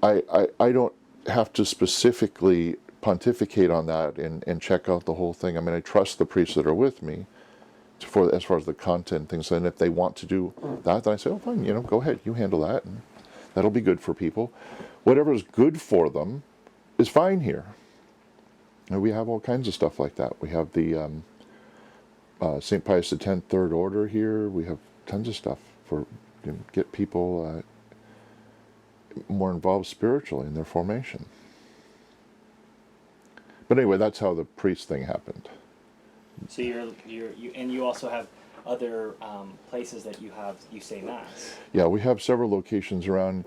[SPEAKER 2] I don't have to specifically pontificate on that and check out the whole thing. I mean, I trust the priests that are with me as far as the content things. And if they want to do that, then I say, oh, fine, go ahead, you handle that, and that'll be good for people. Whatever is good for them is fine here. And we have all kinds of stuff like that. We have the St. Pius X Third Order here. We have tons of stuff for get people more involved spiritually in their formation. But anyway, that's how the priest thing happened.
[SPEAKER 1] So you also have other places that you say mass.
[SPEAKER 2] Yeah, we have several locations around.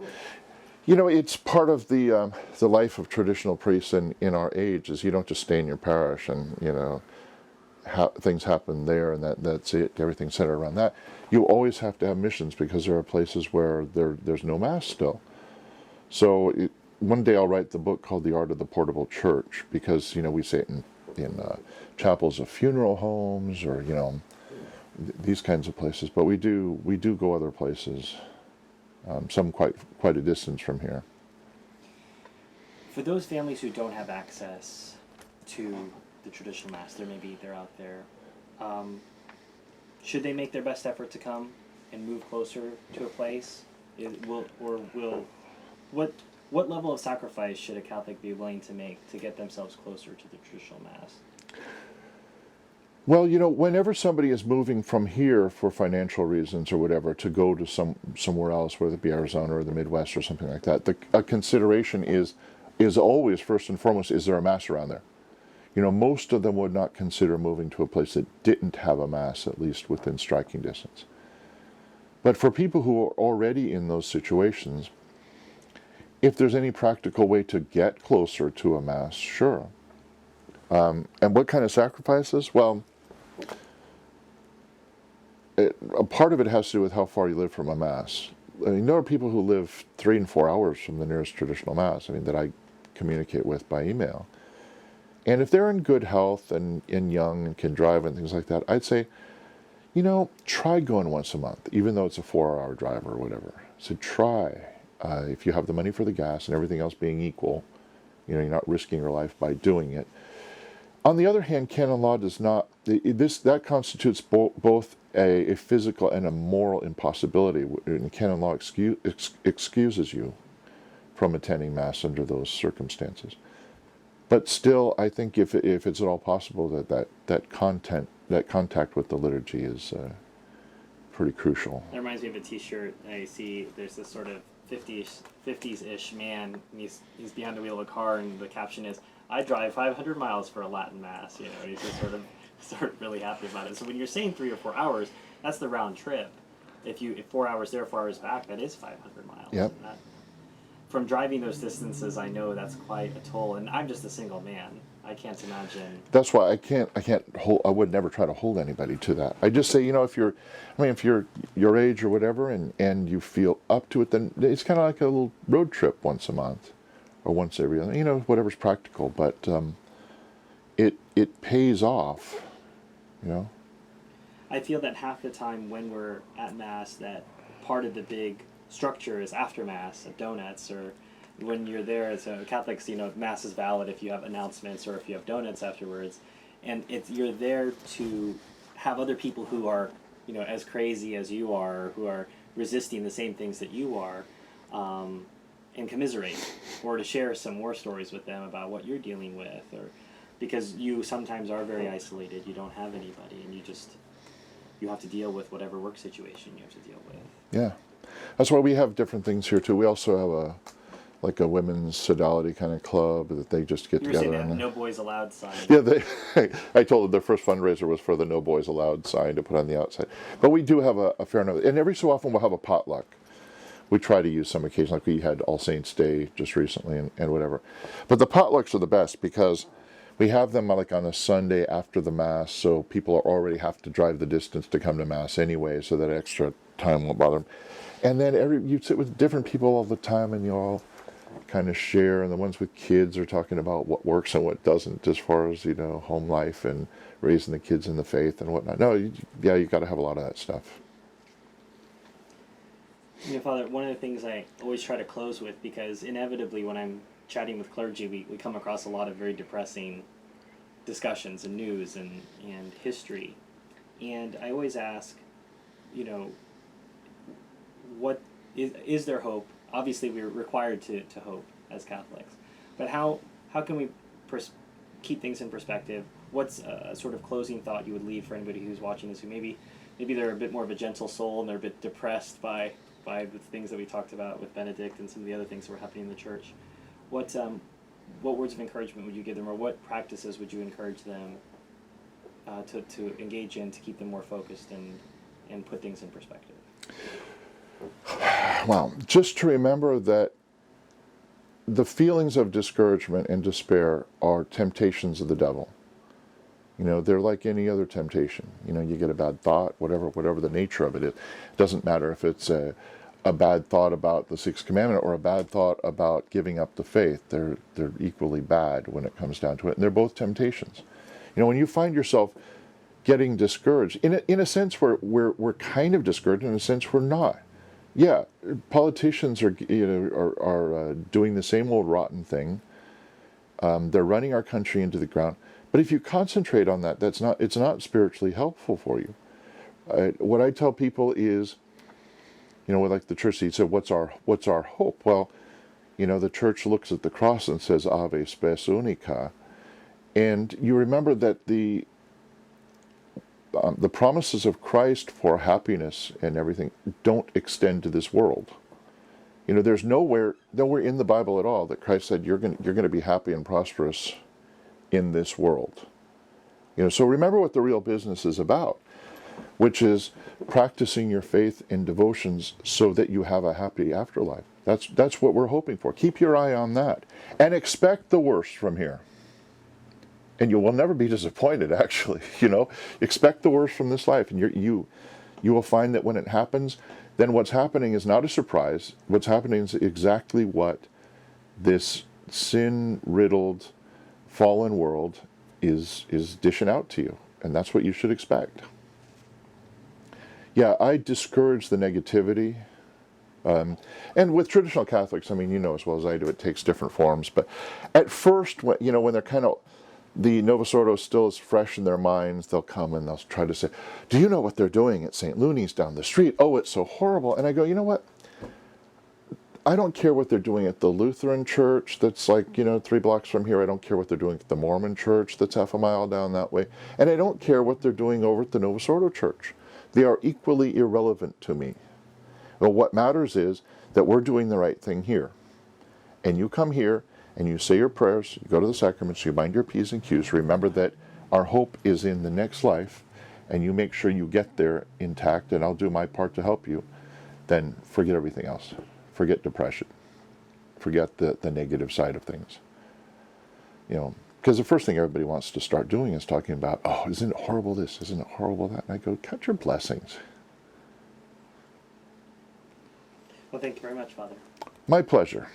[SPEAKER 2] It's part of the life of traditional priests in our age, is you don't just stay in your parish and things happen there and that's it. Everything's centered around that. You always have to have missions, because there are places where there's no mass still. So one day I'll write the book called The Art of the Portable Church, because we say it in chapels of funeral homes, or these kinds of places. But we do go other places. Some quite a distance from here.
[SPEAKER 1] For those families who don't have access to the traditional mass, they're out there. Should they make their best effort to come and move closer to a place? What level of sacrifice should a Catholic be willing to make to get themselves closer to the traditional mass?
[SPEAKER 2] Well, whenever somebody is moving from here for financial reasons or whatever to go to somewhere else, whether it be Arizona or the Midwest or something like that, a consideration is always, first and foremost, is there a mass around there? Most of them would not consider moving to a place that didn't have a mass, at least within striking distance. But for people who are already in those situations, if there's any practical way to get closer to a mass, sure. And what kind of sacrifices? Well, a part of it has to do with how far you live from a mass. I mean, there are people who live 3 and 4 hours from the nearest traditional mass, that I communicate with by email. And if they're in good health and young and can drive and things like that, I'd say, try going once a month, even though it's a 4-hour drive or whatever. So try. If you have the money for the gas and everything else being equal, you're not risking your life by doing it. On the other hand, canon law does not. That constitutes both a physical and a moral impossibility. And canon law excuses you from attending mass under those circumstances. But still, I think if it's at all possible, that contact with the liturgy is pretty crucial.
[SPEAKER 1] That reminds me of a T-shirt I see. There's this sort of 50s-ish man, and he's behind the wheel of a car, and the caption is, "I drive 500 miles for a Latin mass." And he's just sort of really happy about it. So when you're saying 3 or 4 hours, that's the round trip. If 4 hours there, 4 hours back, that is 500 miles.
[SPEAKER 2] Yep.
[SPEAKER 1] From driving those distances, I know that's quite a toll, and I'm just a single man. I can't imagine.
[SPEAKER 2] That's why I would never try to hold anybody to that. I just say, if you're your age or whatever, and you feel up to it, then it's kind of like a little road trip once a month, or once every other, whatever's practical. But it pays off,
[SPEAKER 1] I feel that half the time when we're at Mass, that part of the big structure is after Mass at donuts, or when you're there as a Catholic, Mass is valid if you have announcements or if you have donuts afterwards, and you're there to have other people who are, as crazy as you are, who are resisting the same things that you are, and commiserate, or to share some war stories with them about what you're dealing with, or because you sometimes are very isolated, you don't have anybody, and you have to deal with whatever work situation you have to deal with.
[SPEAKER 2] Yeah. That's why we have different things here too. We also have a women's sodality kind of club that they just get together.
[SPEAKER 1] You were saying that no boys allowed sign.
[SPEAKER 2] Yeah, I told them their first fundraiser was for the no boys allowed sign to put on the outside. But we do have a fair number, and every so often we'll have a potluck. We try to use some occasion, like we had All Saints Day just recently and whatever. But the potlucks are the best because we have them like on a Sunday after the Mass, so people already have to drive the distance to come to Mass anyway, so that extra time won't bother them. And then you sit with different people all the time, and you all kind of share. And the ones with kids are talking about what works and what doesn't, as far as home life and raising the kids in the faith and whatnot. No, you got to have a lot of that stuff.
[SPEAKER 1] Father, one of the things I always try to close with, because inevitably when I'm chatting with clergy, we come across a lot of very depressing discussions and news and history. And I always ask, what is there hope? Obviously, we're required to hope as Catholics. But how can we keep things in perspective? What's a sort of closing thought you would leave for anybody who's watching this, who maybe they're a bit more of a gentle soul and they're a bit depressed by the things that we talked about with Benedict and some of the other things that were happening in the church? What words of encouragement would you give them, or what practices would you encourage them to engage in to keep them more focused and put things in perspective?
[SPEAKER 2] Well, just to remember that the feelings of discouragement and despair are temptations of the devil. They're like any other temptation. You get a bad thought, whatever the nature of it is. It doesn't matter if it's a bad thought about the sixth commandment or a bad thought about giving up the faith. They're equally bad when it comes down to it, and they're both temptations. When you find yourself getting discouraged, in a sense we're kind of discouraged, in a sense we're not. Yeah, politicians are doing the same old rotten thing. They're running our country into the ground. But if you concentrate on that, it's not spiritually helpful for you. What I tell people is, like the church said, what's our hope? Well, the church looks at the cross and says, Ave spes unica, and you remember that the promises of Christ for happiness and everything don't extend to this world. There's nowhere in the Bible at all that Christ said you're going to be happy and prosperous in this world. So remember what the real business is about, which is practicing your faith and devotions so that you have a happy afterlife. That's what we're hoping for. Keep your eye on that, and expect the worst from here. And you will never be disappointed, actually. Expect the worst from this life, and you will find that when it happens, then what's happening is not a surprise. What's happening is exactly what this sin-riddled, fallen world is dishing out to you, and that's what you should expect. Yeah, I discourage the negativity, and with traditional Catholics, as well as I do, it takes different forms. But at first, when they're kind of, the Novus Ordo still is fresh in their minds, they'll come and they'll try to say, "Do you know what they're doing at St. Looney's down the street? Oh, it's so horrible." And I go, you know what? I don't care what they're doing at the Lutheran church that's 3 blocks from here. I don't care what they're doing at the Mormon church that's half a mile down that way. And I don't care what they're doing over at the Novus Ordo church. They are equally irrelevant to me. Well, what matters is that we're doing the right thing here. And you come here and you say your prayers, you go to the sacraments, you mind your P's and Q's. Remember that our hope is in the next life, and you make sure you get there intact, and I'll do my part to help you. Then forget everything else. Forget depression. Forget the negative side of things. Because the first thing everybody wants to start doing is talking about, oh, isn't it horrible this? Isn't it horrible that? And I go, count your blessings.
[SPEAKER 1] Well, thank you very much, Father.
[SPEAKER 2] My pleasure.